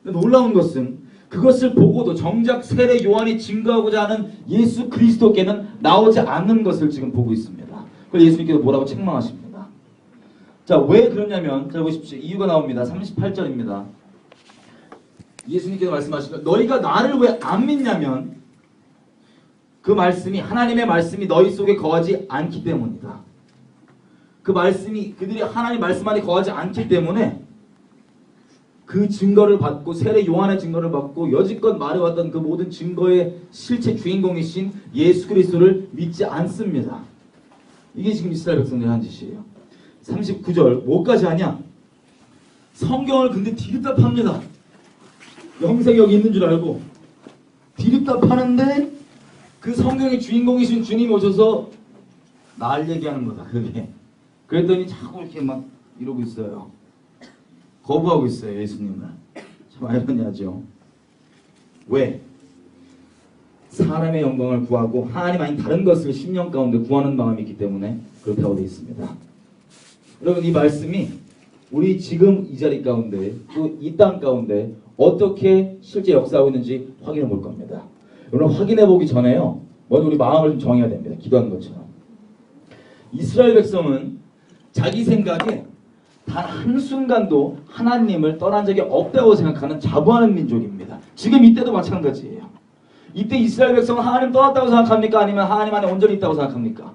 놀라운 것은 그것을 보고도 정작 세례 요한이 증거하고자 하는 예수 그리스도께는 나오지 않는 것을 지금 보고 있습니다. 그걸 예수님께서 뭐라고 책망하십니다. 자, 왜 그러냐면 자 보십시오. 이유가 나옵니다. 38절입니다. 예수님께서 말씀하시면 너희가 나를 왜 안 믿냐면 그 말씀이 하나님의 말씀이 너희 속에 거하지 않기 때문이다. 그 말씀이 그들이 하나님 말씀 안에 거하지 않기 때문에 그 증거를 받고 세례 요한의 증거를 받고 여지껏 말해왔던 그 모든 증거의 실체 주인공이신 예수 그리스도를 믿지 않습니다. 이게 지금 이스라엘 백성들이 한 짓이에요. 39절 뭐까지 하냐? 성경을 근데 디립다 팝니다. 영생이 여기 있는 줄 알고 디립다 파는데 그 성경의 주인공이신 주님 오셔서 날 얘기하는 거다. 그게. 그랬더니 자꾸 이렇게 막 이러고 있어요. 거부하고 있어요. 예수님을. 참 아이러니하죠. 왜? 사람의 영광을 구하고 하나님 아닌 다른 것을 심령 가운데 구하는 마음이 있기 때문에 그렇다고 되어 있습니다. 여러분 이 말씀이 우리 지금 이 자리 가운데 또 이 땅 가운데 어떻게 실제 역사하고 있는지 확인해 볼 겁니다. 여러분 확인해 보기 전에요. 먼저 우리 마음을 좀 정해야 됩니다. 기도하는 것처럼. 이스라엘 백성은 자기 생각에 단 한순간도 하나님을 떠난 적이 없다고 생각하는 자부하는 민족입니다. 지금 이때도 마찬가지예요. 이때 이스라엘 백성은 하나님 떠났다고 생각합니까? 아니면 하나님 안에 온전히 있다고 생각합니까?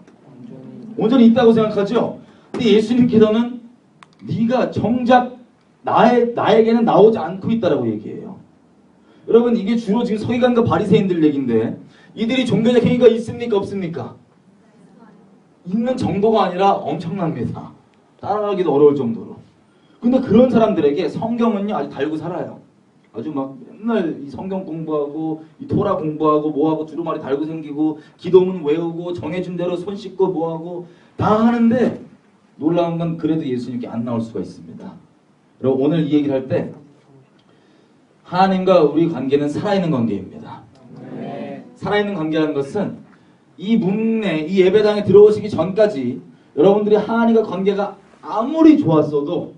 온전히 있다고 생각하죠. 근데 예수님께서는 네가 정작 나에게는 나오지 않고 있다라고 얘기해요. 여러분 이게 주로 지금 서기관과 바리새인들 얘기인데 이들이 종교적 행위가 있습니까? 없습니까? 있는 정도가 아니라 엄청납니다. 따라가기도 어려울 정도로. 근데 그런 사람들에게 성경은요 아주 달고 살아요. 아주 막 맨날 이 성경 공부하고 이 토라 공부하고 뭐하고 두루마리 달고 생기고 기도문 외우고 정해준 대로 손 씻고 뭐하고 다 하는데 놀라운 건 그래도 예수님께 안 나올 수가 있습니다. 그리고 오늘 이 얘기를 할 때 하나님과 우리 관계는 살아있는 관계입니다. 살아있는 관계라는 것은 이 문에 이 예배당에 들어오시기 전까지 여러분들이 하나님과 관계가 아무리 좋았어도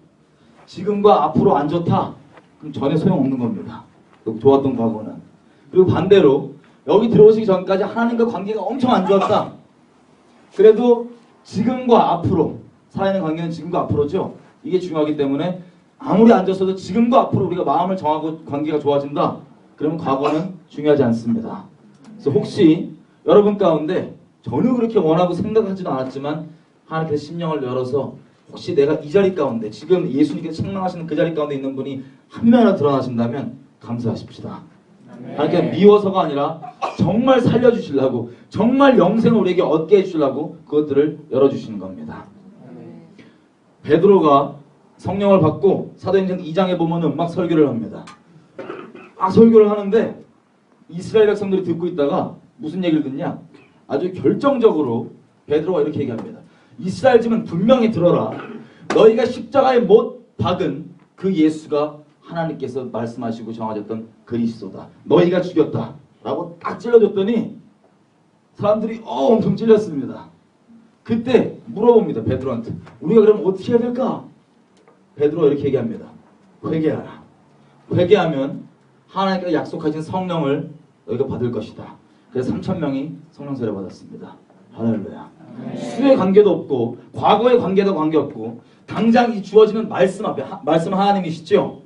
지금과 앞으로 안 좋다? 그럼 전혀 소용없는 겁니다. 좋았던 과거는. 그리고 반대로 여기 들어오시기 전까지 하나님과 관계가 엄청 안 좋았다. 그래도 지금과 앞으로 살아있는 관계는 지금과 앞으로죠. 이게 중요하기 때문에 아무리 안 좋았어도 지금과 앞으로 우리가 마음을 정하고 관계가 좋아진다. 그러면 과거는 중요하지 않습니다. 그래서 혹시 여러분 가운데 전혀 그렇게 원하고 생각하지도 않았지만 하나님께서 심령을 열어서 혹시 내가 이 자리 가운데 지금 예수님께서 책망하시는 그 자리 가운데 있는 분이 한 명이나 드러나신다면 감사하십시다. 하나님께서 미워서가 아니라 정말 살려주시려고 정말 영생을 우리에게 얻게 해주시려고 그것들을 열어주시는 겁니다. 베드로가 성령을 받고 사도행전 2장에 보면은 막 설교를 합니다. 막 설교를 하는데 이스라엘 백성들이 듣고 있다가 무슨 얘기를 듣냐? 아주 결정적으로 베드로가 이렇게 얘기합니다. 이스라엘 집은 분명히 들어라. 너희가 십자가에 못 박은 그 예수가 하나님께서 말씀하시고 정하셨던 그리스도다. 너희가 죽였다. 라고 딱 찔러줬더니 사람들이 엄청 찔렸습니다. 그때 물어봅니다. 베드로한테. 우리가 그럼 어떻게 해야 될까? 베드로가 이렇게 얘기합니다. 회개하라. 회개하면 하나님께서 약속하신 성령을 너희가 받을 것이다. 그래서 3,000명이 성령 세례 받았습니다. 할렐루야. 수의 관계도 없고 과거의 관계도 관계없고 당장 이 주어지는 말씀 앞에 말씀 하나님이시죠.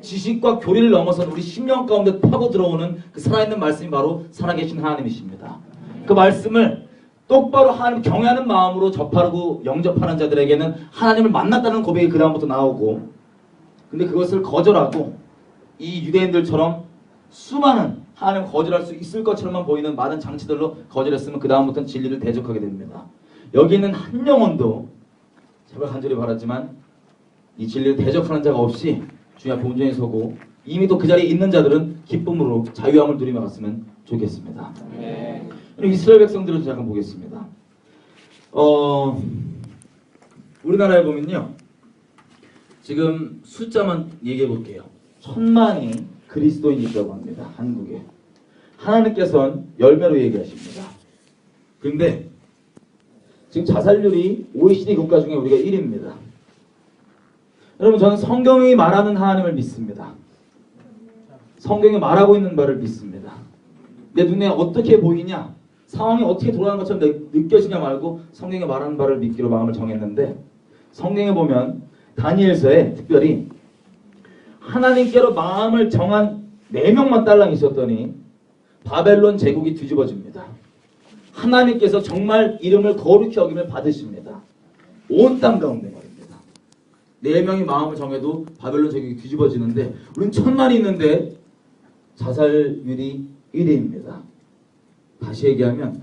지식과 교리를 넘어선 우리 심령 가운데 파고 들어오는 그 살아있는 말씀이 바로 살아계신 하나님이십니다. 그 말씀을 똑바로 하나님 경외하는 마음으로 접하고 영접하는 자들에게는 하나님을 만났다는 고백이 그 다음부터 나오고, 근데 그것을 거절하고 이 유대인들처럼 수많은 하나님을 거절할 수 있을 것처럼만 보이는 많은 장치들로 거절했으면 그 다음부터는 진리를 대적하게 됩니다. 여기 있는 한 영혼도 제발 간절히 바랐지만 이 진리를 대적하는 자가 없이 주님 앞에 온전히 서고 이미 또 그 자리에 있는 자들은 기쁨으로 자유함을 누리며 갔으면 좋겠습니다. 이스라엘 백성들을 잠깐 보겠습니다. 우리나라에 보면요, 지금 숫자만 얘기해 볼게요. 1,000만이 그리스도인이 있다고 합니다. 한국에. 하나님께서는 열매로 얘기하십니다. 그런데 지금 자살률이 OECD 국가 중에 우리가 1위입니다. 여러분, 저는 성경이 말하는 하나님을 믿습니다. 성경에 말하고 있는 바를 믿습니다. 내 눈에 어떻게 보이냐, 상황이 어떻게 돌아가는 것처럼 느껴지냐 말고 성경에 말하는 바를 믿기로 마음을 정했는데, 성경에 보면 다니엘서에 특별히 하나님께로 마음을 정한 4명만 딸랑 있었더니 바벨론 제국이 뒤집어집니다. 하나님께서 정말 이름을 거룩히 여김을 받으십니다. 온 땅 가운데 말입니다. 4명이 마음을 정해도 바벨론 제국이 뒤집어지는데, 우린 1000만이 있는데 자살률이 1위입니다. 다시 얘기하면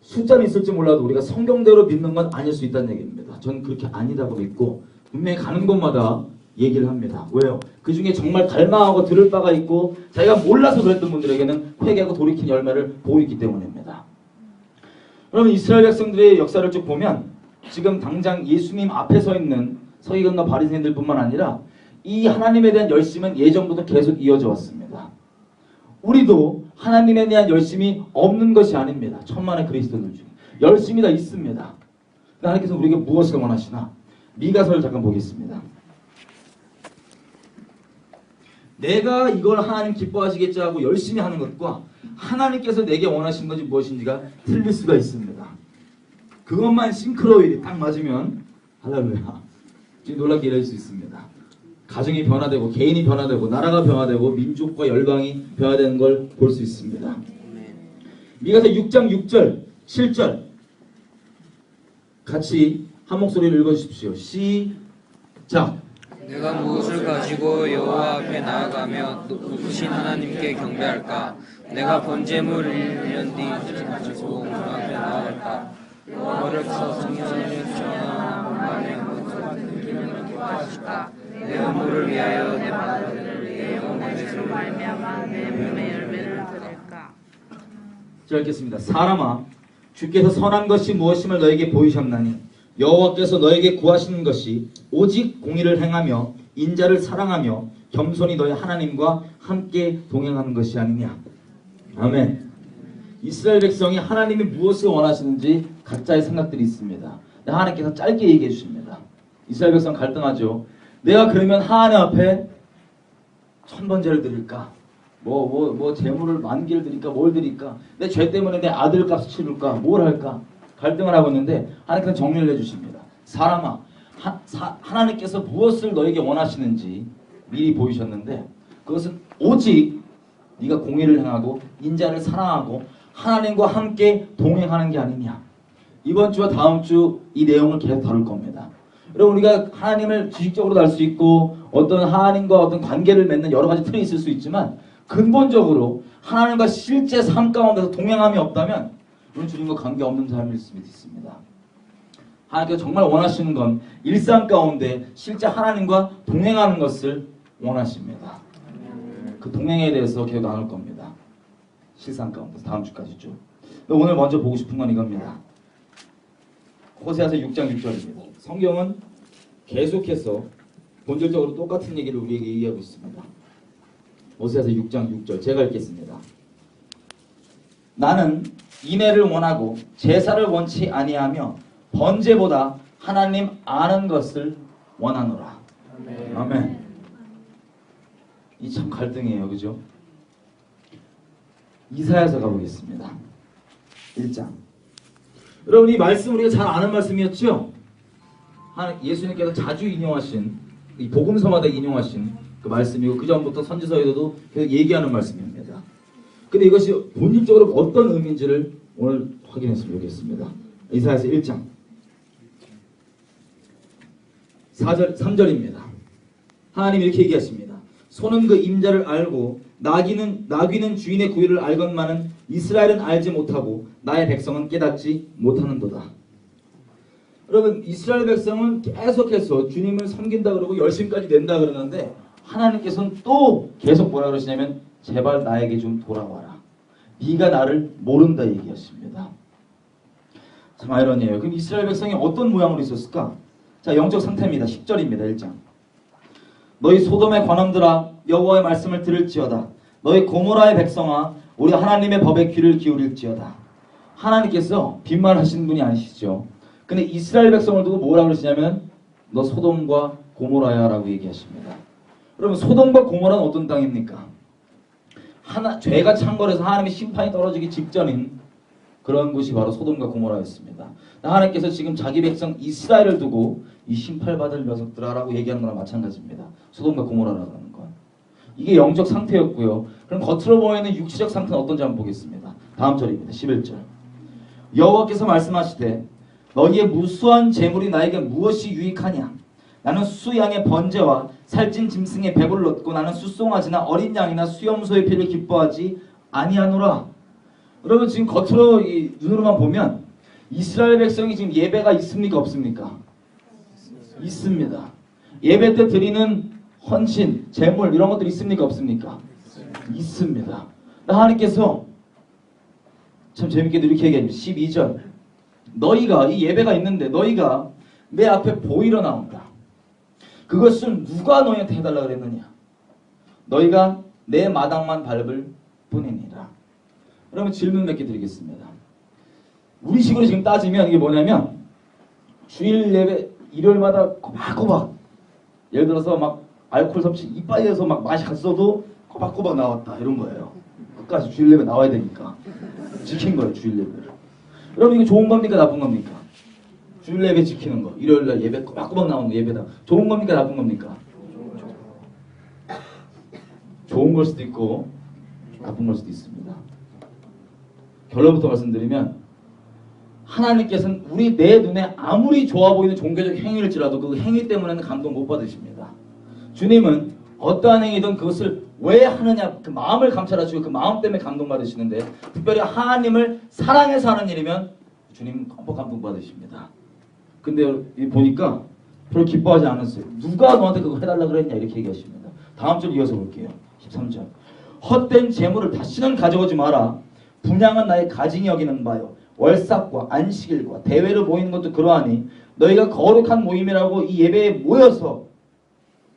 숫자는 있을지 몰라도 우리가 성경대로 믿는 건 아닐 수 있다는 얘기입니다. 저는 그렇게 아니다고 믿고 분명히 가는 곳마다 얘기를 합니다. 왜요? 그 중에 정말 갈망하고 들을 바가 있고 자기가 몰라서 그랬던 분들에게는 회개하고 돌이킨 열매를 보고 있기 때문입니다. 여러분, 이스라엘 백성들의 역사를 쭉 보면 지금 당장 예수님 앞에 서 있는 서기관과 바리새인들 뿐만 아니라 이 하나님에 대한 열심은 예전부터 계속 이어져 왔습니다. 우리도 하나님에 대한 열심이 없는 것이 아닙니다. 천만의 그리스도인들 중에 열심이 다 있습니다. 하나님께서 우리에게 무엇을 원하시나? 미가서를 잠깐 보겠습니다. 내가 이걸 하나님 기뻐하시겠지 하고 열심히 하는 것과 하나님께서 내게 원하시는 것이 무엇인지가 틀릴 수가 있습니다. 그것만 싱크로율이 딱 맞으면 할렐루야, 지금 놀랍게 이룰 수 있습니다. 가정이 변화되고 개인이 변화되고 나라가 변화되고 민족과 열방이 변화되는 걸 볼 수 있습니다. 미가서 6장 6절 7절 같이 한 목소리를 읽어주십시오. 시작. 내가 무엇을 가지고 여호와 앞에 나아가며 높으신 하나님께 경배할까? 내가 번제물을 1년 뒤 가지고 그 앞에 나아갈까? 여호와께서 성전을 전하나 본만에 무엇을 같은 기능을 기뻐하실까? 내 음모를 위하여 내 바다들을 위해 영혼의 배를 말미암아 내 몸의 열매를 드릴까? 자, 읽겠습니다. 사람아, 주께서 선한 것이 무엇임을 너에게 보이셨나니 여호와께서 너에게 구하시는 것이 오직 공의를 행하며 인자를 사랑하며 겸손히 너희 하나님과 함께 동행하는 것이 아니냐. 아멘. 이스라엘 백성이 하나님이 무엇을 원하시는지 각자의 생각들이 있습니다. 하나님께서 짧게 얘기해 주십니다. 이스라엘 백성 갈등하죠. 내가 그러면 하나님 앞에 1000번제를 드릴까? 재물을 10,000개를 드릴까? 뭘 드릴까? 내 죄 때문에 내 아들 값을 치를까? 뭘 할까? 갈등을 하고 있는데 하나님께서 정리를 해주십니다. 사람아, 하나님께서 무엇을 너에게 원하시는지 미리 보이셨는데 그것은 오직 네가 공의를 행하고 인자를 사랑하고 하나님과 함께 동행하는 게 아니냐. 이번 주와 다음 주 이 내용을 계속 다룰 겁니다. 여러분, 우리가 하나님을 지식적으로도 알 수 있고 어떤 하나님과 어떤 관계를 맺는 여러 가지 틀이 있을 수 있지만 근본적으로 하나님과 실제 삶 가운데서 동행함이 없다면 우리는 주님과 관계없는 삶일 수 있습니다. 하나님께서 정말 원하시는 건 일상 가운데 실제 하나님과 동행하는 것을 원하십니다. 그 동행에 대해서 계속 나눌 겁니다. 실상 가운데 다음 주까지죠. 오늘 먼저 보고 싶은 건 이겁니다. 호세아서 6장 6절입니다. 성경은 계속해서 본질적으로 똑같은 얘기를 우리에게 얘기하고 있습니다. 호세아서 6장 6절 제가 읽겠습니다. 나는 인애를 원하고 제사를 원치 아니하며 번제보다 하나님 아는 것을 원하노라. 아멘. 이 참 갈등이에요, 그죠? 이사야서 가보겠습니다. 1장. 여러분, 이 말씀 우리가 잘 아는 말씀이었죠? 예수님께서 자주 인용하신, 이 복음서마다 인용하신 그 말씀이고 그 전부터 선지서에서도 계속 얘기하는 말씀입니다. 근데 이것이 본질적으로 어떤 의미인지를 오늘 확인했으면 좋겠습니다. 이사야서 1장 3절입니다. 하나님이 이렇게 얘기하십니다. 소는 그 임자를 알고 나귀는 주인의 구유를 알건만은 이스라엘은 알지 못하고 나의 백성은 깨닫지 못하는도다. 여러분, 이스라엘 백성은 계속해서 주님을 섬긴다 그러고 열심까지 낸다 그러는데 하나님께서는 또 계속 뭐라 그러시냐면 제발 나에게 좀 돌아와라. 네가 나를 모른다 얘기하십니다. 참 아이러니해요. 그럼 이스라엘 백성이 어떤 모양으로 있었을까? 자, 영적 상태입니다. 10절입니다. 1장. 너희 소돔의 관원들아, 여호와의 말씀을 들을지어다. 너희 고모라의 백성아, 우리 하나님의 법에 귀를 기울일지어다. 하나님께서 빈말하시는 분이 아니시죠. 근데 이스라엘 백성을 두고 뭐라 그러시냐면 너 소돔과 고모라야 라고 얘기하십니다. 그러면 소돔과 고모라는 어떤 땅입니까? 죄가 창궐해서 하나님의 심판이 떨어지기 직전인 그런 곳이 바로 소돔과 고모라였습니다. 하나님께서 지금 자기 백성 이스라엘을 두고 이 심판받을 녀석들아라고 얘기하는 거랑 마찬가지입니다. 소돔과 고모라라는 건. 이게 영적 상태였고요. 그럼 겉으로 보이는 육체적 상태는 어떤지 한번 보겠습니다. 다음 절입니다. 11절. 여호와께서 말씀하시되 너희의 무수한 재물이 나에게 무엇이 유익하냐? 나는 수양의 번제와 살찐 짐승의 배부를 얻고 나는 숫송아지나 어린 양이나 수염소의 피를 기뻐하지 아니하노라. 여러분 지금 겉으로 이 눈으로만 보면 이스라엘 백성이 지금 예배가 있습니까 없습니까? 있습니다. 예배 때 드리는 헌신, 제물 이런 것들 있습니까 없습니까? 있습니다. 하나님께서 참 재밌게도 이렇게 얘기합니다. 12절 너희가 이 예배가 있는데 너희가 내 앞에 보이러 나온다. 그것을 누가 너희한테 해달라 그랬느냐? 너희가 내 마당만 밟을 뿐이니라. 그러면 질문 몇 개 드리겠습니다. 우리식으로 지금 따지면 이게 뭐냐면 주일 예배 일요일마다 꼬박꼬박 예를 들어서 막 알코올 섭취 이빨에서 막 맛이 갔어도 꼬박꼬박 나왔다 이런 거예요. 끝까지 주일 예배 나와야 되니까 지킨 거예요. 주일 예배를. 여러분 이거 좋은 겁니까 나쁜 겁니까? 주일 예배 지키는 거 일요일날 예배 꼬박꼬박 나오는 거 예배당 좋은 겁니까 나쁜 겁니까? 좋은 걸 수도 있고 나쁜 걸 수도 있습니다. 결론부터 말씀드리면 하나님께서는 내 눈에 아무리 좋아 보이는 종교적 행위일지라도 그 행위 때문에는 감동 못 받으십니다. 주님은 어떠한 행위든 그것을 왜 하느냐 그 마음을 감찰하시고 그 마음 때문에 감동받으시는데 특별히 하나님을 사랑해서 하는 일이면 주님 흠뻑 감동받으십니다. 근데 보니까 별로 기뻐하지 않았어요. 누가 너한테 그거 해달라 그랬냐 이렇게 얘기하십니다. 다음 절 이어서 볼게요. 13절 헛된 재물을 다시는 가져오지 마라. 분양은 나의 가증이 여기는 바요. 월삭과 안식일과 대회를 모이는 것도 그러하니 너희가 거룩한 모임이라고 이 예배에 모여서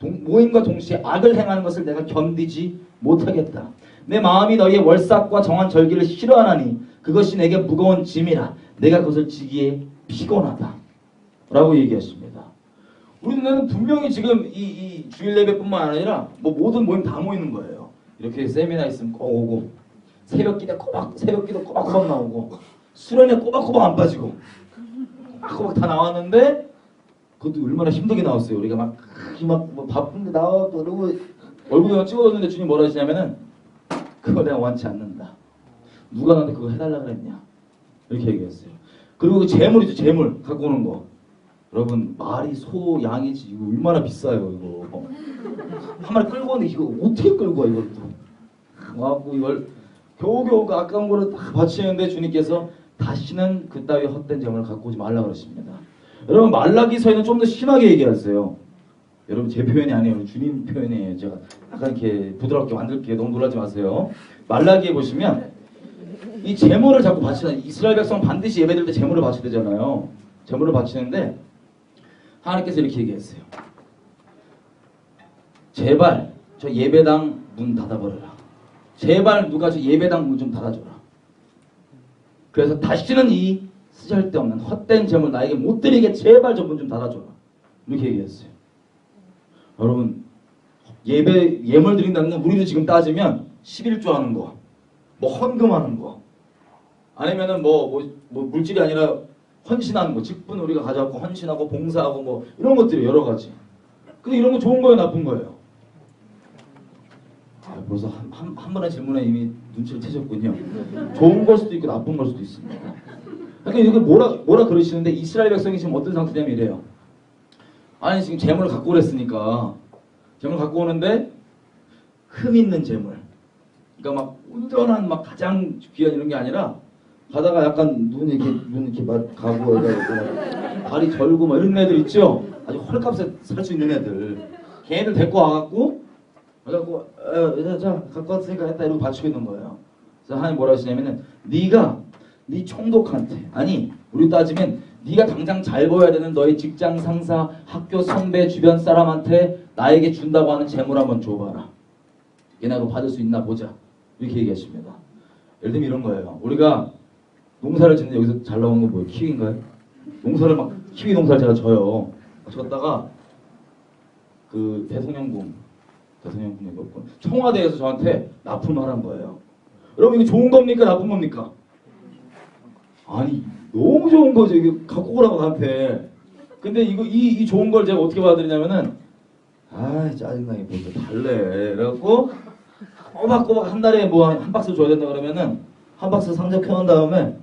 모임과 동시에 악을 행하는 것을 내가 견디지 못하겠다. 내 마음이 너희의 월삭과 정한 절기를 싫어하나니 그것이 내게 무거운 짐이라 내가 그것을 지기에 피곤하다 라고 얘기했습니다. 우리는 분명히 지금 이 주일 예배뿐만 아니라 뭐 모든 모임 다 모이는 거예요. 이렇게 세미나 있으면 꼭 오고 새벽기도 꼬박꼬박 나오고 수련회 꼬박꼬박 안 빠지고 꼬박꼬박 다 나왔는데 그것도 얼마나 힘들게 나왔어요. 우리가 막 뭐 바쁜데 나와 그러고 얼굴에만 찍어줬는데 주님 뭐라 하시냐면은 그거 내가 원치 않는다. 누가 나한테 그거 해달라 그랬냐 이렇게 얘기했어요. 그리고 그 재물이죠. 재물 갖고 오는 거. 여러분 말이 소 양이지 이거 얼마나 비싸요 이거. 한 마리 끌고 오는데 이거 어떻게 끌고 와 이걸 또. 와갖고 이걸 겨우겨우 그 아까운 거를 다 바치는데 주님께서 다시는 그따위 헛된 재물을 갖고 오지 말라 그러십니다. 여러분 말라기서에는 좀 더 심하게 얘기하세요. 여러분 제 표현이 아니에요. 주님 표현이에요. 제가 약간 이렇게 부드럽게 만들게요. 너무 놀라지 마세요. 말라기에 보시면 이 재물을 자꾸 바치는 이스라엘 백성 반드시 예배드릴 때 재물을 바쳐야 되잖아요. 재물을 바치는데 하나님께서 이렇게 얘기했어요. 제발 저 예배당 문 닫아버려라. 제발 누가 저 예배당 문 좀 닫아줘라. 그래서 다시는 이 쓰잘데없는 헛된 재물 나에게 못 드리게 제발 저 문 좀 닫아줘라. 이렇게 얘기했어요. 여러분 예물 드린다는 건 우리도 지금 따지면 11조 하는 거, 뭐 헌금하는 거, 아니면은 뭐 물질이 아니라 헌신하는 거, 직분 우리가 가져갖고 헌신하고 봉사하고 뭐 이런 것들이 여러 가지. 근데 이런 거 좋은 거예요, 나쁜 거예요? 벌써 한 번의 질문에 이미 눈치를 채셨군요. 좋은 걸 수도 있고 나쁜 걸 수도 있습니다. 그러니까 이게 뭐라 그러시는데 이스라엘 백성이 지금 어떤 상태냐면 이래요. 아니 지금 재물을 갖고 오랬으니까 재물 갖고 오는데 흠 있는 재물. 그러니까 막 온전한 막 가장 귀한 이런 게 아니라 가다가 약간 눈 이렇게 막 가고 해가지고 다리 절고 막 이런 애들 있죠. 아주 헐값에 살 수 있는 애들. 걔네들 데리고 와갖고 그래갖고 자 갖고 왔으니까 했다 이러고 바치고 있는 거예요. 그래서 하나님 뭐라 하시냐면은 네가 네 총독한테 아니 우리 따지면 네가 당장 잘 보여야 되는 너희 직장 상사, 학교 선배, 주변 사람한테 나에게 준다고 하는 재물 한번 줘봐라. 얘네가 그거 받을 수 있나 보자. 이렇게 얘기하십니다. 예를 들면 이런 거예요. 우리가 농사를 짓는데 여기서 잘 나오는 거 뭐예요? 키위인가요? 농사를 막 키위 농사를 제가 져요. 졌다가 그 대통령궁 대통령 본 적이 없고 청와대에서 저한테 납품을 하란 거예요. 여러분 이거 좋은 겁니까 나쁜 겁니까? 아니 너무 좋은 거죠. 이거 갖고 오라고 나한테. 근데 이거 이 좋은 걸 제가 어떻게 받아들이냐면은 아 짜증나게 뭔가 달래. 그래갖고 꼬박꼬박 한 달에 뭐 한 박스 줘야 된다 그러면은 한 박스 상자 펴놓은 다음에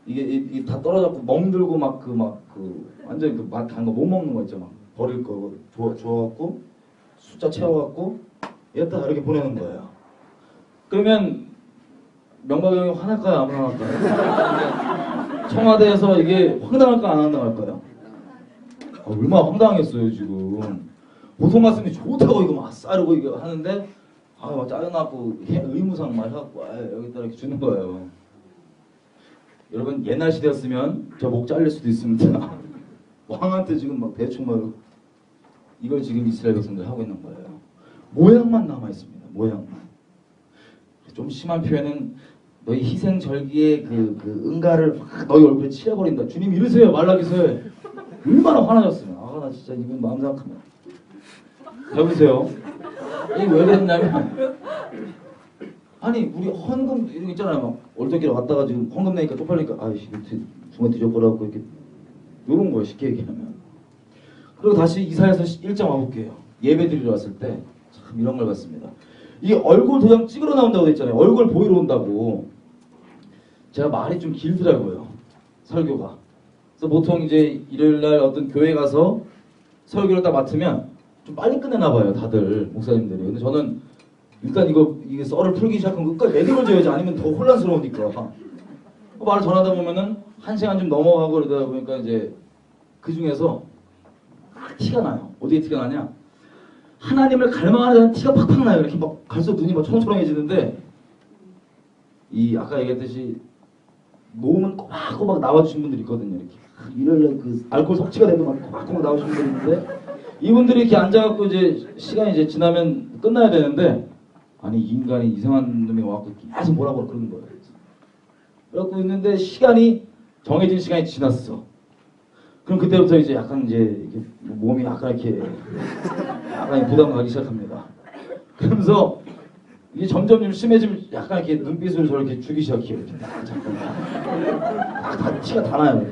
이게 다 떨어졌고 멍들고 막 그 완전 그 맛 단 거 못 먹는 거 있죠. 막 버릴 거 줘갖고 숫자 채워갖고 이랬다 이렇게 보내는 거예요. 그러면 명박이 형이 화날까요? 안 화날까요? 청와대에서 이게 황당할까 안 황당할까요? 얼마나 황당했어요 지금. 보통 갔으면 좋다고 이거 막 싸르고 이거 하는데 막 짜증나고 의무상 막 해갖고 여기다 이렇게 주는 거예요. 여러분 옛날 시대였으면 저 목 잘릴 수도 있습니다. 왕한테 지금 막 대충 막 이걸 지금 이스라엘 백성들 하고 있는 거예요. 모양만 남아 있습니다. 모양만. 좀 심한 표현은 너희 희생절기의 그 응가를 막 너희 얼굴에 칠해버린다. 주님 이러세요. 말라기서 얼마나 화나셨으면. 나 진짜 이분 마음 생각하면. 해보세요. 이게 왜 그랬냐면 아니 우리 헌금 이런 거 있잖아요. 막 얼떨결에 왔다가 지금 헌금 내니까 쪽팔리니까 아이씨 중간 뒤져보라고 이렇게 요런 거예요. 쉽게 얘기하면. 그리고 다시 이사야서 1장 와볼게요. 예배 드리러 왔을 때 참 이런 걸 봤습니다. 이게 얼굴 도장 찍으러 나온다고 했잖아요. 얼굴 보이러 온다고. 제가 말이 좀 길더라고요. 설교가. 그래서 보통 이제 일요일날 어떤 교회 가서 설교를 딱 맡으면 좀 빨리 끝내나 봐요. 다들 목사님들이. 근데 저는 일단 이게 썰을 풀기 시작하면 끝까지 매듭을 져야지 아니면 더 혼란스러우니까. 말을 전하다 보면은 1시간 좀 넘어가고 그러다 보니까 이제 그 중에서 티가 나요. 어디에 티가 나냐? 하나님을 갈망하는 티가 팍팍 나요. 이렇게 막 갈수록 눈이 막 초롱초롱해지는데 이 아까 얘기했듯이 노음은 꼬박꼬박 나와주신 분들이 있거든요. 이렇게 일요일날 그 알코올 섭취가 되면 막 꼬박꼬박 나오신 분들이 있는데 이분들이 이렇게 앉아갖고 이제 시간이 이제 지나면 끝나야 되는데 아니 이 인간이 이상한 놈이 와갖고 계속 뭐라고 그러는 거예요. 그래갖고 있는데 시간이 정해진 시간이 지났어. 그럼 그때부터 이제 약간 이제 몸이 약간 이렇게 약간 부담 가기 시작합니다. 그러면서 이게 점점 좀 심해지면 약간 이렇게 눈빛을 저렇게 주기 시작해요. 이렇게 잠깐만. 다 티가 다 나요.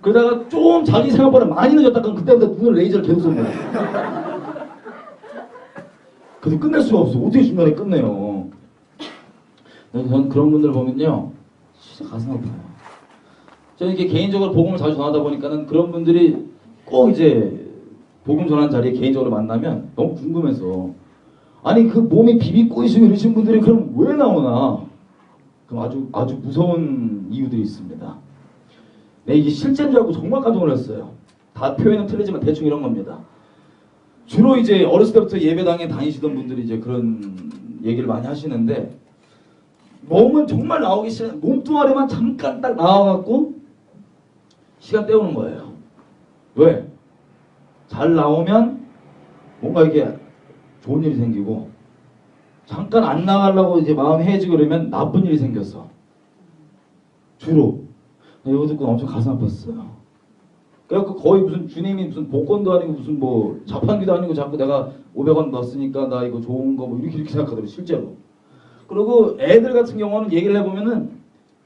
그러다가 좀 자기 생각보다 많이 늦었다 그럼 그때부터 눈을 레이저를 계속 쏜 거예요. 근데 끝낼 수가 없어. 어떻게 중간에 끝내요. 저는 그런 분들 보면요 진짜 가슴 아파요. 저는 이렇게 개인적으로 복음을 자주 전하다 보니까는 그런 분들이 꼭 이제 복음 전하는 자리에 개인적으로 만나면 너무 궁금해서 아니 그 몸이 비비 꼬이시고 이러신 분들이 그럼 왜 나오나? 그럼 아주 무서운 이유들이 있습니다. 네, 이게 실제인 줄 알고 정말 깜짝 놀랐어요. 다 표현은 틀리지만 대충 이런 겁니다. 주로 이제 어렸을 때부터 예배당에 다니시던 분들이 이제 그런 얘기를 많이 하시는데 몸은 정말 나오기 싫은 몸뚱아리만 잠깐 딱 나와갖고 시간 때우는 거예요. 왜? 잘 나오면 뭔가 이게 좋은 일이 생기고 잠깐 안 나가려고 이제 마음 해지고 그러면 나쁜 일이 생겼어. 주로. 이거 듣고 엄청 가슴 아팠어요. 그래갖고 거의 무슨 주님이 무슨 복권도 아니고 무슨 뭐 자판기도 아니고 자꾸 내가 500원 넣었으니까 나 이거 좋은 거 뭐 이렇게 생각하더라고요. 실제로. 그리고 애들 같은 경우는 얘기를 해보면은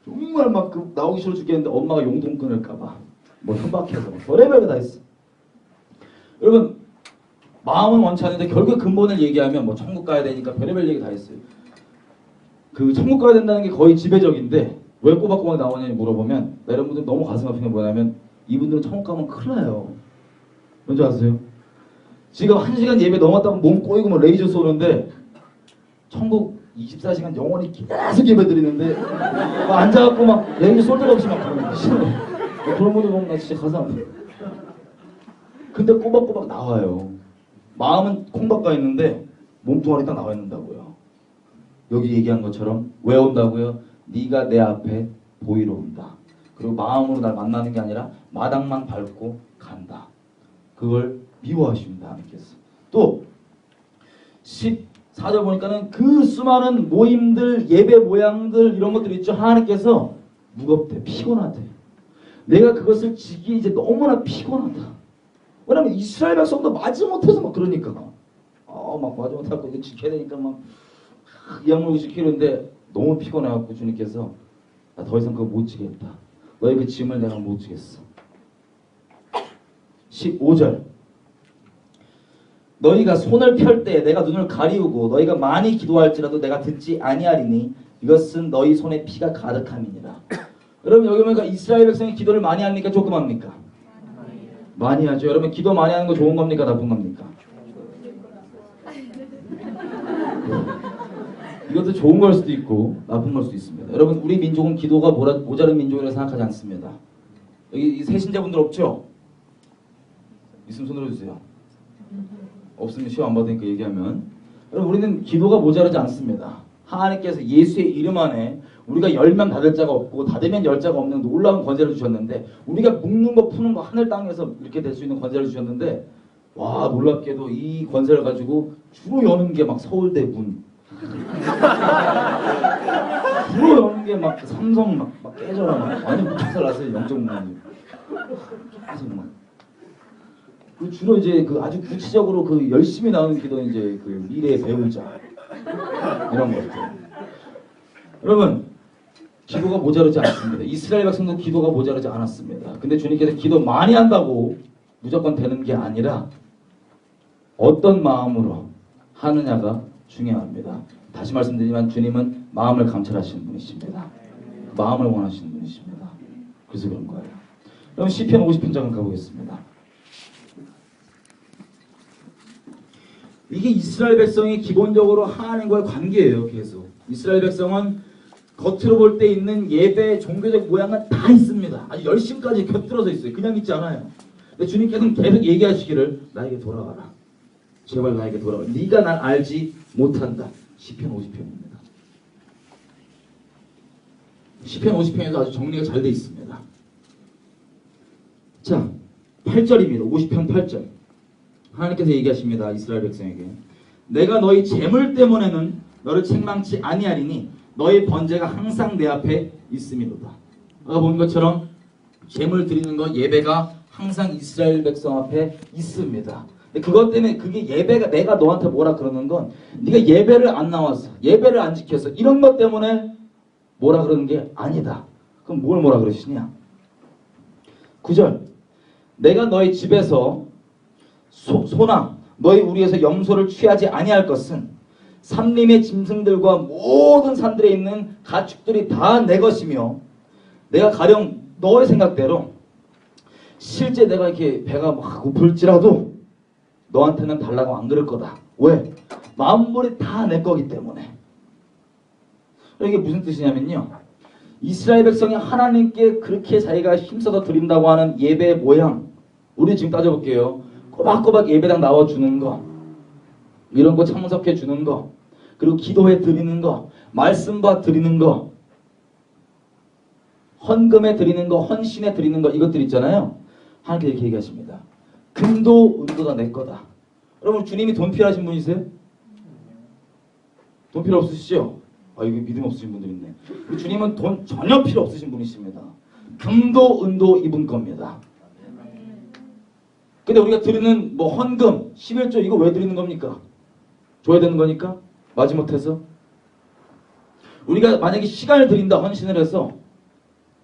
정말 막 그 나오기 싫어 죽겠는데 엄마가 용돈 끊을까봐 뭐 협박해서 별의별 다 있어. 여러분 마음은 원치 않는데 결국 근본을 얘기하면 뭐 천국 가야 되니까 별의별 얘기 다 했어요. 그 천국 가야 된다는 게 거의 지배적인데 왜 꼬박꼬박 나오냐고 물어보면 여러분들 너무 가슴 아픈 게 뭐냐면 이분들은 천국 가면 큰일 나요. 뭔지 아세요? 지금 1시간 예배 넘었다고 몸 꼬이고 뭐 레이저 쏘는데 천국 24시간 영원히 계속 예배 드리는데 막 앉아갖고 막 레이저 쏠 데가 없이 막 그러는 싫어. 그런 분들 보면 나 진짜 가슴 아파. 근데 꼬박꼬박 나와요. 마음은 콩박가 있는데 몸뚱아리 딱 나와 있는다고요. 여기 얘기한 것처럼 왜 온다고요? 네가 내 앞에 보이러 온다. 그리고 마음으로 날 만나는 게 아니라 마당만 밟고 간다. 그걸 미워하십니다. 하나님께서. 또 14절 보니까는 그 수많은 모임들, 예배 모양들 이런 것들 있죠. 하나님께서 무겁대, 피곤하대. 내가 그것을 지기 이제 너무나 피곤하다. 왜냐면 이스라엘 백성도 마지못해서 막 그러니까 막 마지못하고 이거 지켜야 되니까 막 이악물고 지키는데 너무 피곤해갖고 주님께서 나 더 이상 그거 못 지겠다. 너의 그 짐을 내가 못 지겠어. 15절 너희가 손을 펼 때 내가 눈을 가리우고 너희가 많이 기도할지라도 내가 듣지 아니하리니 이것은 너희 손에 피가 가득함이니라. 여러분 여기 보니까 이스라엘 백성이 기도를 많이 하니까 조금 합니까? 많이 하죠. 여러분 기도 많이 하는 거 좋은 겁니까? 나쁜 겁니까? 이것도 좋은 걸 수도 있고 나쁜 걸 수도 있습니다. 여러분 우리 민족은 기도가 모자른 민족이라고 생각하지 않습니다. 여기 새신자분들 없죠? 있으면 손 들어주세요. 없으면 시험 안 받으니까 얘기하면. 여러분 우리는 기도가 모자르지 않습니다. 하나님께서 예수의 이름 안에 우리가 열면 닫을 자가 없고 닫으면 열 자가 없는 놀라운 권세를 주셨는데 우리가 묶는 거 푸는 거 하늘 땅에서 이렇게 될 수 있는 권세를 주셨는데 와 놀랍게도 이 권세를 가지고 주로 여는 게 막 서울대 문 주로 여는 게 막 삼성 막 깨져라 막 완전 무척살 났어요. 영적문화님 계속 막 그 주로 이제 그 아주 구체적으로 그 열심히 나오는 기도 이제 그 미래의 배우자 이런 것들. 여러분 기도가 모자르지 않습니다. 이스라엘 백성도 기도가 모자르지 않았습니다. 근데 주님께서 기도 많이 한다고 무조건 되는 게 아니라 어떤 마음으로 하느냐가 중요합니다. 다시 말씀드리지만 주님은 마음을 감찰하시는 분이십니다. 마음을 원하시는 분이십니다. 그래서 그런 거예요. 그럼 시편 50편장을 가보겠습니다. 이게 이스라엘 백성이 기본적으로 하나님과의 관계예요. 계속 이스라엘 백성은 겉으로 볼 때 있는 예배 종교적 모양은 다 있습니다. 아주 열심까지 곁들어서 있어요. 그냥 있지 않아요. 근데 주님께서는 계속 얘기하시기를 나에게 돌아가라. 제발 나에게 돌아가라. 네가 날 알지 못한다. 시편 50편입니다. 시편 50편에도 아주 정리가 잘 돼 있습니다. 자, 8절입니다. 50편 8절. 하나님께서 얘기하십니다. 이스라엘 백성에게. 내가 너희 재물 때문에는 너를 책망치 아니하리니 너희 번제가 항상 내 앞에 있음이로다. 아까 본 것처럼 재물 드리는 것 예배가 항상 이스라엘 백성 앞에 있습니다. 근데 그것 때문에 그게 예배가 내가 너한테 뭐라 그러는 건 네가 예배를 안 나와서 예배를 안 지켜서 이런 것 때문에 뭐라 그러는 게 아니다. 그럼 뭘 뭐라 그러시냐? 9절 내가 너희 집에서 소나 너희 우리에서 염소를 취하지 아니할 것은 삼림의 짐승들과 모든 산들에 있는 가축들이 다 내 것이며 내가 가령 너의 생각대로 실제 내가 이렇게 배가 막 고플지라도 너한테는 달라고 안 그럴 거다. 왜? 만물이 다 내 거기 때문에. 이게 무슨 뜻이냐면요. 이스라엘 백성이 하나님께 그렇게 자기가 힘써서 드린다고 하는 예배의 모양 우리 지금 따져볼게요. 꼬박꼬박 예배당 나와주는 거 이런 거 참석해 주는 거 그리고 기도해 드리는 거 말씀과 드리는 거 헌금에 드리는 거 헌신에 드리는 거 이것들 있잖아요. 하나님께 이렇게 얘기하십니다. 금도 은도 다 내 거다. 여러분 주님이 돈 필요하신 분이세요? 돈 필요 없으시죠? 아 이게 믿음 없으신 분들 있네. 우리 주님은 돈 전혀 필요 없으신 분이십니다. 금도 은도 이분 겁니다. 근데 우리가 드리는 뭐 헌금, 11조 이거 왜 드리는 겁니까? 줘야 되는 거니까? 마지못해서 우리가 만약에 시간을 드린다 헌신을 해서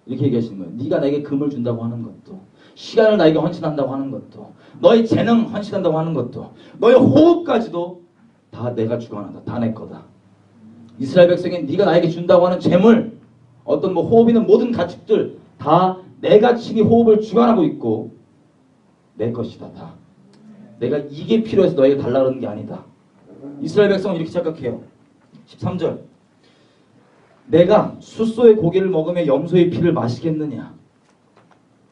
이렇게 얘기하시는 거예요. 네가 나에게 금을 준다고 하는 것도 시간을 나에게 헌신한다고 하는 것도 너의 재능 헌신한다고 하는 것도 너의 호흡까지도 다 내가 주관한다. 다 내 거다. 이스라엘 백성이 네가 나에게 준다고 하는 재물 어떤 뭐 호흡이는 모든 가축들 다 내가 친히 호흡을 주관하고 있고 내 것이다. 다. 내가 이게 필요해서 너에게 달라 그러는 게 아니다. 이스라엘 백성은 이렇게 착각해요. 13절 내가 숫소의 고기를 먹으며 염소의 피를 마시겠느냐.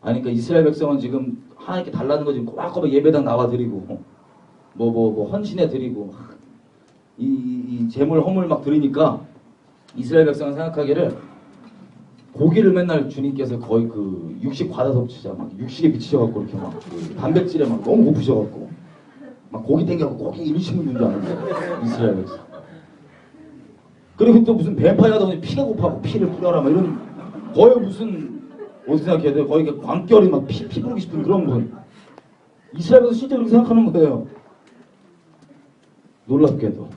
아니 그러니까 이스라엘 백성은 지금 하나님께 달라는 거 지금 꼬박꼬박 예배당 나와드리고 뭐 헌신해 드리고 이 재물 허물 막 드리니까 이스라엘 백성은 생각하기를 고기를 맨날 주님께서 거의 그 육식 과다 섭취자 막 육식에 미치셔갖고 이렇게 막 그 단백질에 막 너무 고프셔갖고 막 고기 땡겨갖고 고기 일시는 분줄 아는데 이스라엘 백성. 그리고 또 무슨 뱀파이어다 보니 피가 고파갖고 피를 뿌려라 막 이런 거의 무슨 어떻게 생각해야 돼요? 거의 광결이 막 피 부르기 싶은 그런 분. 이스라엘 백성 실제로 그렇게 생각하는 거예요. 놀랍게도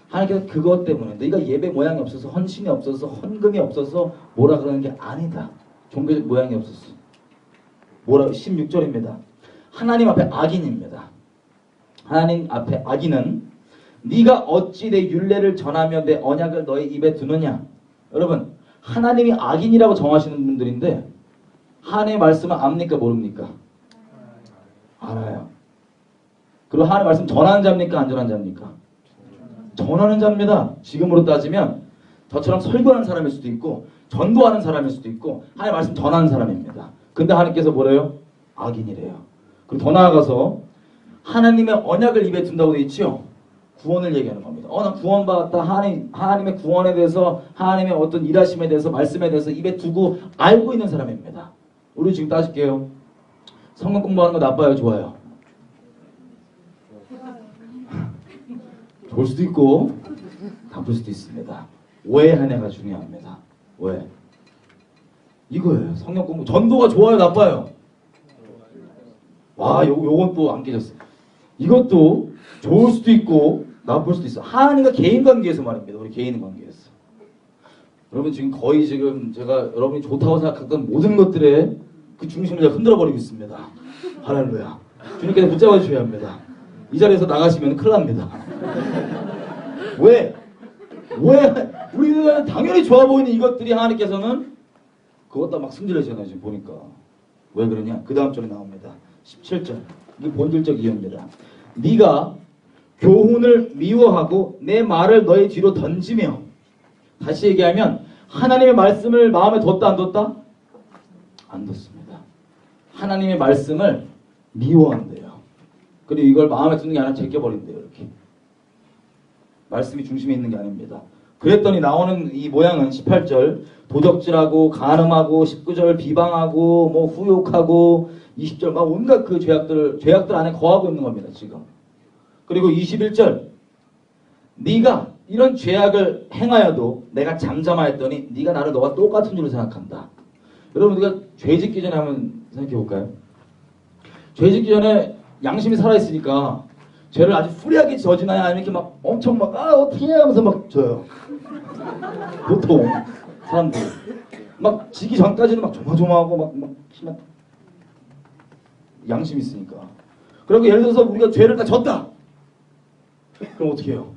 하나님께서 그것 때문에 네가 예배 모양이 없어서 헌신이 없어서 헌금이 없어서 뭐라 그러는 게 아니다. 종교적 모양이 없었어. 뭐라 16절입니다. 하나님 앞에 악인입니다. 하나님 앞에 악인은 네가 어찌 내 율례를 전하며 내 언약을 너의 입에 두느냐. 여러분 하나님이 악인이라고 정하시는 분들인데 하나님의 말씀은 압니까 모릅니까? 알아요. 그리고 하나님의 말씀 전하는 자입니까 안 전하는 자입니까? 전하는 자입니다. 지금으로 따지면 저처럼 설교하는 사람일 수도 있고 전도하는 사람일 수도 있고 하나님의 말씀 전하는 사람입니다. 근데 하나님께서 뭐래요? 악인이래요. 그리고 더 나아가서 하나님의 언약을 입에 둔다고 되어 있죠. 구원을 얘기하는 겁니다. 난 구원받았다. 하나님의 구원에 대해서 하나님의 어떤 일하심에 대해서 말씀에 대해서 입에 두고 알고 있는 사람입니다. 우리 지금 따질게요. 성경 공부하는 거 나빠요? 좋아요? 좋을 수도 있고 나쁠 수도 있습니다. 왜 하냐가 중요합니다. 왜? 이거예요. 성경 공부. 전도가 좋아요? 나빠요? 와, 요건 또 안 깨졌어. 이것도 좋을 수도 있고 나쁠 수도 있어. 하나님과 개인 관계에서 말입니다. 우리 개인 관계에서. 여러분 지금 거의 지금 제가 여러분이 좋다고 생각했던 모든 것들의 그 중심을 제가 흔들어 버리고 있습니다. 할렐루야. 주님께서 붙잡아 주셔야 합니다. 이 자리에서 나가시면 큰일 납니다. 왜? 우리는 당연히 좋아 보이는 이것들이 하나님께서는 그것도 막 승질내시잖아요. 지금 보니까. 왜 그러냐? 그 다음 절에 나옵니다. 17절. 이게 본질적 이유입니다. 네가 교훈을 미워하고 내 말을 너의 뒤로 던지며. 다시 얘기하면 하나님의 말씀을 마음에 뒀다 안 뒀다? 안 뒀습니다. 하나님의 말씀을 미워한대요. 그리고 이걸 마음에 두는 게 아니라 제껴버린대요. 이렇게. 말씀이 중심에 있는 게 아닙니다. 그랬더니 나오는 이 모양은 18절 도적질하고 간음하고 19절 비방하고 뭐 후욕하고 20절 막 온갖 그 죄악들 안에 거하고 있는 겁니다. 지금. 그리고 21절 네가 이런 죄악을 행하여도 내가 잠잠하였더니 네가 나를 너와 똑같은 줄로 생각한다. 여러분 우리가 죄 짓기 전에 한번 생각해 볼까요? 죄 짓기 전에 양심이 살아있으니까 죄를 아주 후리하게 저지나야 아니면 이렇게 막 엄청 막 어떻게 해 하면서 막 져요. 보통 사람들 막 지기 전까지는 막 조마조마하고 막 심한 양심이 있으니까. 그리고 예를 들어서 우리가 죄를 다 졌다. 그럼 어떻게 해요?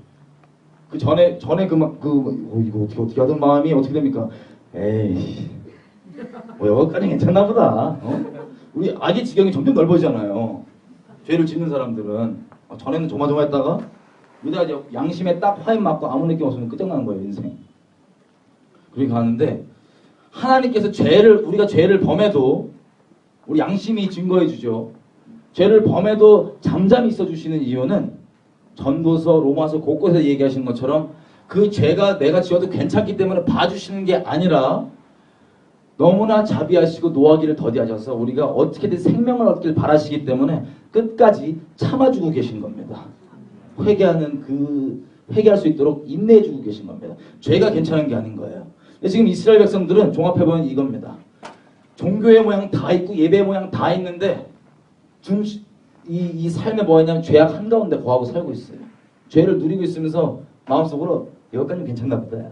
그 전에 이거 어떻게 하던 마음이 어떻게 됩니까? 에이, 뭐 여기까지 괜찮나 보다. 우리 악의 지경이 점점 넓어지잖아요. 죄를 짓는 사람들은 전에는 조마조마했다가 이러다가 이제 양심에 딱 화인 맞고 아무 느낌 없으면 끝장나는 거예요, 인생. 그렇게 가는데 하나님께서 우리가 죄를 범해도 우리 양심이 증거해 주죠. 죄를 범해도 잠잠히 있어 주시는 이유는 전도서, 로마서 곳곳에 얘기하시는 것처럼 그 죄가 내가 지어도 괜찮기 때문에 봐주시는 게 아니라 너무나 자비하시고 노하기를 더디하셔서 우리가 어떻게든 생명을 얻길 바라시기 때문에 끝까지 참아주고 계신 겁니다. 회개할 수 있도록 인내해주고 계신 겁니다. 죄가 괜찮은 게 아닌 거예요. 지금 이스라엘 백성들은 종합해보면 이겁니다. 종교의 모양 다 있고 예배의 모양 다 있는데 이 삶에 뭐냐면 죄악 한가운데 거하고 살고 있어요. 죄를 누리고 있으면서 마음속으로 여기까지는 괜찮나 보다.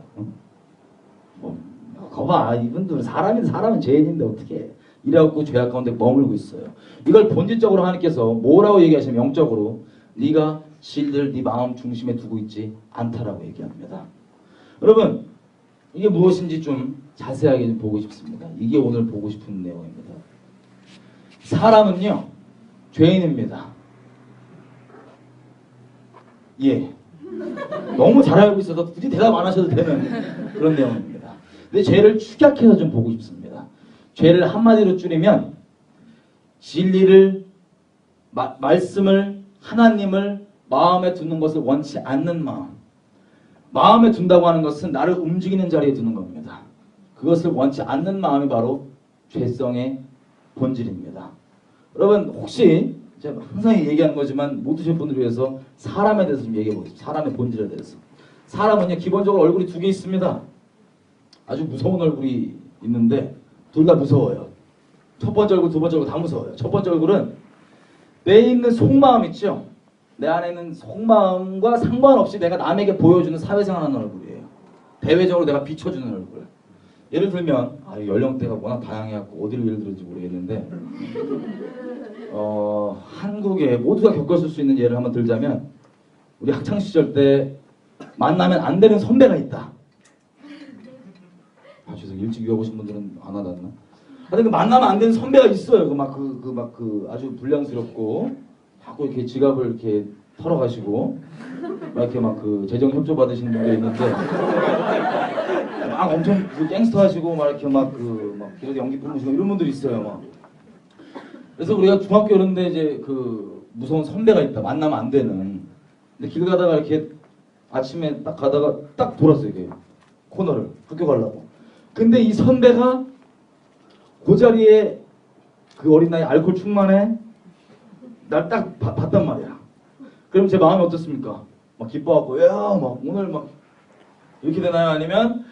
거봐 이분들은 사람은 죄인인데 어떻게 이래갖고 죄악 가운데 머물고 있어요. 이걸 본질적으로 하나님께서 뭐라고 얘기하시면 영적으로 네가 진리를 네 마음 중심에 두고 있지 않다라고 얘기합니다. 여러분 이게 무엇인지 좀 자세하게 좀 보고 싶습니다. 이게 오늘 보고 싶은 내용입니다. 사람은요 죄인입니다. 예. 너무 잘 알고 있어서 굳이 대답 안 하셔도 되는 그런 내용입니다. 근데 죄를 축약해서 좀 보고 싶습니다. 죄를 한마디로 줄이면 진리를 말씀을 하나님을 마음에 두는 것을 원치 않는 마음. 마음에 둔다고 하는 것은 나를 움직이는 자리에 두는 겁니다. 그것을 원치 않는 마음이 바로 죄성의 본질입니다. 여러분 혹시 제가 항상 얘기하는 거지만 못 드실 분들을 위해서 사람에 대해서 좀 얘기해 보겠습니다. 사람의 본질에 대해서. 사람은요 기본적으로 얼굴이 두 개 있습니다. 아주 무서운 얼굴이 있는데 둘 다 무서워요. 첫 번째 얼굴, 두 번째 얼굴 다 무서워요. 첫 번째 얼굴은 내 있는 속마음 있죠? 내 안에 있는 속마음과 상관없이 내가 남에게 보여주는 사회생활하는 얼굴이에요. 대외적으로 내가 비춰주는 얼굴. 예를 들면 연령대가 워낙 다양해갖고 어디를 예를 들는지 모르겠는데 한국에 모두가 겪었을 수 있는 예를 한번 들자면 우리 학창시절 때 만나면 안 되는 선배가 있다. 죄송해요. 일찍 유학 오신 분들은 안 와닿나? 하여튼 그 만나면 안 되는 선배가 있어요. 아주 불량스럽고 자꾸 이렇게 지갑을 이렇게 털어가시고 막 이렇게 재정 협조 받으시는 분도 있는데 막 엄청 갱스터 하시고 막 이렇게 길에서 연기 뿜으시고 이런 분들이 있어요. 막. 그래서 우리가 중학교 이런데 이제 무서운 선배가 있다. 만나면 안 되는. 근데 길 가다가 이렇게 아침에 딱 가다가 딱 돌았어요. 이게 코너를 학교 가려고. 근데 이 선배가 그 자리에 그 어린 나이 알코올 충만해 날 딱 봤단 말이야. 그럼 제 마음이 어떻습니까? 막 기뻐갖고 오늘 이렇게 되나요? 아니면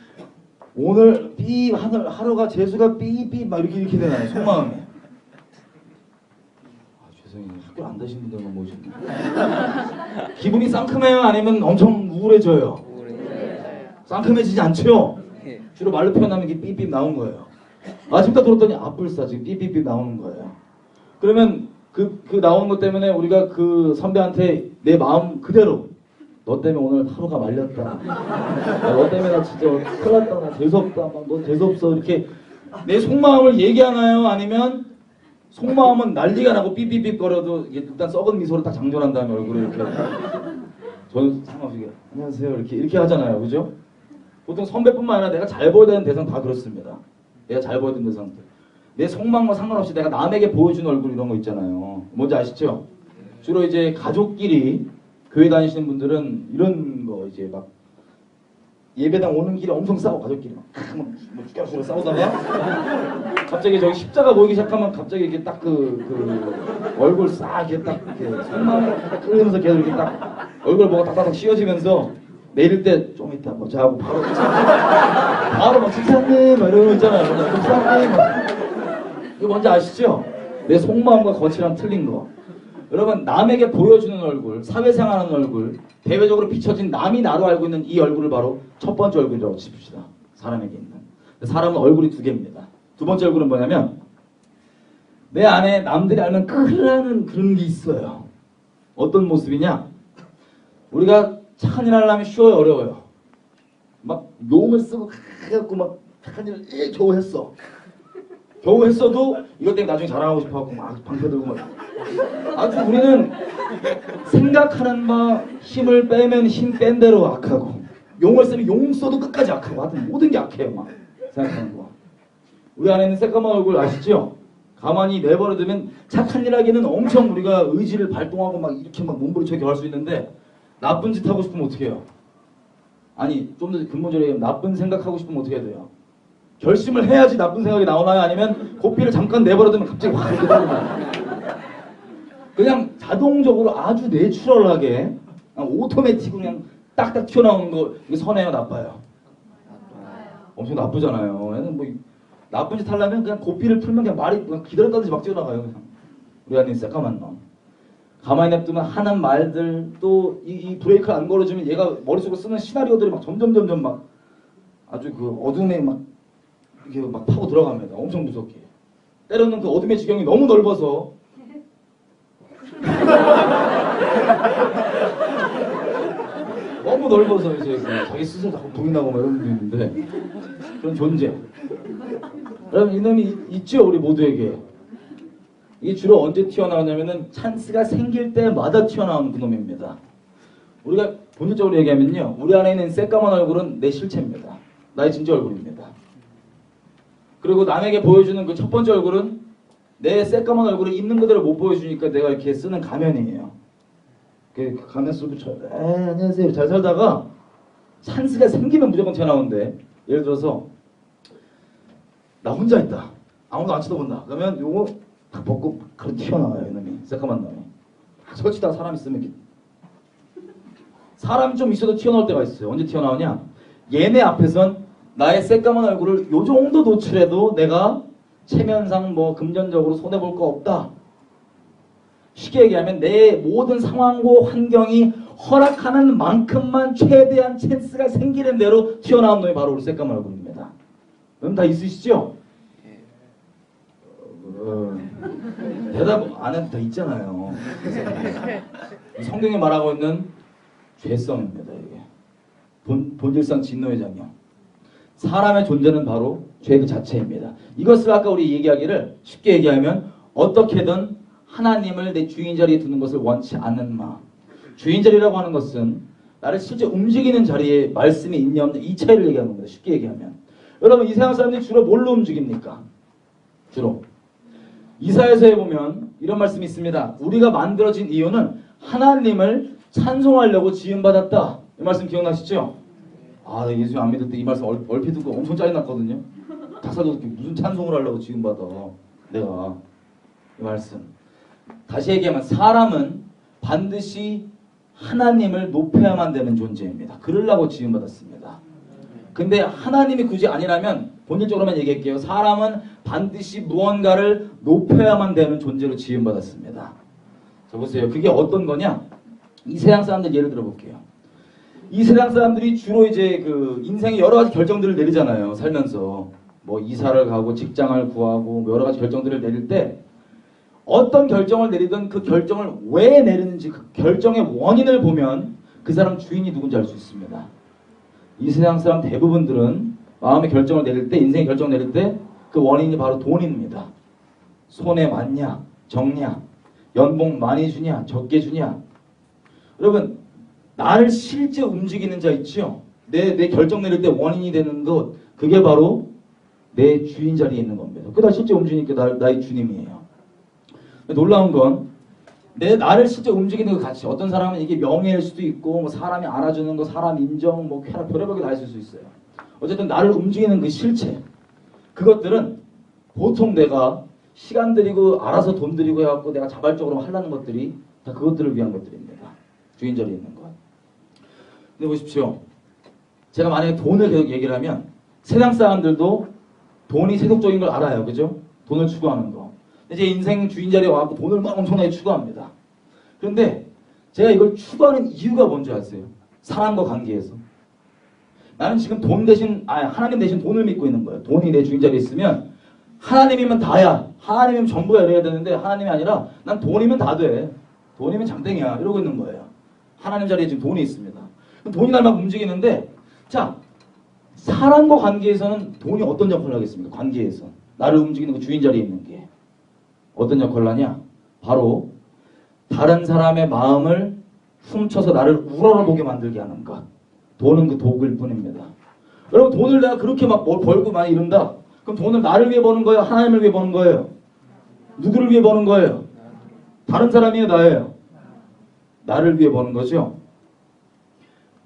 오늘 하루가 재수가 삐삐 이렇게 되나요? 속마음이. 죄송해요. 학교 안 다신 분들만 모셨네. 기분이 상큼해요? 아니면 엄청 우울해져요? 상큼해지지 않죠? 주로 말로 표현하면 이게 삐삐 나온 거예요. 아침부터 들었더니 앞불싸 지금 삐삐삐 나오는 거예요. 그러면 그 나오는 것 때문에 우리가 그 선배한테 내 마음 그대로 너 때문에 오늘 하루가 말렸다. 너 때문에 나 진짜 큰일 났다. 나 재수없다. 너 재수없어. 이렇게 내 속마음을 얘기하나요? 아니면 속마음은 난리가 나고 삐삐삐 거려도 일단 썩은 미소로 딱 장전한 다음에 얼굴에 이렇게 저는 상관없이 안녕하세요 이렇게 하잖아요. 그죠? 보통 선배뿐만 아니라 내가 잘 보여야 되는 대상 다 그렇습니다. 내가 잘 보여야 되는 대상들. 내 속마음과 상관없이 내가 남에게 보여주는 얼굴 이런 거 있잖아요. 뭔지 아시죠? 주로 이제 가족끼리 교회 다니시는 분들은 이런 거 이제 막 예배당 오는 길에 엄청 싸워. 가족끼리 막 죽겠어 싸우다가 갑자기 저기 십자가 모이기 시작하면 갑자기 이렇게 딱 얼굴 싹 이렇게 딱 이렇게 속마음을 딱 끓이면서 계속 이렇게 딱 얼굴 보고 딱딱딱 씌워지면서 내릴 때 좀 이따 보자 하고 바로 막 집사님 막 이러고 있잖아요. 집사님 이거 뭔지 아시죠? 내 속마음과 거치랑 틀린 거. 여러분 남에게 보여주는 얼굴, 사회생활하는 얼굴, 대외적으로 비춰진 남이 나로 알고 있는 이 얼굴을 바로 첫 번째 얼굴이라고 칩시다. 사람에게 있는. 사람은 얼굴이 두 개입니다. 두 번째 얼굴은 뭐냐면 내 안에 남들이 알면 큰일 나는 그런 게 있어요. 어떤 모습이냐? 우리가 착한 일 하려면 쉬워요, 어려워요? 막 용을 쓰고 해갖고 막 착한 일을 겨우 했어. 겨우 했어도 이것 때문에 나중에 자랑하고 싶어갖고 막 방패 들고 막 아주 우리는 생각하는 바 힘을 빼면 힘 뺀 대로 악하고 용을 쓰면 용 써도 끝까지 악하고 하여튼 모든 게 악해요. 막 생각하는 거. 우리 안에 있는 새까만 얼굴 아시죠? 가만히 내버려두면 착한 일 하기는 엄청 우리가 의지를 발동하고 막 이렇게 막 몸부림쳐 할 수 있는데 나쁜 짓 하고 싶으면 어떻게 해요? 아니 좀 더 근본적으로 얘기하면 나쁜 생각하고 싶으면 어떻게 해야 돼요? 결심을 해야지 나쁜 생각이 나오나요? 아니면 고삐를 잠깐 내버려두면 갑자기 확 이렇게 터지나요? 그냥 자동적으로 아주 내추럴하게 오토매틱으로 그냥 딱딱 튀어나오는 거 이게 선해요? 나빠요? 엄청 나쁘잖아요. 얘는 뭐 나쁜 짓 하려면 그냥 고삐를 풀면 그냥 말이 그냥 기다렸다든지 막 뛰어나가요. 그냥. 우리 안에 새까만 놈. 가만히 냅두면 하는 말들 또 이 브레이크를 안 걸어주면 얘가 머릿속으로 쓰는 시나리오들이 막 점점 막 아주 그 어둠에 막 이렇게 막 파고 들어갑니다. 엄청 무섭게. 때로는 그 어둠의 지경이 너무 넓어서 너무 넓어서 이제 자기 스스로 자꾸 불이 나고 막 이런 분도 있는데 그런 존재. 여러분 이놈이 있죠 우리 모두에게. 이게 주로 언제 튀어나오냐면은 찬스가 생길 때마다 튀어나오는 그놈입니다. 우리가 본질적으로 얘기하면요 우리 안에 있는 새까만 얼굴은 내 실체입니다. 나의 진짜 얼굴입니다. 그리고 남에게 보여주는 그 첫 번째 얼굴은 내 새까만 얼굴을 있는 그대로 못 보여주니까 내가 이렇게 쓰는 가면이에요. 그 가면 쓰고 안녕하세요 잘 살다가 찬스가 생기면 무조건 튀어나오는데 예를 들어서 나 혼자 있다. 아무도 안 쳐다본다. 그러면 요거 딱 벗고 그렇게 튀어나와요 이놈이. 새까만 놈이. 설치다가 사람 있으면 이렇게 사람이 좀 있어도 튀어나올 때가 있어요. 언제 튀어나오냐? 얘네 앞에선 나의 새까만 얼굴을 요 정도 노출해도 내가 체면상 뭐 금전적으로 손해볼 거 없다. 쉽게 얘기하면 내 모든 상황과 환경이 허락하는 만큼만 최대한 찬스가 생기는 대로 튀어나온 놈이 바로 우리 새까만 얼굴입니다. 여러분 다 있으시죠? 대답 안 해도 다 있잖아요. 성경이 말하고 있는 죄성입니다. 이게 본질상 진노의 장형. 사람의 존재는 바로 죄 그 자체입니다. 이것을 아까 우리 얘기하기를 쉽게 얘기하면 어떻게든 하나님을 내 주인 자리에 두는 것을 원치 않는 마음. 주인 자리라고 하는 것은 나를 실제 움직이는 자리에 말씀이 있냐 없냐 이 차이를 얘기하는 겁니다. 쉽게 얘기하면 여러분 이 세상 사람들이 주로 뭘로 움직입니까? 주로 이사야서에 보면 이런 말씀이 있습니다. 우리가 만들어진 이유는 하나님을 찬송하려고 지음받았다. 이 말씀 기억나시죠? 아, 나 예수 안 믿을 때 이 말씀 얼핏 듣고 엄청 짜증났거든요. 닭살도 무슨 찬송을 하려고 지음받아 내가 이 말씀. 다시 얘기하면 사람은 반드시 하나님을 높여야만 되는 존재입니다. 그러려고 지음받았습니다. 근데 하나님이 굳이 아니라면 본질적으로만 얘기할게요. 사람은 반드시 무언가를 높여야만 되는 존재로 지음받았습니다. 자 보세요. 그게 어떤 거냐? 이 세상 사람들 예를 들어볼게요. 이 세상 사람들이 주로 이제 그 인생의 여러 가지 결정들을 내리잖아요. 살면서 뭐 이사를 가고 직장을 구하고 뭐 여러 가지 결정들을 내릴 때 어떤 결정을 내리든 그 결정을 왜 내리는지 그 결정의 원인을 보면 그 사람 주인이 누군지 알 수 있습니다. 이 세상 사람 대부분들은 마음의 결정을 내릴 때 인생의 결정을 내릴 때 그 원인이 바로 돈입니다. 손해 많냐 적냐 연봉 많이 주냐 적게 주냐. 여러분 나를 실제 움직이는 자 있죠. 내 결정 내릴 때 원인이 되는 것 그게 바로 내 주인 자리에 있는 겁니다. 그다 실제 움직이니까 나의 주님이에요. 놀라운 건 나를 실제 움직이는 것 같이 어떤 사람은 이게 명예일 수도 있고 뭐 사람이 알아주는 거 사람 인정 뭐 별의별 게 다 있을 수 있어요. 어쨌든 나를 움직이는 그 실체 그것들은 보통 내가 시간 들이고 알아서 돈 들이고 해갖고 내가 자발적으로 하려는 것들이 다 그것들을 위한 것들입니다. 주인 자리에 있는 것. 근데 보십시오. 제가 만약에 돈을 계속 얘기를 하면 세상 사람들도 돈이 세속적인 걸 알아요. 그죠? 돈을 추구하는 거. 제 인생 주인 자리에 와서 돈을 막 엄청나게 추구합니다. 그런데 제가 이걸 추구하는 이유가 뭔지 아세요? 사람과 관계에서. 나는 지금 돈 대신 하나님 대신 돈을 믿고 있는 거예요. 돈이 내 주인 자리에 있으면 하나님이면 다야. 하나님이면 전부야 이래야 되는데 하나님이 아니라 난 돈이면 다 돼. 돈이면 장땡이야 이러고 있는 거예요. 하나님 자리에 지금 돈이 있습니다. 돈이 날 막 움직이는데 자 사람과 관계에서는 돈이 어떤 역할을 하겠습니까? 관계에서 나를 움직이는 그 주인 자리에 있는 게 어떤 역할을 하냐? 바로 다른 사람의 마음을 훔쳐서 나를 우러러보게 만들게 하는 것. 돈은 그 도구일 뿐입니다. 여러분 돈을 내가 그렇게 막 벌고 많이 이룬다. 그럼 돈을 나를 위해 버는 거예요? 하나님을 위해 버는 거예요? 누구를 위해 버는 거예요? 다른 사람이에요? 나예요? 나를 위해 버는 거죠.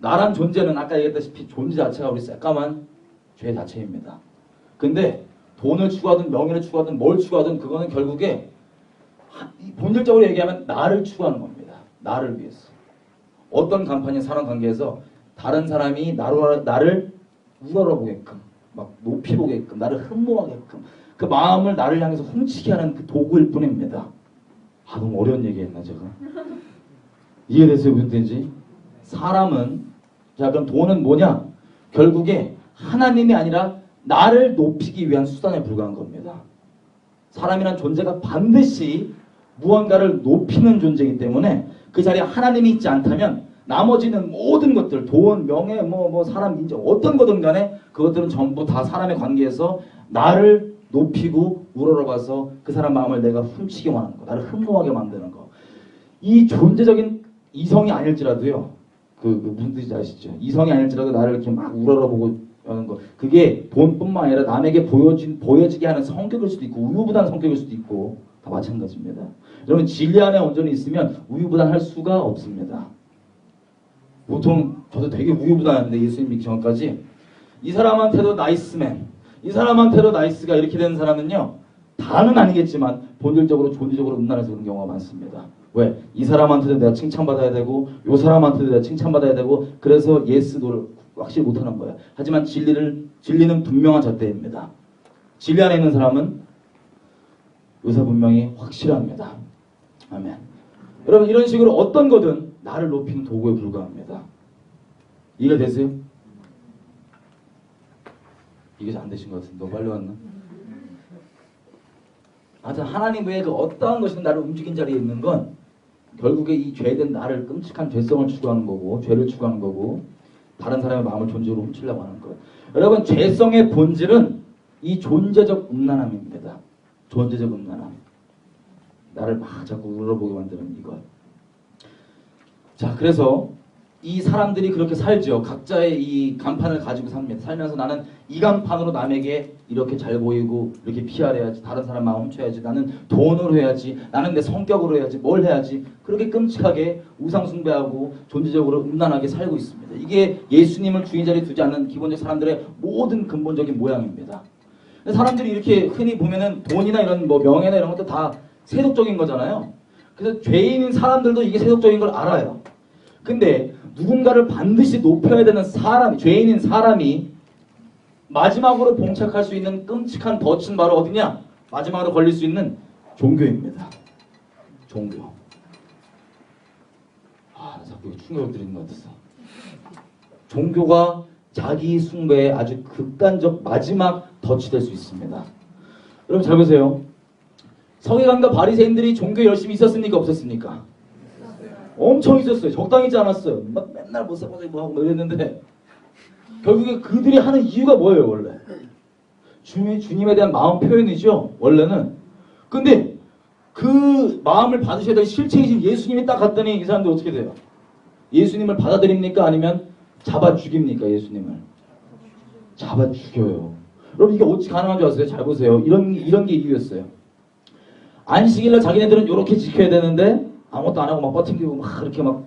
나란 존재는 아까 얘기했다시피 존재 자체가 우리 새까만 죄 자체입니다. 근데 돈을 추구하든 명예를 추구하든 뭘 추구하든 그거는 결국에 본질적으로 얘기하면 나를 추구하는 겁니다. 나를 위해서. 어떤 간판이 사람 관계에서 다른 사람이 나를 우러러보게끔 막 높이 보게끔 나를 흠모하게끔 그 마음을 나를 향해서 훔치게 하는 그 도구일 뿐입니다. 너무 어려운 얘기했나 제가? 이해됐어요? 무슨 뜻인지? 사람은 자 그럼 돈은 뭐냐? 결국에 하나님이 아니라 나를 높이기 위한 수단에 불과한 겁니다. 사람이란 존재가 반드시 무언가를 높이는 존재이기 때문에 그 자리에 하나님이 있지 않다면 나머지는 모든 것들 돈, 명예, 뭐 사람 인정 어떤 거든 간에 그것들은 전부 다 사람의 관계에서 나를 높이고 우러러가서 그 사람 마음을 내가 훔치게 하는 거 나를 흠모하게 만드는 거. 이 존재적인 이성이 아닐지라도요 무슨 뜻인지 아시죠? 이성이 아닐지라도 나를 이렇게 막 우러러보고 하는 거 그게 돈뿐만 아니라 남에게 보여지게 하는 성격일 수도 있고 우유부단한 성격일 수도 있고 다 마찬가지입니다. 여러분 진리 안에 온전히 있으면 우유부단할 수가 없습니다. 보통 저도 되게 우유부단했는데 예수님 믿기 전까지 이 사람한테도 나이스맨 이 사람한테도 나이스가 이렇게 되는 사람은요 다는 아니겠지만 본질적으로 존재적으로 음란해서 그런 경우가 많습니다. 왜? 이 사람한테도 내가 칭찬받아야 되고 이 사람한테도 내가 칭찬받아야 되고 그래서 예스 노를 확실히 못하는 거예요. 하지만 진리는 분명한 잣대입니다. 진리 안에 있는 사람은 의사 분명히 확실합니다. 아멘. 여러분 이런 식으로 어떤 거든 나를 높이는 도구에 불과합니다. 이해가 되세요? 이게 안 되신 것 같은데 너무 빨리 왔나? 하여튼 하나님 외에 그 어떠한 것이든 나를 움직인 자리에 있는 건 결국에 이 죄된 나를 끔찍한 죄성을 추구하는 거고 죄를 추구하는 거고 다른 사람의 마음을 존재로 훔치려고 하는 것. 여러분 죄성의 본질은 이 존재적 음란함입니다. 존재적 음란함. 나를 막 자꾸 울어보게 만드는 이것. 자, 그래서 이 사람들이 그렇게 살죠. 각자의 이 간판을 가지고 삽니다. 살면서 나는 이 간판으로 남에게 이렇게 잘 보이고 이렇게 PR해야지, 다른 사람 마음 훔쳐야지, 나는 돈으로 해야지, 나는 내 성격으로 해야지, 뭘 해야지, 그렇게 끔찍하게 우상숭배하고 존재적으로 음란하게 살고 있습니다. 이게 예수님을 주인 자리에 두지 않는 기본적 사람들의 모든 근본적인 모양입니다. 사람들이 이렇게 흔히 보면은 돈이나 이런 뭐 명예나 이런 것도 다 세속적인 거잖아요. 그래서 죄인인 사람들도 이게 세속적인 걸 알아요. 근데 누군가를 반드시 높여야 되는 사람, 죄인인 사람이 마지막으로 봉착할 수 있는 끔찍한 덫은 바로 어디냐? 마지막으로 걸릴 수 있는 종교입니다. 종교. 나 자꾸 충격을 드리는 것 같았어. 종교가 자기 숭배의 아주 극단적 마지막 덫이 될 수 있습니다. 여러분 잘 보세요. 서기관과 바리새인들이 종교에 열심히 있었습니까? 없었습니까? 엄청 있었어요. 적당히 있지 않았어요. 막 맨날 못 사고 뭐 하고 이랬는데 결국에 그들이 하는 이유가 뭐예요 원래? 주님에 대한 마음 표현이죠 원래는. 근데 그 마음을 받으셔야 될 실체이신 예수님이 딱 갔더니 이 사람들 어떻게 돼요? 예수님을 받아들입니까? 아니면 잡아 죽입니까? 예수님을 잡아 죽여요. 여러분 이게 어찌 가능한 줄 아세요? 잘 보세요. 이런 게 이유였어요. 안식일날 자기네들은 이렇게 지켜야 되는데 아무것도 안 하고 막 버팅기고 막 이렇게 막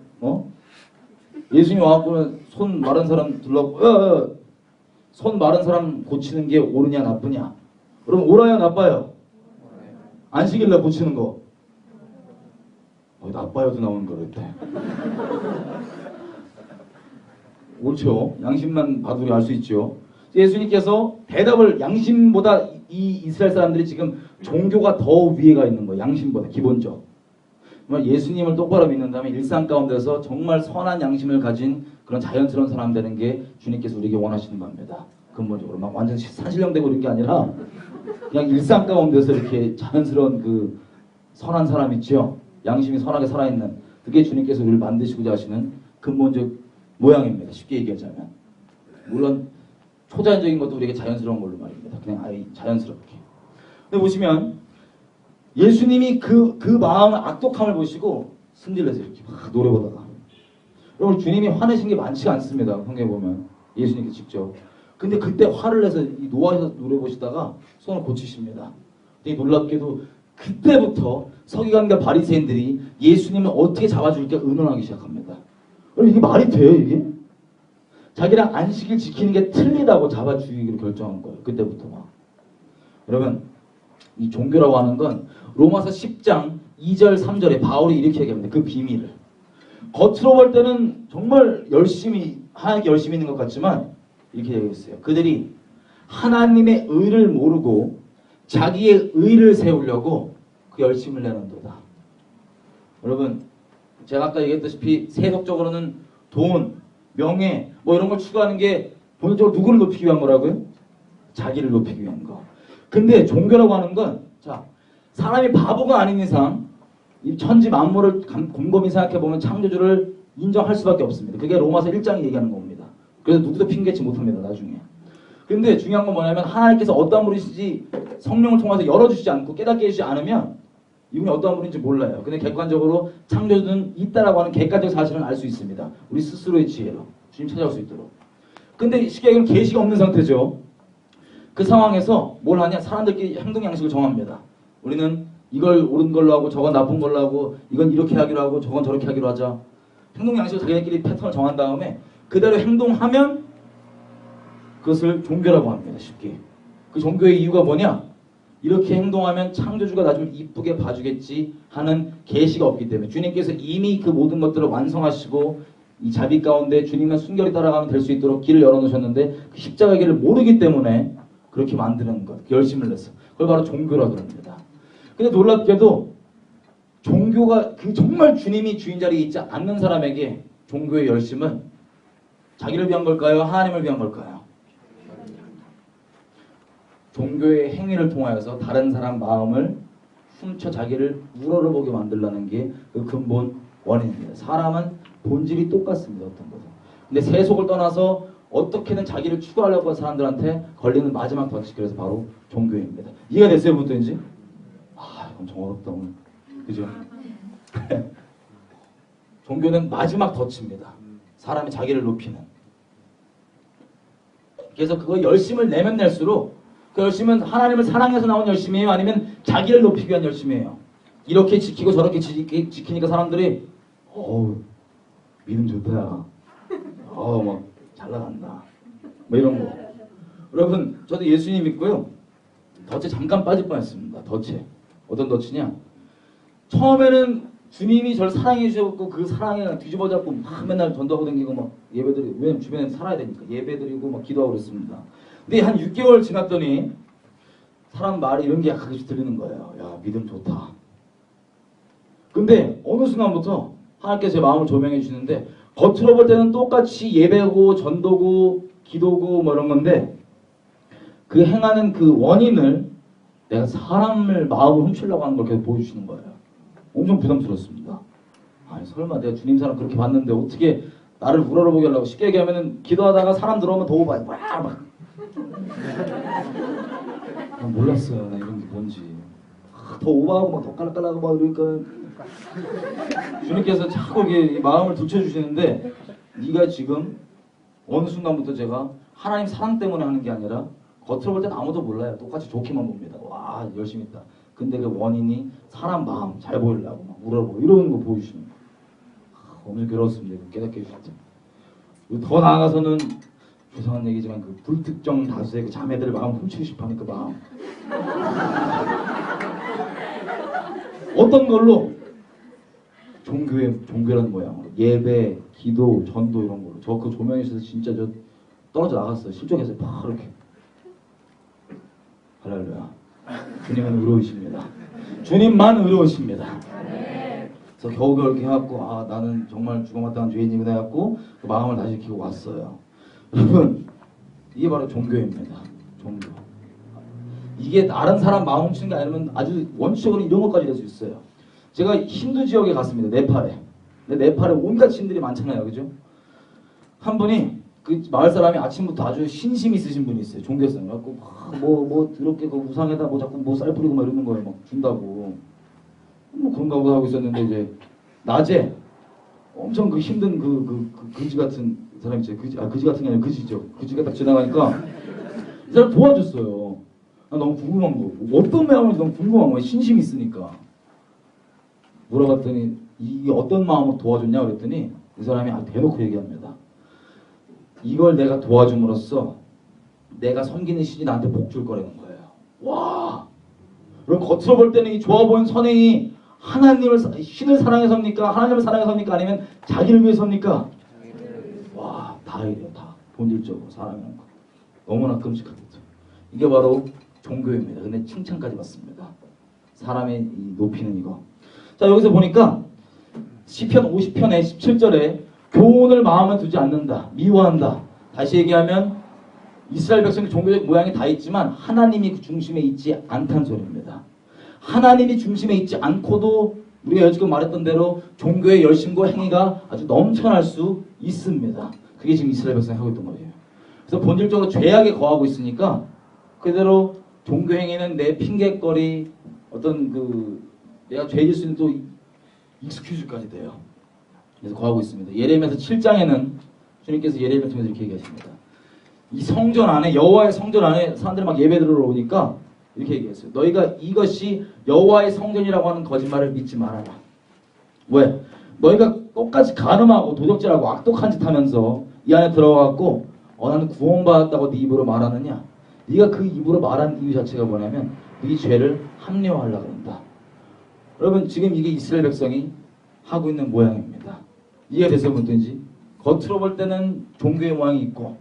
예수님 와갖고는 손 마른 사람 들라고 손 마른 사람 고치는 게 옳으냐 나쁘냐? 여러분 옳아요 나빠요? 안식일날 고치는 거 나빠요도 나오는 거 그랬대. 옳죠. 양심만 봐도 우리 알 수 있죠. 예수님께서 대답을 양심보다 이 이스라엘 사람들이 지금 종교가 더 위에가 있는 거예요. 양심보다 기본적. 정말 예수님을 똑바로 믿는다면 일상 가운데서 정말 선한 양심을 가진 그런 자연스러운 사람 되는 게 주님께서 우리에게 원하시는 겁니다. 근본적으로 막 완전 산신령되고 이런 게 아니라 그냥 일상 가운데서 이렇게 자연스러운 그 선한 사람 있죠. 양심이 선하게 살아있는 그게 주님께서 우리를 만드시고자 하시는 근본적 모양입니다. 쉽게 얘기하자면. 물론 초자연적인 것도 우리에게 자연스러운 걸로 말입니다. 그냥 아예 자연스럽게. 근데 보시면 예수님이 그 마음의 악독함을 보시고 승질내서 이렇게 막 노래 보다가 여러분 주님이 화내신 게 많지가 않습니다. 성경에 보면 예수님께 직접. 근데 그때 화를 내서 노하셔서 노래 보시다가 손을 고치십니다. 되게 놀랍게도 그때부터 서기관과 바리새인들이 예수님을 어떻게 잡아줄까 의논하기 시작합니다. 여러분 이게 말이 돼요 이게? 자기랑 안식일 지키는 게 틀리다고 잡아 죽이기로 결정한 거예요. 그때부터 막. 여러분 이 종교라고 하는 건 로마서 10장 2절 3절에 바울이 이렇게 얘기합니다. 그 비밀을. 겉으로 볼 때는 정말 하나님께 열심히 있는 것 같지만 이렇게 얘기했어요. 그들이 하나님의 의를 모르고 자기의 의를 세우려고 그 열심을 내는도다. 여러분 제가 아까 얘기했다시피 세속적으로는 돈, 명예 뭐 이런 걸 추구하는 게 본질적으로 누구를 높이기 위한 거라고요? 자기를 높이기 위한 거. 근데 종교라고 하는 건 자 사람이 바보가 아닌 이상 이 천지 만물을 곰곰이 생각해보면 창조주를 인정할 수밖에 없습니다. 그게 로마서 1장이 얘기하는 겁니다. 그래서 누구도 핑계치 못합니다. 나중에. 근데 중요한 건 뭐냐면 하나님께서 어떠한 분이신지 성령을 통해서 열어주시지 않고 깨닫게 해주지 않으면 이분이 어떠한 분인지 몰라요. 근데 객관적으로 창조주는 있다라고 하는 객관적 사실은 알 수 있습니다. 우리 스스로의 지혜로 주님 찾아올 수 있도록. 근데 쉽게 얘기하면 계시가 없는 상태죠. 그 상황에서 뭘 하냐? 사람들끼리 행동 양식을 정합니다. 우리는 이걸 옳은 걸로 하고 저건 나쁜 걸로 하고 이건 이렇게 하기로 하고 저건 저렇게 하기로 하자. 행동 양식을 자기네끼리 패턴을 정한 다음에 그대로 행동하면 그것을 종교라고 합니다. 쉽게. 그 종교의 이유가 뭐냐? 이렇게 행동하면 창조주가 나 좀 이쁘게 봐주겠지 하는 계시가 없기 때문에 주님께서 이미 그 모든 것들을 완성하시고 이 자비 가운데 주님만 순결히 따라가면 될 수 있도록 길을 열어놓으셨는데 그 십자가 길을 모르기 때문에 그렇게 만드는 것, 열심을 내서 그걸 바로 종교라고 합니다. 근데 놀랍게도 종교가 그 정말 주님이 주인 자리에 있지 않는 사람에게 종교의 열심은 자기를 위한 걸까요? 하나님을 위한 걸까요? 종교의 행위를 통하여서 다른 사람 마음을 훔쳐 자기를 우러러보게 만들라는 게 그 근본 원인입니다. 사람은 본질이 똑같습니다. 어떤 것은. 근데 세속을 떠나서 어떻게든 자기를 추구하려고 하는 사람들한테 걸리는 마지막 덫이 그래서 바로 종교입니다. 이해가 됐어요, 부터인지? 엄청 어렵다 오늘. 그죠? 종교는 마지막 덫입니다. 사람이 자기를 높이는. 그래서 그거 열심을 내면 낼수록 그 열심은 하나님을 사랑해서 나온 열심이에요? 아니면 자기를 높이기 위한 열심이에요? 이렇게 지키고 저렇게 지키니까 사람들이 믿음 좋다. 막 잘 나간다. 뭐 이런 거. 여러분, 저도 예수님 믿고요. 덫에 잠깐 빠질 뻔했습니다. 덫에. 어떤 덫이냐? 처음에는 주님이 저를 사랑해 주셨고 그 사랑에 뒤집어 잡고 막 맨날 전도하고 다니고 막 예배드리고, 왜냐면 주변에 살아야 되니까 예배드리고 막 기도하고 그랬습니다. 근데 한 6개월 지났더니 사람 말이 이런 게 가끔씩 들리는 거예요. 야, 믿음 좋다. 근데 어느 순간부터 하나님께서 제 마음을 조명해 주시는데 겉으로 볼 때는 똑같이 예배고 전도고 기도고 뭐 이런 건데 그 행하는 그 원인을 내가 사람을 마음을 훔치려고 하는 걸 계속 보여주시는 거예요. 엄청 부담스럽습니다. 아니 설마 내가 주님 사람 그렇게 봤는데 어떻게 나를 우러러보게 하려고. 쉽게 얘기하면 기도하다가 사람 들어오면 더 오바해. 막. 난 몰랐어요. 나 이런 게 뭔지. 더 오바하고 막 더 깔락깔락하고 막 이러니까 주님께서 자꾸 이렇게 마음을 들춰주시는데 네가 지금 어느 순간부터 제가 하나님 사랑 때문에 하는 게 아니라 겉으로 볼 때는 아무도 몰라요. 똑같이 좋게만 봅니다. 와 열심히 했다. 근데 그 원인이 사람 마음 잘 보이려고 막 우러러보고 이러는 거 보여주시는 거예요. 오늘 괴로웠습니다. 깨닫게 해주셨죠. 더 나아가서는 죄송한 얘기지만 그 불특정 다수의 그 자매들의 마음 훔치고 싶어하는 그 마음. 어떤 걸로? 종교라는 모양으로 예배, 기도, 전도 이런 걸로. 저 그 조명에 있어서 진짜 저 떨어져 나갔어요. 실족해서 막 이렇게. 할렐루야. 주님은 의로우십니다. 주님만 의로우십니다. 그래서 겨우겨우 이렇게 해갖고 나는 정말 죽어마땅한 죄인이구나 해갖고 그 마음을 다시 키고 왔어요. 여러분 이게 바로 종교입니다. 종교. 이게 다른 사람 마음 훔치는 게 아니면 아주 원칙적으로 이런 것까지 될 수 있어요. 제가 힌두 지역에 갔습니다. 네팔에. 근데 네팔에 온갖 신들이 많잖아요. 그죠? 한 분이 그 마을 사람이 아침부터 아주 신심 있으신 분이 있어요. 종교성. 그래갖고 뭐 더럽게 그 우상에다 뭐 자꾸 뭐 쌀 뿌리고 막 이러는 거예요. 막 준다고. 뭐 그런가 보다 하고 있었는데 이제 낮에 엄청 그 힘든 그 그지 같은 사람 있죠. 그지 같은 게 아니라 그지죠. 그지가 딱 지나가니까 이 사람 도와줬어요. 너무 궁금한 거. 어떤 마음인지 너무 궁금한 거예요. 신심이 있으니까. 물어봤더니 이게 어떤 마음으로 도와줬냐 그랬더니 그 사람이 대놓고 얘기합니다. 이걸 내가 도와줌으로써 내가 섬기는 신이 나한테 복 줄 거라는 거예요. 와! 그럼 겉으로 볼 때는 이 좋아 보이는 선행이 신을 사랑해서입니까? 하나님을 사랑해서입니까? 아니면 자기를 위해서입니까? 와, 다 이래요. 다. 본질적으로 사랑하는 거. 너무나 끔찍하겠죠. 이게 바로 종교입니다. 근데 칭찬까지 받습니다. 사람의 이 높이는 이거. 자, 여기서 보니까 시편 50편의 17절에 교훈을 마음에 두지 않는다. 미워한다. 다시 얘기하면 이스라엘 백성의 종교적 모양이 다 있지만 하나님이 그 중심에 있지 않다는 소리입니다. 하나님이 중심에 있지 않고도 우리가 지금 말했던 대로 종교의 열심과 행위가 아주 넘쳐날 수 있습니다. 그게 지금 이스라엘 백성이 하고 있던 거예요. 그래서 본질적으로 죄악에 거하고 있으니까 그대로 종교 행위는 내 핑계거리 어떤 내가 죄질 수 있는 또 익스큐즈까지 돼요. 그래서 거하고 있습니다. 예레미야서 7장에는 주님께서 예레미야 통해서 이렇게 얘기하십니다. 이 성전 안에 여호와의 성전 안에 사람들이 막 예배드리러 오니까 이렇게 얘기했어요. 너희가 이것이 여호와의 성전이라고 하는 거짓말을 믿지 말아라. 왜? 너희가 똑같이 간음하고 도적질하고 악독한 짓 하면서 이 안에 들어가고 나는 구원받았다고 네 입으로 말하느냐? 네가 그 입으로 말한 이유 자체가 뭐냐면 네 죄를 합리화하려고 한다. 여러분 지금 이게 이스라엘 백성이 하고 있는 모양입니다. 이해가 됐어요? 뭔지? 겉으로 볼 때는 종교의 모양이 있고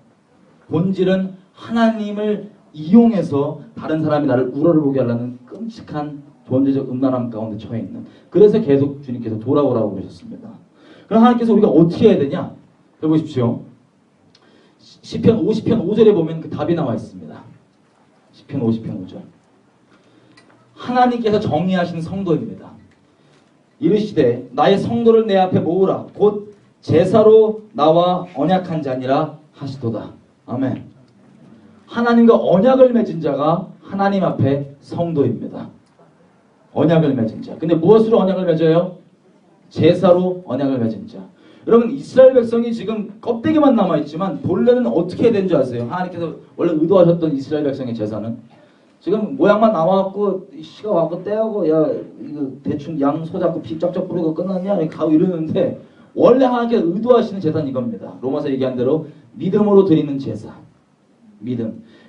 본질은 하나님을 이용해서 다른 사람이 나를 우러러보게 하려는 끔찍한 범죄적 음란함 가운데 처해 있는. 그래서 계속 주님께서 돌아오라고 그러셨습니다. 그럼 하나님께서 우리가 어떻게 해야 되냐? 해보십시오. 시편 50편 5절에 보면 그 답이 나와 있습니다. 시편 50편 5절. 하나님께서 정의하신 성도입니다. 이르시되 나의 성도를 내 앞에 모으라. 곧 제사로 나와 언약한 자니라 하시도다. 아멘. 하나님과 언약을 맺은 자가 하나님 앞에 성도입니다. 언약을 맺은 자. 근데 무엇으로 언약을 맺어요? 제사로 언약을 맺은 자. 여러분 이스라엘 백성이 지금 껍데기만 남아있지만 본래는 어떻게 된 줄 아세요? 하나님께서 원래 의도하셨던 이스라엘 백성의 제사는 지금 모양만 나와갖고 씨가 와갖고 떼하고 야 이거 대충 양 소잡고 피 쩍쩍 뿌리고 끝났냐 가고 이러는데 원래 하나님께서 의도하시는 제사는 이겁니다. 로마서 얘기한 대로 믿음으로 드리는 제사.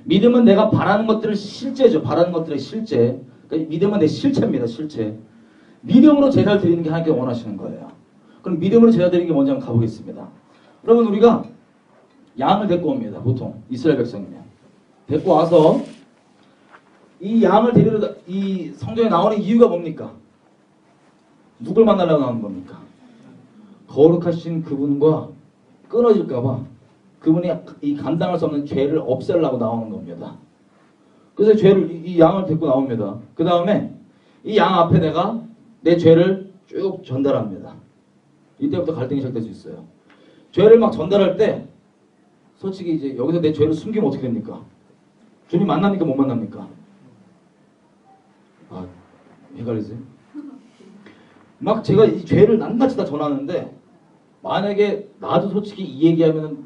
믿음은 내가 바라는 것들을 실제죠. 바라는 것들의 실제. 그러니까 믿음은 내 실체입니다. 실체. 믿음으로 제사를 드리는 게 하나님께서 원하시는 거예요. 그럼 믿음으로 제사 드리는 게 뭔지 한번 가보겠습니다. 여러분 우리가 양을 데리고 옵니다. 보통 이스라엘 백성이면 데리고 와서 이 양을 데리러 이 성전에 나오는 이유가 뭡니까? 누굴 만나려고 나오는 겁니까? 거룩하신 그분과 끊어질까봐 그분이 이 감당할 수 없는 죄를 없애려고 나오는 겁니다. 그래서 이 양을 데리고 나옵니다. 그 다음에 이 양 앞에 내가 내 죄를 쭉 전달합니다. 이때부터 갈등이 시작될 수 있어요. 죄를 막 전달할 때 솔직히 이제 여기서 내 죄를 숨기면 어떻게 됩니까? 주님 만납니까 못 만납니까? 아 헷갈리세요? 막 제가 이 죄를 낱낱이 다 전하는데 만약에 나도 솔직히 이 얘기하면은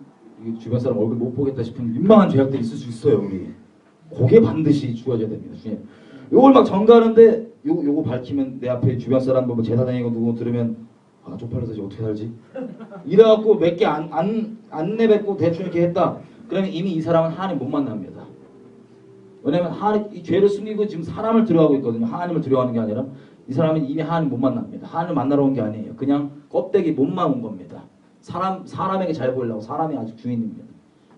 주변 사람 얼굴 못 보겠다 싶은 민망한 죄악들이 있을 수 있어요. 우리 그게 반드시 주어져야 됩니다. 주님 요걸 막 전가하는데 요거 밝히면 내 앞에 주변 사람 뭐 제사장이고 누구 들으면 아 쪽팔려서 이제 어떻게 살지? 이래갖고 몇 개 안 내뱉고 대충 이렇게 했다. 그러면 이미 이 사람은 하나님 못 만납니다. 왜냐면 하나님 이 죄를 숨기고 지금 사람을 두려워하고 있거든요. 하나님을 두려워하는 게 아니라 이 사람은 이미 하나님 못 만납니다. 하나님을 만나러 온 게 아니에요. 그냥 껍데기 몸만 온 겁니다. 사람에게 잘 보이려고 사람이 아직 주인입니다.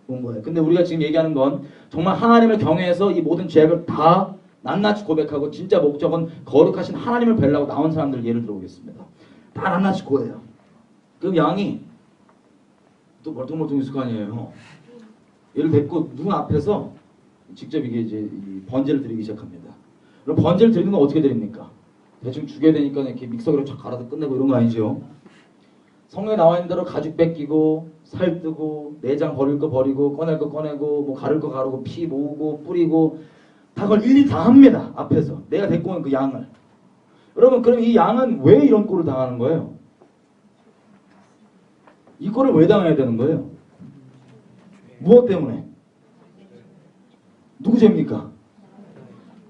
온 거예요. 근데 우리가 지금 얘기하는 건 정말 하나님을 경외해서 이 모든 죄악을 다 낱낱이 고백하고 진짜 목적은 거룩하신 하나님을 뵈려고 나온 사람들 예를 들어보겠습니다. 다 낱낱이 고해요. 그럼 양이 또 멀뚱멀뚱 있을 거 아니에요. 얘를 데리고 누군 앞에서 직접 이게 이제 이 번제를 드리기 시작합니다. 그럼 번제를 드리는 건 어떻게 드립니까? 대충 죽여야 되니까 이렇게 믹서기로 쫙 갈아서 끝내고 이런 거 아니죠. 성경에 나와 있는 대로 가죽 뺏기고 살 뜨고 내장 버릴 거 버리고 꺼낼 거 꺼내고 뭐 가를 거 가르고 피 모으고 뿌리고 다 그걸 일일이 다 합니다. 앞에서 내가 데리고 온 그 양을. 여러분 그럼 이 양은 왜 이런 꼴을 당하는 거예요? 이 꼴을 왜 당해야 되는 거예요? 무엇 때문에? 누구 죄입니까?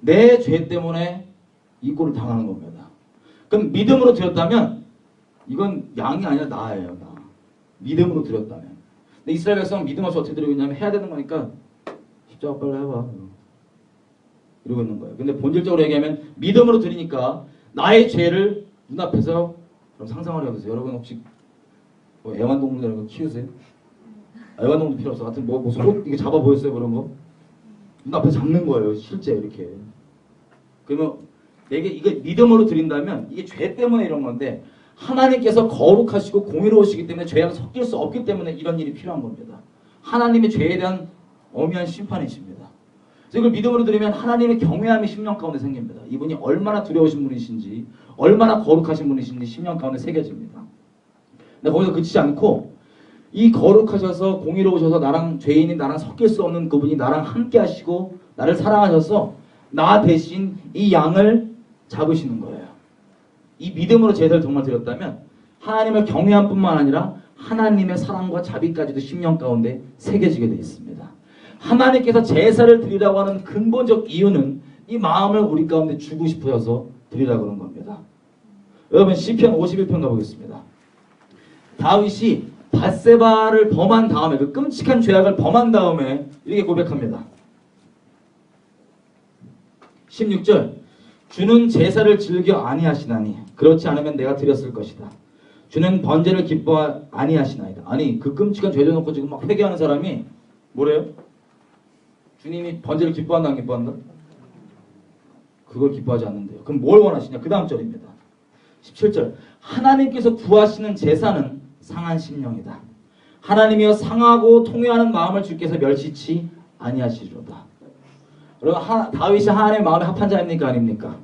내 죄 때문에 이 꼴을 당하는 겁니다. 그럼 믿음으로 드렸다면 이건 양이 아니라 나예요. 나. 믿음으로 드렸다면. 근데 이스라엘 백성은 믿음 없이 어떻게 드리고 있냐면 해야 되는 거니까 십자가 빨리 해봐. 이러고 있는 거예요. 근데 본질적으로 얘기하면 믿음으로 드리니까 나의 죄를 눈앞에서 그럼 상상을 해보세요. 여러분 혹시 뭐 애완동물 이런 거 키우세요? 애완동물 필요 없어. 하여튼 뭐 무슨 꽃 이게 잡아 보였어요 그런 거? 눈앞에 잡는 거예요. 실제 이렇게. 그러면 내게 이게 믿음으로 드린다면 이게 죄 때문에 이런 건데 하나님께서 거룩하시고 공의로우시기 때문에 죄랑 섞일 수 없기 때문에 이런 일이 필요한 겁니다. 하나님의 죄에 대한 엄연한 심판이십니다. 그래서 이걸 믿음으로 드리면 하나님의 경외함이 심령 가운데 생깁니다. 이분이 얼마나 두려우신 분이신지 얼마나 거룩하신 분이신지 심령 가운데 새겨집니다. 근데 거기서 그치지 않고 이 거룩하셔서 공의로우셔서 나랑 죄인이 나랑 섞일 수 없는 그분이 나랑 함께 하시고 나를 사랑하셔서 나 대신 이 양을 잡으시는 거예요. 이 믿음으로 제사를 정말 드렸다면 하나님을 경외함 뿐만 아니라 하나님의 사랑과 자비까지도 심령 가운데 새겨지게 되어 있습니다. 하나님께서 제사를 드리라고 하는 근본적 이유는 이 마음을 우리 가운데 주고 싶어서 드리라고 그런 겁니다. 여러분 시편 51편 가보겠습니다. 다윗이 밧세바를 범한 다음에 그 끔찍한 죄악을 범한 다음에 이렇게 고백합니다. 16절 주는 제사를 즐겨 아니하시나니 그렇지 않으면 내가 드렸을 것이다. 주는 번제를 기뻐 아니하시나이다. 아니 그 끔찍한 죄 져놓고 지금 막 회개하는 사람이 뭐래요? 주님이 번제를 기뻐한다 안 기뻐한다? 그걸 기뻐하지 않는데요. 그럼 뭘 원하시냐? 그 다음 절입니다. 17절. 하나님께서 구하시는 제사는 상한 심령이다. 하나님이여 상하고 통회하는 마음을 주께서 멸시치 아니하시리로다. 여러분, 다윗이 하나님의 마음에 합한 자입니까? 아닙니까?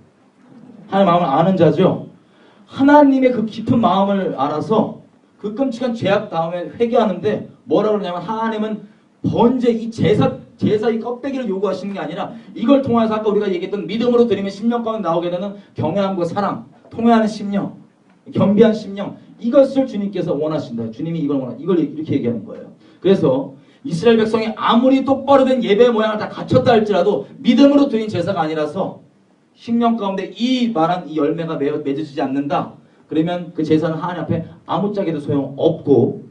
하나님의 마음을 아는 자죠. 하나님의 그 깊은 마음을 알아서 그 끔찍한 죄악 다음에 회개하는데 뭐라 그러냐면 하나님은 번제 이 제사 이 껍데기를 요구하시는 게 아니라 이걸 통해서 아까 우리가 얘기했던 믿음으로 드리면 심령 가운데 나오게 되는 경외함과 사랑, 통회하는 심령, 겸비한 심령, 이것을 주님께서 원하신다. 주님이 이걸 이렇게 얘기하는 거예요. 그래서 이스라엘 백성이 아무리 똑바로 된 예배 모양을 다 갖췄다 할지라도 믿음으로 드린 제사가 아니라서 심령 가운데 이 말한 이 열매가 맺어지지 않는다. 그러면 그 제사는 하나님 앞에 아무짝에도 소용없고,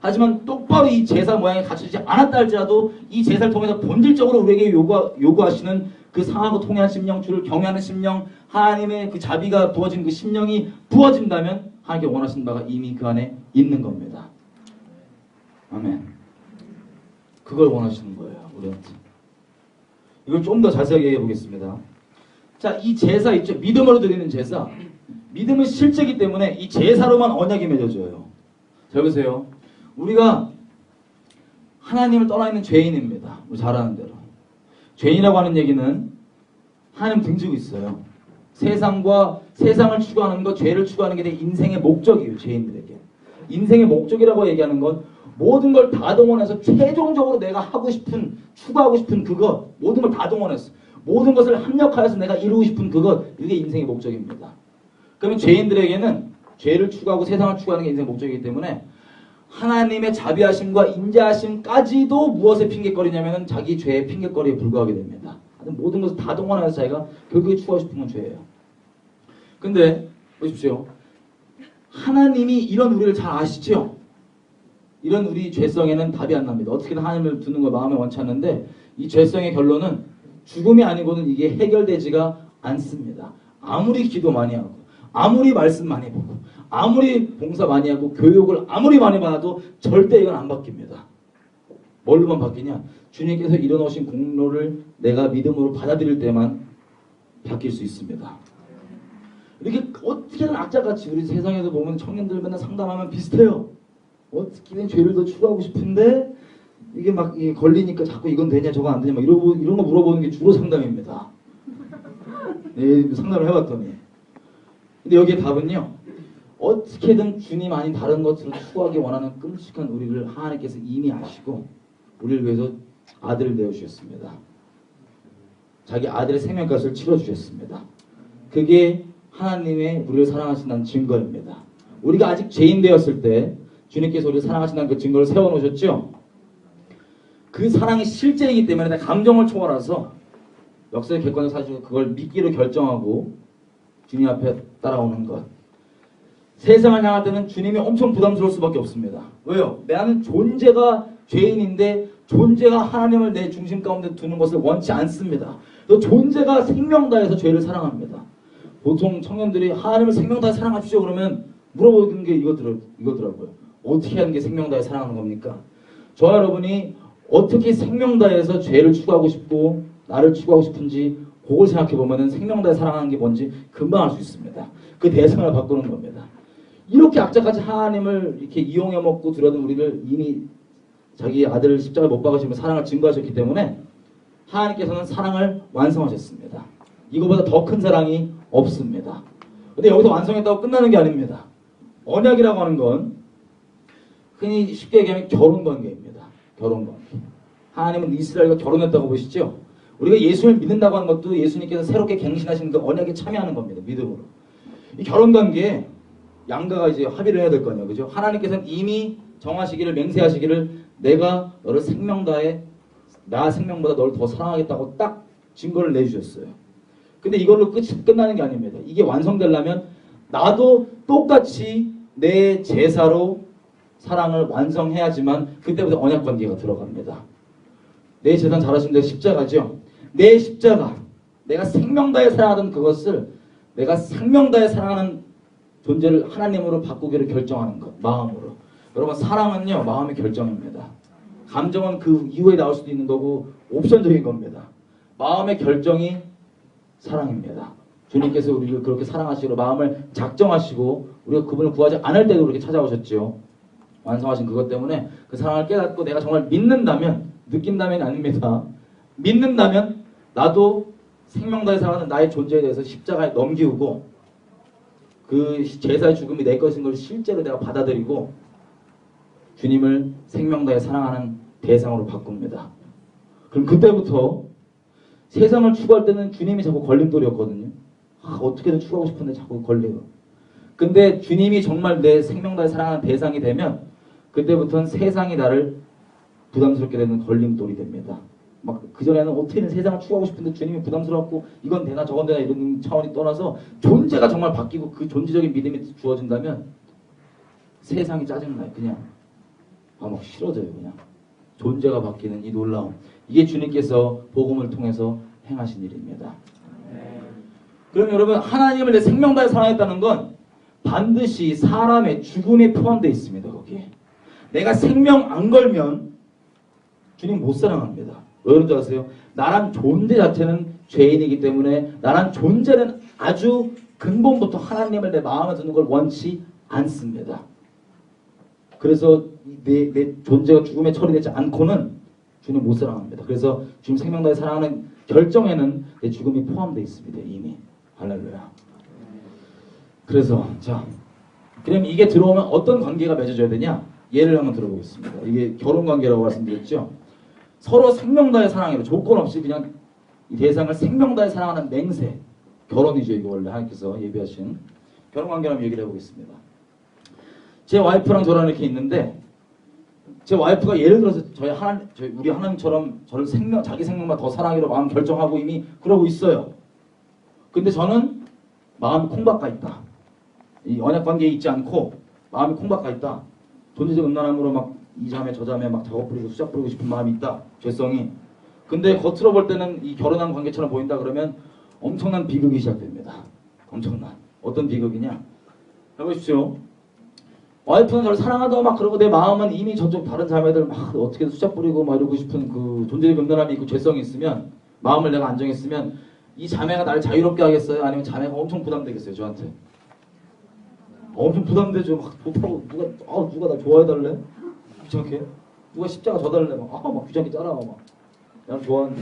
하지만 똑바로 이 제사 모양이 갖춰지지 않았다 할지라도 이 제사를 통해서 본질적으로 우리에게 요구하시는 그 상하고 통해한 심령, 주를 경외하는 심령, 하나님의 그 자비가 부어진 그 심령이 부어진다면 하나님께 원하시는 바가 이미 그 안에 있는 겁니다. 아멘. 그걸 원하시는 거예요, 우리한테. 이걸 좀 더 자세하게 얘기해 보겠습니다. 자, 이 제사 있죠? 믿음으로 드리는 제사. 믿음은 실제이기 때문에 이 제사로만 언약이 맺어져요. 잘 보세요. 우리가 하나님을 떠나 있는 죄인입니다. 우리 잘 아는 대로. 죄인이라고 하는 얘기는 하나님 등지고 있어요. 세상을 추구하는 것, 죄를 추구하는 게 내 인생의 목적이에요. 죄인들에게. 인생의 목적이라고 얘기하는 건 모든 걸 다 동원해서 최종적으로 내가 하고 싶은, 추구하고 싶은 그것, 모든 걸 다 동원해서 모든 것을 합력하여서 내가 이루고 싶은 그것, 이게 인생의 목적입니다. 그러면 죄인들에게는 죄를 추구하고 세상을 추구하는 게 인생의 목적이기 때문에 하나님의 자비하심과 인자하심까지도 무엇에 핑계거리냐면 자기 죄의 핑계거리에 불과하게 됩니다. 모든 것을 다 동원해서 자기가 결국에 추구하고 싶은 건 죄예요. 근데 보십시오. 하나님이 이런 우리를 잘 아시죠? 이런 우리 죄성에는 답이 안 납니다. 어떻게든 하나님을 두는 걸 마음에 원치 않는데 이 죄성의 결론은 죽음이 아니고는 이게 해결되지가 않습니다. 아무리 기도 많이 하고 아무리 말씀 많이 보고 아무리 봉사 많이 하고 교육을 아무리 많이 받아도 절대 이건 안 바뀝니다. 뭘로만 바뀌냐? 주님께서 이뤄놓으신 공로를 내가 믿음으로 받아들일 때만 바뀔 수 있습니다. 이렇게 어떻게든 악자같이 우리 세상에서 보면 청년들 맨날 상담하면 비슷해요. 어떻게든 죄를 더 추구하고 싶은데 이게 막 걸리니까 자꾸 이건 되냐 저거 안 되냐 막 이런 거 물어보는 게 주로 상담입니다. 네, 상담을 해봤더니. 근데 여기에 답은요. 어떻게든 주님 아닌 다른 것으로 추구하기 원하는 끔찍한 우리를 하나님께서 이미 아시고 우리를 위해서 아들을 내어주셨습니다. 자기 아들의 생명값을 치러주셨습니다. 그게 하나님의 우리를 사랑하신다는 증거입니다. 우리가 아직 죄인 되었을 때 주님께서 우리를 사랑하신다는 그 증거를 세워놓으셨죠. 그 사랑이 실제이기 때문에 감정을 초월해서 역사의 객관적 사실로 그걸 믿기로 결정하고 주님 앞에 따라오는 것. 세상을 향할 때는 주님이 엄청 부담스러울 수밖에 없습니다. 왜요? 나는 존재가 죄인인데 존재가 하나님을 내 중심 가운데 두는 것을 원치 않습니다. 또 존재가 생명 다해서 죄를 사랑합니다. 보통 청년들이 하나님을 생명 다해 사랑하십시오 그러면 물어보는 게 이거더라고요. 어떻게 하는 게 생명 다해 사랑하는 겁니까? 저와 여러분이 어떻게 생명 다해서 죄를 추구하고 싶고 나를 추구하고 싶은지 그걸 생각해 보면은 생명 다해 사랑하는 게 뭔지 금방 알 수 있습니다. 그 대상을 바꾸는 겁니다. 이렇게 악자까지 하나님을 이렇게 이용해 먹고 들여든 우리를 이미 자기 아들을 십자가에 못 박으시며 사랑을 증거하셨기 때문에 하나님께서는 사랑을 완성하셨습니다. 이거보다 더 큰 사랑이 없습니다. 근데 여기서 완성했다고 끝나는 게 아닙니다. 언약이라고 하는 건 흔히 쉽게 얘기하면 결혼관계입니다. 결혼관계. 하나님은 이스라엘과 결혼했다고 보시죠? 우리가 예수를 믿는다고 하는 것도 예수님께서 새롭게 갱신하신 그 언약에 참여하는 겁니다. 믿음으로. 이 결혼관계에 양가가 이제 합의를 해야 될 거 아니에요. 그죠? 하나님께서는 이미 정하시기를 맹세하시기를 내가 너를 생명 다해 나 생명보다 너를 더 사랑하겠다고 딱 증거를 내주셨어요. 근데 이걸로 끝나는 게 아닙니다. 이게 완성되려면 나도 똑같이 내 제사로 사랑을 완성해야지만 그때부터 언약관계가 들어갑니다. 내 재산 잘하시면 내 십자가죠. 내 십자가 내가 생명 다해 사랑하던 그것을 내가 생명 다해 사랑하는 존재를 하나님으로 바꾸기를 결정하는 것. 마음으로. 여러분 사랑은요 마음의 결정입니다. 감정은 그 이후에 나올 수도 있는 거고 옵션적인 겁니다. 마음의 결정이 사랑입니다. 주님께서 우리를 그렇게 사랑하시고 마음을 작정하시고 우리가 그분을 구하지 않을 때도 그렇게 찾아오셨죠. 완성하신 그것 때문에 그 사랑을 깨닫고 내가 정말 믿는다면, 느낀다면이 아닙니다. 믿는다면 나도 생명 다해 살아가는 나의 존재에 대해서 십자가에 넘기우고 그 제사의 죽음이 내 것인 걸 실제로 내가 받아들이고 주님을 생명 다해 사랑하는 대상으로 바꿉니다. 그럼 그때부터 세상을 추구할 때는 주님이 자꾸 걸림돌이었거든요. 어떻게든 추구하고 싶은데 자꾸 걸려요. 근데 주님이 정말 내 생명 다해 사랑하는 대상이 되면 그때부터는 세상이 나를 부담스럽게 되는 걸림돌이 됩니다. 막 그전에는 어떻게든 세상을 추구하고 싶은데 주님이 부담스럽고 이건 되나 저건 되나 이런 차원이 떠나서 존재가 정말 바뀌고 그 존재적인 믿음이 주어진다면 세상이 짜증나요. 그냥 막 싫어져요. 그냥 존재가 바뀌는 이 놀라움, 이게 주님께서 복음을 통해서 행하신 일입니다. 그럼 여러분, 하나님을 내 생명 다해 사랑했다는 건 반드시 사람의 죽음에 포함되어 있습니다. 거기에 내가 생명 안 걸면 주님 못 사랑합니다. 왜 그런 줄 아세요? 나란 존재 자체는 죄인이기 때문에 나란 존재는 아주 근본부터 하나님을 내 마음에 두는 걸 원치 않습니다. 그래서 내 존재가 죽음에 처리되지 않고는 주님 못 사랑합니다. 그래서 주님 생명 다해 사랑하는 결정에는 내 죽음이 포함되어 있습니다. 이미. 할렐루야. 그래서 자, 그럼 이게 들어오면 어떤 관계가 맺어져야 되냐? 예를 한번 들어보겠습니다. 이게 결혼관계라고 말씀드렸죠. 서로 생명 다해 사랑해요. 조건 없이 그냥 이 대상을 생명 다해 사랑하는 맹세. 결혼이죠. 이거 원래 하나님께서 예비하신 결혼관계라면 얘기를 해보겠습니다. 제 와이프랑 저랑 이렇게 있는데 제 와이프가 예를 들어서 우리 하나님처럼 저를 자기 생명만 더 사랑하기로 마음 결정하고 이미 그러고 있어요. 근데 저는 마음이 콩박가 있다. 이 언약관계에 있지 않고 마음이 콩박가 있다. 존재적 음란함으로 막 이 자매 저 자매 막 작업 부리고 수작 부리고 싶은 마음이 있다. 죄성이. 근데 겉으로 볼 때는 이 결혼한 관계처럼 보인다 그러면 엄청난 비극이 시작됩니다. 엄청난. 어떤 비극이냐? 해보십시오. 와이프는 저를 사랑하다고 막 그러고 내 마음은 이미 저쪽 다른 자매들 막 어떻게든 수작 부리고 막 이러고 싶은 그 존재적 음란함이 있고 죄성이 있으면, 마음을 내가 안정했으면 이 자매가 나를 자유롭게 하겠어요? 아니면 자매가 엄청 부담되겠어요? 저한테 엄청 부담되죠. 막 좋다고 누가 나 좋아해달래? 귀찮게? 누가 십자가 져달래? 막 귀찮게 따라와. 막 난 좋아하는데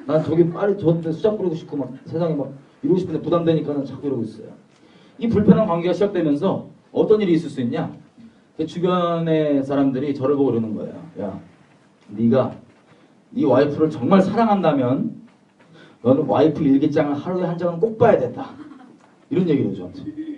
난 저기 빨리 저한테 수작 부리고 싶고 막 세상에 막 이러고 싶은데 부담되니까는 자꾸 이러고 있어요. 이 불편한 관계가 시작되면서 어떤 일이 있을 수 있냐? 그 주변의 사람들이 저를 보고 그러는 거예요. 야, 네가 네 와이프를 정말 사랑한다면 너는 와이프 일기장을 하루에 한 장은 꼭 봐야 된다. 이런 얘기를 해요, 저한테.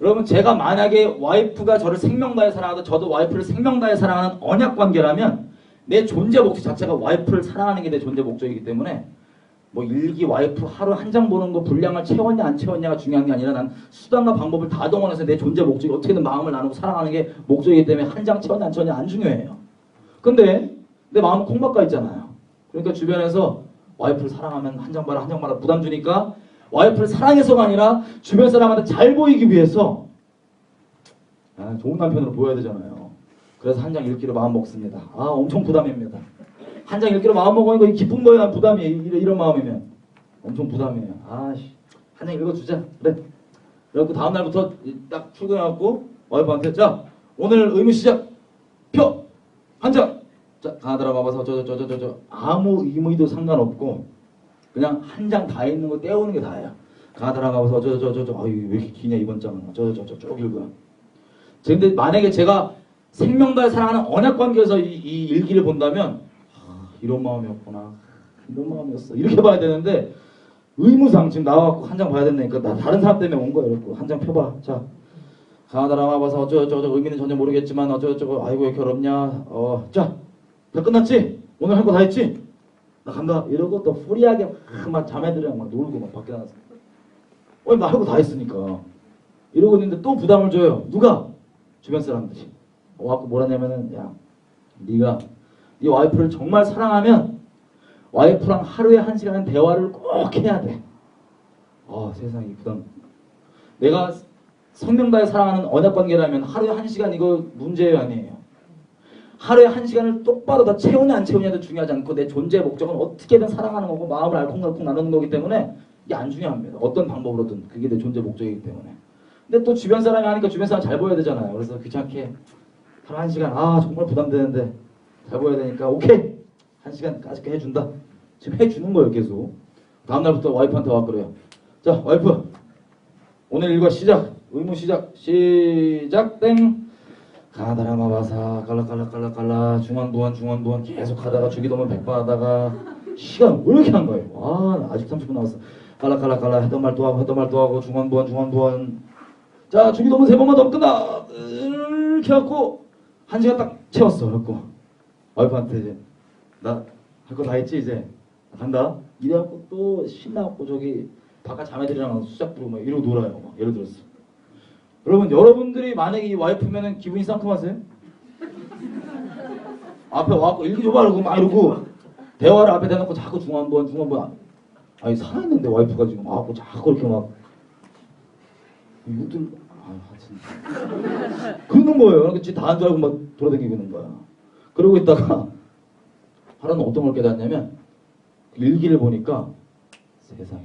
여러분, 제가 만약에 와이프가 저를 생명 다해 사랑하고 저도 와이프를 생명 다해 사랑하는 언약 관계라면 내 존재 목적 자체가 와이프를 사랑하는 게 내 존재 목적이기 때문에 뭐 일기 와이프 하루 한 장 보는 거 분량을 채웠냐 안 채웠냐가 중요한 게 아니라 난 수단과 방법을 다 동원해서 내 존재 목적이 어떻게든 마음을 나누고 사랑하는 게 목적이기 때문에 한 장 채웠냐 안 채웠냐 안 중요해요. 근데 내 마음은 콩박가 있잖아요. 그러니까 주변에서 와이프를 사랑하면 한 장 봐라 한 장 봐라 부담 주니까 와이프를 사랑해서가 아니라 주변 사람한테 잘 보이기 위해서 좋은 남편으로 보여야 되잖아요. 그래서 한 장 읽기로 마음 먹습니다. 엄청 부담입니다. 한 장 읽기로 마음 먹으니까 기쁜 거예요? 부담이에요? 이런 마음이면 엄청 부담이에요. 한 장 읽어주자. 그래. 그래갖고 다음날부터 딱 출근해갖고 와이프한테 자 오늘 의무 시작 표 한 장. 자 가느라 봐봐서 저 아무 의무도 상관없고 그냥 한 장 다 읽는 거 떼우는 게 다예요. 가느라 봐봐서 왜 이렇게 기냐 이번 장은 쭉 읽어. 근데 만약에 제가 생명 다해 사랑하는 언약 관계에서 이 일기를 본다면 이런 마음이었구나. 이런 마음이었어. 이렇게 봐야 되는데 의무상 지금 나와갖고 한 장 봐야 된다니까 나 다른 사람 때문에 온 거야. 이렇게 한 장 펴봐. 자 가느라 봐봐서 어쩌고저쩌고 의미는 전혀 모르겠지만 어쩌고저쩌고 아이고 왜 괴롭냐. 자 다 끝났지? 오늘 할 거 다 했지? 나 간다. 이러고 또 프리하게 막 자매들이랑 막 놀고 막 밖에 나가서 나 할 거 다 했으니까 이러고 있는데 또 부담을 줘요. 누가? 주변 사람들이 와갖고 뭐라냐면은 야 네가 네 와이프를 정말 사랑하면 와이프랑 하루에 1시간은 대화를 꼭 해야 돼. 세상에 부담. 내가 생명 다해 사랑하는 언약 관계라면 하루에 1시간 이거 문제예요 아니에요? 하루에 1시간을 똑바로 다 채우냐 안 채우냐도 중요하지 않고 내 존재의 목적은 어떻게든 사랑하는 거고 마음을 알콩달콩 나누는 거기 때문에 이게 안 중요합니다. 어떤 방법으로든 그게 내 존재 목적이기 때문에. 근데 또 주변 사람이 하니까 주변 사람 잘 보여야 되잖아요. 그래서 귀찮게 하루 1시간 정말 부담되는데 잘 보여야 되니까 오케이 1시간까지 해준다. 지금 해주는 거예요 계속. 다음날부터 와이프한테 와 그래요. 자 와이프 오늘 일과 시작. 의무 시작. 시작 땡. 가다라마바사 깔라깔라깔라깔라 중원부원 계속 하다가 주기도문 100번 하다가 시간 왜 이렇게 한 거예요? 나 아직 30분 남았어. 깔라깔라깔라 했던 말 또 하고 중원부원 자 주기도문 3번만 더 끝나 이렇게 해갖고 1시간 딱 채웠어. 그래갖고 와이프한테 이제 나 할 거 다 했지 이제 간다. 이래갖고 또 신나갖고 저기 바깥 자매들이랑 수작 부르고 막 이러고 놀아요. 막 예를 들었어. 여러분들이 만약에 이 와이프면은 기분이 상큼하세요? 앞에 와갖고 일기 줘봐 그러고 막 이러고 대화를 앞에 대놓고 자꾸 중원부원 아니 살아있는데 와이프가 지금 와갖고 자꾸 이렇게 막 이것들 하여튼 그러는 거예요. 그러니까 지 다 한 줄 알고 막 돌아다니고 있는 거야. 그러고 있다가 하루는 어떤 걸 깨닫냐면 일기를 보니까 세상에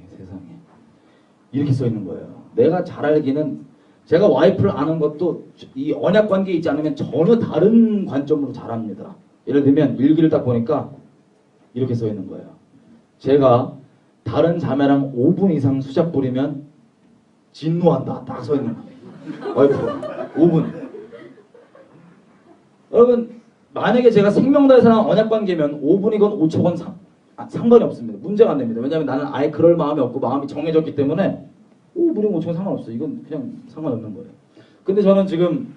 이렇게 써 있는 거예요. 내가 잘 알기는 제가 와이프를 아는 것도 이 언약 관계에 있지 않으면 전혀 다른 관점으로 잘 압니다. 예를 들면 일기를 딱 보니까 이렇게 써 있는 거예요. 제가 다른 자매랑 5분 이상 수작 부리면 진노한다. 딱 써 있는 거예요. 와이프 5분. 여러분 만약에 제가 생명 다해 사랑하는 언약 관계면 5분이건 5초건 상관이 없습니다. 문제가 안 됩니다. 왜냐하면 나는 아예 그럴 마음이 없고 마음이 정해졌기 때문에 5분이건 5초건 상관없어. 이건 그냥 상관없는 거예요. 근데 저는 지금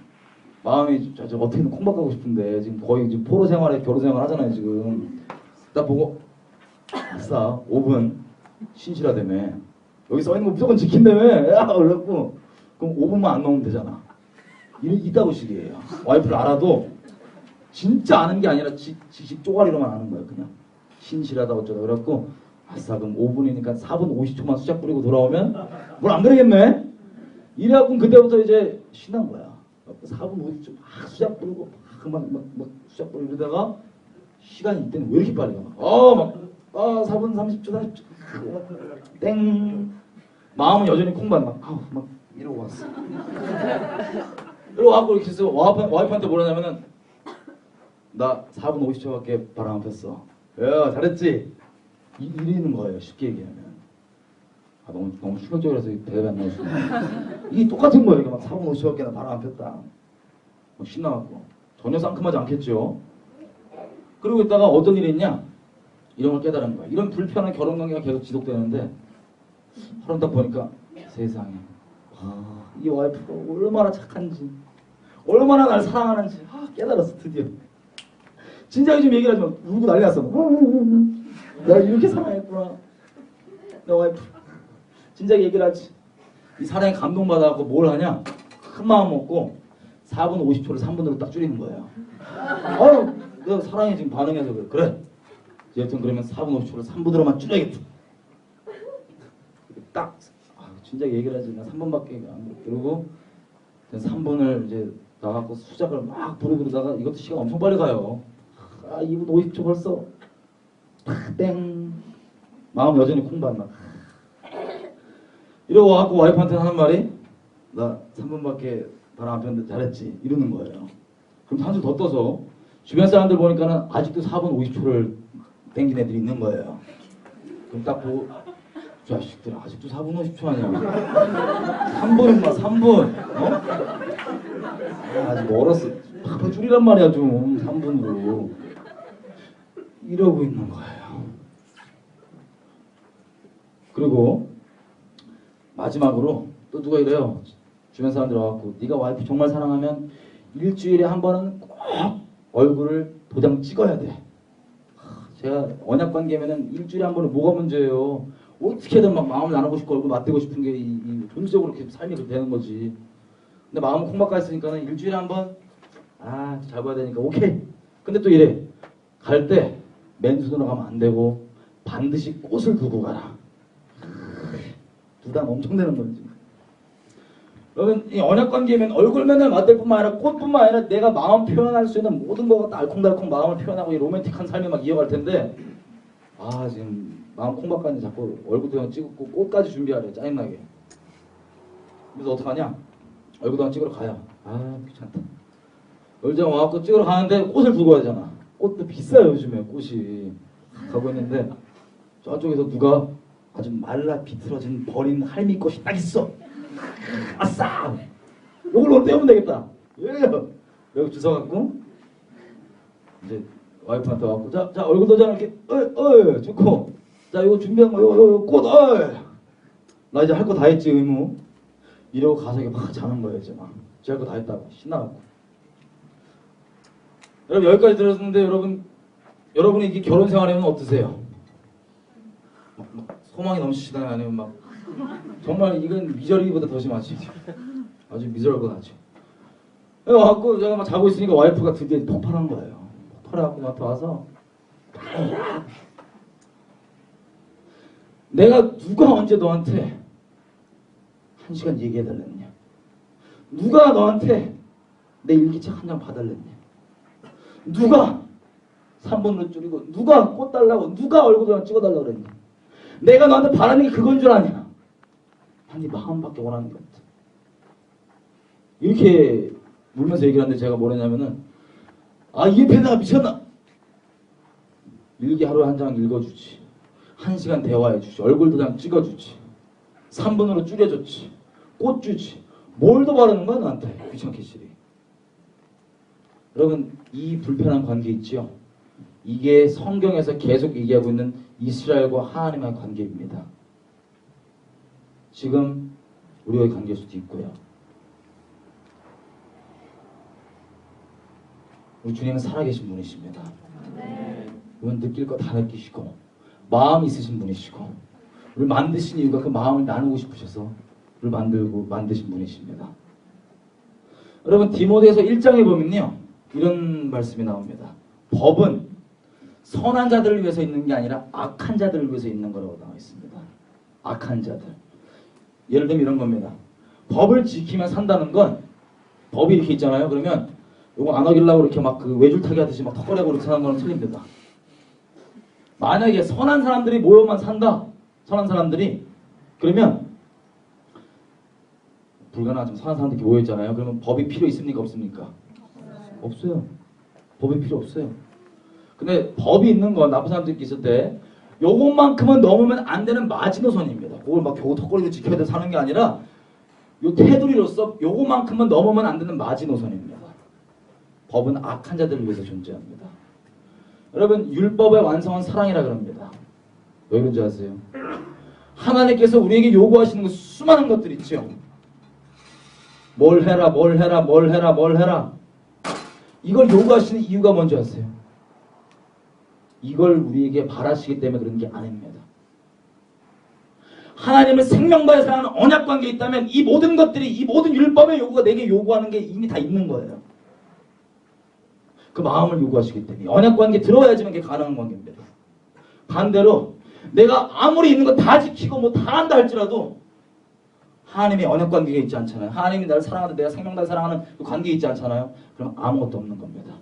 마음이 어떻게든 콩박하고 싶은데 지금 거의 지금 포로 생활에 결혼 생활 하잖아요. 지금 딱 보고 아싸 5분 신실하다며 여기 써 있는 거 무조건 지킨다며 야 그래갖고 그럼 5분만 안 넘으면 되잖아. 이따구 식이에요. 와이프를 알아도 진짜 아는 게 아니라 지식 쪼가리로만 아는 거예요. 그냥 신실하다 어쩌다 그래갖고 아싸 그럼 5분이니까 4분 50초만 수작 부리고 돌아오면 뭘 안 그러겠네? 이래갖고 그때부터 이제 신난 거야. 4분 50초 막 수작 부리고 막 수작 부리고 이러다가 시간이 이때는 왜 이렇게 빨리 가? 4분 30초 땡 마음은 여전히 콩반 막 이러고 왔어. 이러고 와갖고 이렇게 해서 와이프한테 뭐라냐면은 나 4분 50초밖에 바람 안 폈어. 야 잘했지? 이러는 거예요. 쉽게 얘기하면. 너무 충격적이라서 대답이 안 나오시네. 이게 똑같은 거예요. 막 4분 50초밖에 나 바람 안 폈다. 신나갖고. 전혀 상큼하지 않겠죠. 그러고 있다가 어떤 일이 있냐? 이런 걸 깨달은 거야. 이런 불편한 결혼관계가 계속 지속되는데 하루 딱 보니까 세상에 이 와이프가 얼마나 착한지 얼마나 날 사랑하는지 깨달았어 드디어. 진작에 좀 얘기를 하지 마. 울고 난리 났어. 내가 이렇게 사랑했구나. 내 와이프. 진작에 얘기를 하지. 이 사랑에 감동받아갖고 뭘 하냐? 큰 마음 먹고 4분 50초를 3분으로 딱 줄이는 거예요. 내가 사랑에 지금 반응해서 그래. 여튼 그러면 4분 50초를 3분으로만 줄여야겠다. 딱 진작에 얘기를 하지. 나 3분밖에 안 돼. 그러고 3분을 이제 나가고 수작을 막 부르고 그러다가 이것도 시간 엄청 빨리 가요. 2분 50초 벌써 땡 마음 여전히 콩반 막 이러고 와갖고 와이프한테 하는 말이 나 3분밖에 바람 안 폈는데 잘했지 이러는 거예요. 그럼 한술 더 떠서 주변 사람들 보니까는 아직도 4분 50초를 땡긴 애들이 있는 거예요. 그럼 딱 보고 자식들 아직도 4분 50초 하냐고 3분인가 3분 아직 멀었어. 팍팍 줄이란 말이야 좀 3분으로 이러고 있는 거예요. 그리고 마지막으로 또 누가 이래요. 주변 사람들 와갖고 네가 와이프 정말 사랑하면 일주일에 한 번은 꼭 얼굴을 도장 찍어야 돼. 제가 언약 관계면은 일주일에 한 번은 뭐가 문제예요. 어떻게든 막 마음을 나누고 싶고 얼굴 맞대고 싶은 게 이 존재적으로 이렇게 삶이 그렇게 되는 거지. 근데 마음은 콩박가 있으니까는 일주일에 한 번 잘 봐야 되니까 오케이. 근데 또 이래. 갈 때 맨손으로 가면 안 되고 반드시 꽃을 두고 가라. 부담 엄청 되는 거지. 여러분 이 언약 관계면 얼굴 맨날 맞댈 뿐만 아니라 꽃뿐만 아니라 내가 마음 표현할 수 있는 모든 거가 다 알콩달콩 마음을 표현하고 이 로맨틱한 삶이 막 이어갈 텐데 아 지금 마음 콩박가니 자꾸 얼굴 도장 찍고 꽃까지 준비하래 짜증나게. 그래서 어떡하냐? 얼굴 도장 찍으러 가요. 아 귀찮다. 얼장 와갖고 찍으러 가는데 꽃을 두고 가잖아. 꽃도 비싸요 요즘에 꽃이. 가고 있는데 저쪽에서 누가 아주 말라 비틀어진 버린 할미꽃이 딱 있어. 아싸! 요걸로 떼우면 되겠다. 예요. 여기 주워갖고 이제 와이프한테 와갖고 자 얼굴 도장 이렇게 좋고 자 이거 준비한 거 요 꽃 나 이제 할 거 다 했지 의무 이러고 가서 이게 막 자는 거예요 이제 막 제 할 거 다 했다고 신나갖고. 여러분 여기까지 들었는데 여러분이 이게 결혼 생활에는 어떠세요? 막 소망이 넘치시다가 아니면 막 정말 이건 미저리보다 더 심하지. 아주 미저리보다 낫지. 와갖고 제가 막 자고 있으니까 와이프가 드디어 폭발한 거예요. 폭발해갖고 나한테 와서 내가 누가 언제 너한테 1시간 얘기해달랬냐? 누가 너한테 내 일기책 한 장 봐달랬냐? 누가 3분으로 줄이고 누가 꽃 달라고 누가 얼굴 찍어달라고 그랬냐? 내가 너한테 바라는 게 그건 줄 아냐? 난 네 마음밖에 원하는 게 없다. 이렇게 울면서 얘기를 하는데 제가 뭐랬냐면은 이 펜다가 미쳤나? 일기 하루에 한 장 읽어주지. 1시간 대화해주지. 얼굴 도장 찍어주지. 3분으로 줄여줬지. 꽃 주지. 뭘 더 바라는 거야 나한테 귀찮게 시리. 여러분 이 불편한 관계 있죠? 이게 성경에서 계속 얘기하고 있는 이스라엘과 하나님의 관계입니다. 지금 우리의 관계일 수도 있고요. 우리 주님은 살아계신 분이십니다. 이건 느낄 거 다 느끼시고 마음 있으신 분이시고 우리를 만드신 이유가 그 마음을 나누고 싶으셔서 우리를 만드신 분이십니다. 여러분 디모데서 1장에 보면요 이런 말씀이 나옵니다. 법은 선한 자들을 위해서 있는 게 아니라 악한 자들을 위해서 있는 거라고 나와 있습니다. 악한 자들. 예를 들면 이런 겁니다. 법을 지키면 산다는 건 법이 이렇게 있잖아요. 그러면 이거 안 어기려고 이렇게 막 그 외줄타기 하듯이 막 턱걸이하고 이렇게 사는 거는 틀립니다. 만약에 선한 사람들이 모여만 산다. 선한 사람들이 그러면 불가능하지만 선한 사람들이 모여 있잖아요. 그러면 법이 필요 있습니까 없습니까? 없어요. 법이 필요 없어요. 근데 법이 있는 건 나쁜 사람들이 있을 때 요것만큼은 넘으면 안 되는 마지노선입니다. 그걸 막 겨우 턱걸이도 지켜야 돼 사는 게 아니라 요 테두리로서 요것만큼은 넘으면 안 되는 마지노선입니다. 법은 악한 자들을 위해서 존재합니다. 여러분 율법의 완성은 사랑이라 그럽니다. 왜 그런지 아세요? 하나님께서 우리에게 요구하시는 그 수많은 것들 있죠. 뭘 해라 뭘 해라 뭘 해라 뭘 해라. 이걸 요구하시는 이유가 뭔지 아세요? 이걸 우리에게 바라시기 때문에 그런 게 아닙니다. 하나님을 생명과의 사랑하는 언약관계에 있다면 이 모든 것들이 이 모든 율법의 요구가 내게 요구하는 게 이미 다 있는 거예요. 그 마음을 요구하시기 때문에 언약관계에 들어야지만 그게 가능한 관계입니다. 반대로 내가 아무리 있는 거 다 지키고 뭐 다 한다 할지라도 하나님의 언약관계가 있지 않잖아요. 하나님이 나를 사랑하는데 내가 생명과의 사랑하는 그 관계에 있지 않잖아요. 그럼 아무것도 없는 겁니다.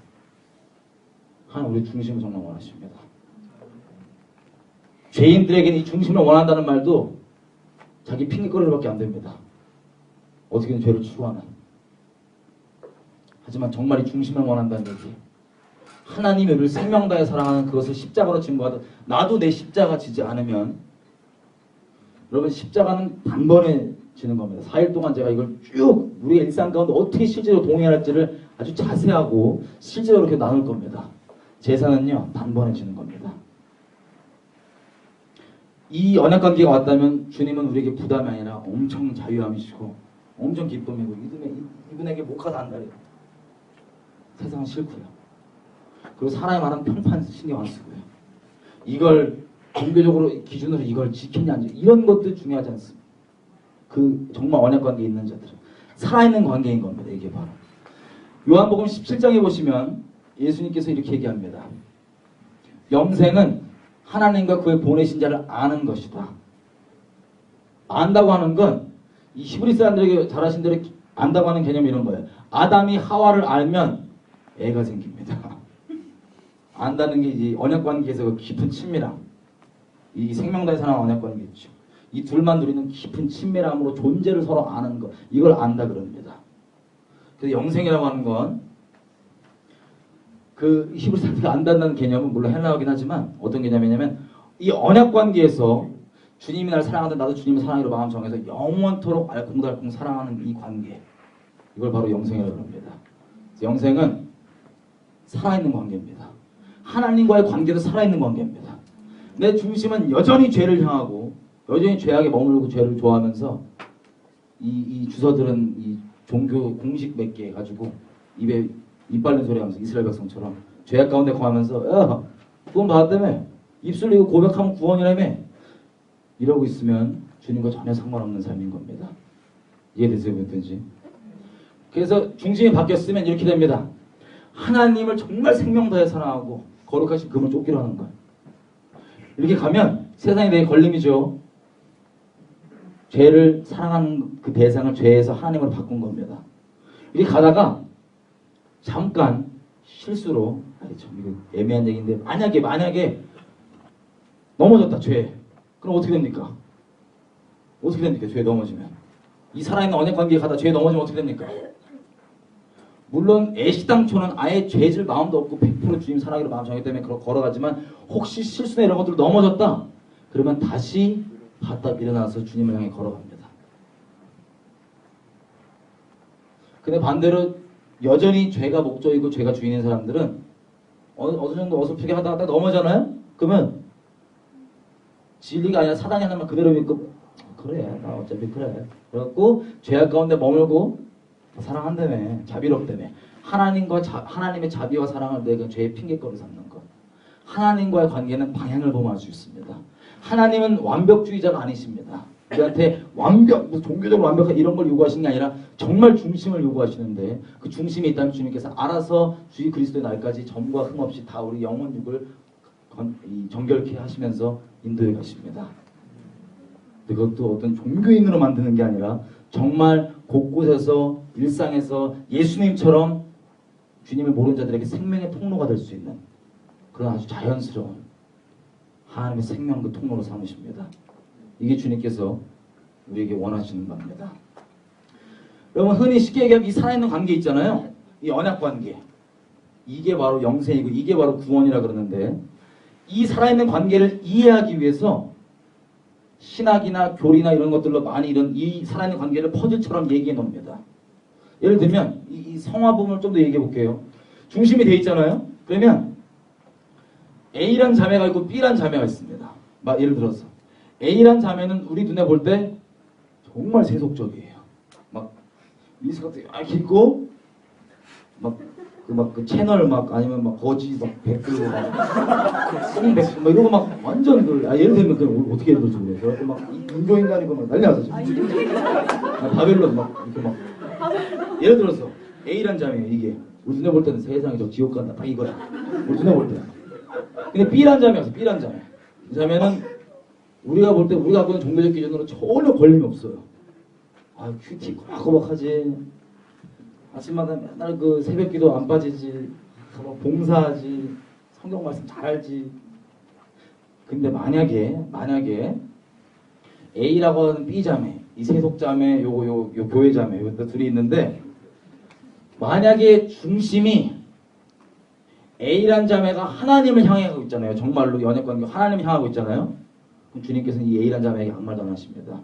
하나님 우리 중심을 정말 원하십니다. 죄인들에게는 이 중심을 원한다는 말도 자기 핑계거리밖에 안 됩니다. 어떻게든 죄를 추구하는. 하지만 정말 이 중심을 원한다는 얘기. 하나님이 우리를 생명 다해 사랑하는 그것을 십자가로 증거하듯 나도 내 십자가 지지 않으면 여러분 십자가는 단번에 지는 겁니다. 4일 동안 제가 이걸 쭉 우리의 일상 가운데 어떻게 실제로 동행할지를 아주 자세하고 실제로 이렇게 나눌 겁니다. 제사는요 단번에 지는 겁니다. 이 언약관계가 왔다면 주님은 우리에게 부담이 아니라 엄청 자유함이시고 엄청 기쁨이고 이분에게 못 가서 안달이에요. 세상은 싫고요. 그리고 사람이 말하는 평판 신경 안 쓰고요. 이걸 종교적으로 기준으로 이걸 지켰냐 안 지켰냐 이런 것들 중요하지 않습니다. 그 정말 언약관계에 있는 자들은 살아있는 관계인 겁니다. 이게 바로 요한복음 17장에 보시면 예수님께서 이렇게 얘기합니다. 영생은 하나님과 그의 보내신 자를 아는 것이다. 안다고 하는 건 이 히브리 사람들에게 잘 아신 대로 안다고 하는 개념이 이런 거예요. 아담이 하와를 알면 애가 생깁니다. 안다는 게 이제 언약관계에서 그 깊은 친밀함. 이 생명다에 사는 언약관계죠. 이 둘만 누리는 깊은 친밀함으로 존재를 서로 아는 것. 이걸 안다 그럽니다. 그래서 영생이라고 하는 건 그 히브리 사람들이 안다는 개념은 물론 헬라어긴 하지만 어떤 개념이냐면 이 언약관계에서 주님이 날 사랑하든 나도 주님을 사랑하기로 마음 정해서 영원토록 알콩달콩 사랑하는 이 관계. 이걸 바로 영생이라고 합니다. 영생은 살아있는 관계입니다. 하나님과의 관계도 살아있는 관계입니다. 내 중심은 여전히 죄를 향하고 여전히 죄악에 머물고 죄를 좋아하면서 이 주서들은 이 종교 공식 몇 개 가지고 입에 입 바른 소리 하면서 이스라엘 백성처럼 죄악 가운데 거하면서 야 구원 받았다며 입술 이고 고백하면 구원이라며 이러고 있으면 주님과 전혀 상관없는 삶인 겁니다. 이해되세요? 뭐든지. 그래서 중심이 바뀌었으면 이렇게 됩니다. 하나님을 정말 생명 다해 사랑하고 거룩하신 그분을 쫓기로 하는 거예요. 이렇게 가면 세상에 대해 걸림이죠. 죄를 사랑하는 그 대상을 죄에서 하나님으로 바꾼 겁니다. 이렇게 가다가 잠깐 실수로 참 이거 애매한 얘기인데 만약에 넘어졌다 죄. 그럼 어떻게 됩니까? 어떻게 됩니까? 죄에 넘어지면 이 살아있는 언약관계에 가다 죄에 넘어지면 어떻게 됩니까? 물론 애시당초는 아예 죄질 마음도 없고 100% 주님 사랑하기로 마음 정했기 때문에 걸어가지만 혹시 실수나 이런 것들 넘어졌다 그러면 다시 바닥 일어나서 주님을 향해 걸어갑니다. 근데 반대로 여전히 죄가 목적이고 죄가 주인인 사람들은 어느 정도 어설프게 하다가 넘어잖아요? 그러면 진리가 아니라 사단이 하는 말 그대로 믿고 그래 나 어차피 그래 그래갖고 죄악 가운데 머물고 사랑한다며 자비롭다며 하나님의 자비와 사랑을 내가 죄의 핑계거리 삼는 것. 하나님과의 관계는 방향을 범할 수 있습니다. 하나님은 완벽주의자가 아니십니다. 우리한테 종교적으로 완벽한 이런 걸 요구하시는 게 아니라 정말 중심을 요구하시는데 그 중심이 있다면 주님께서 알아서 주의 그리스도의 날까지 점과 흠 없이 다 우리 영혼 육을 정결케 하시면서 인도해 가십니다. 그것도 어떤 종교인으로 만드는 게 아니라 정말 곳곳에서 일상에서 예수님처럼 주님을 모르는 자들에게 생명의 통로가 될 수 있는 그런 아주 자연스러운 하나님의 생명 그 통로로 삼으십니다. 이게 주님께서 우리에게 원하시는 겁니다. 여러분 흔히 쉽게 얘기하면 이 살아있는 관계 있잖아요. 이 언약관계. 이게 바로 영생이고 이게 바로 구원이라 그러는데 이 살아있는 관계를 이해하기 위해서 신학이나 교리나 이런 것들로 많이 이 살아있는 관계를 퍼즐처럼 얘기해 놓습니다. 예를 들면 이 성화 부분을 좀 더 얘기해 볼게요. 중심이 돼 있잖아요. 그러면 A란 자매가 있고 B란 자매가 있습니다. 예를 들어서 A란 자매는 우리 눈에 볼 때 정말 세속적이에요. 막 미스커트 이렇게 입고 그 채널 아니면 거지 댓글 꽁백 이런 거 완전 예를 들면 그 어떻게 예를 들지 그래서 인조인간이고 난리 나서 바벨론 이렇게 예를 들어서 A란 자매 이게 우리 눈에 볼 때는 세상에 저 지옥 간다 딱 이거야. 우리 눈에 볼 때. 근데 B란 자매가 있어. B란 자매. 이 자매는 우리가 볼 때 우리가 갖고 있는 종교적 기준으로 전혀 걸림이 없어요. 큐티 꼬박꼬박하지. 아침마다 맨날 그 새벽기도 안 빠지지. 봉사하지. 성경 말씀 잘 알지. 근데 만약에 A라고 하는 B 자매, 이 세속 자매, 요 교회 자매, 요 둘이 있는데 만약에 중심이 A란 자매가 하나님을 향해 가고 있잖아요. 정말로 연애관계 하나님을 향하고 있잖아요. 그럼 주님께서는 이 A란 자매에게 아무 말도 안 하십니다.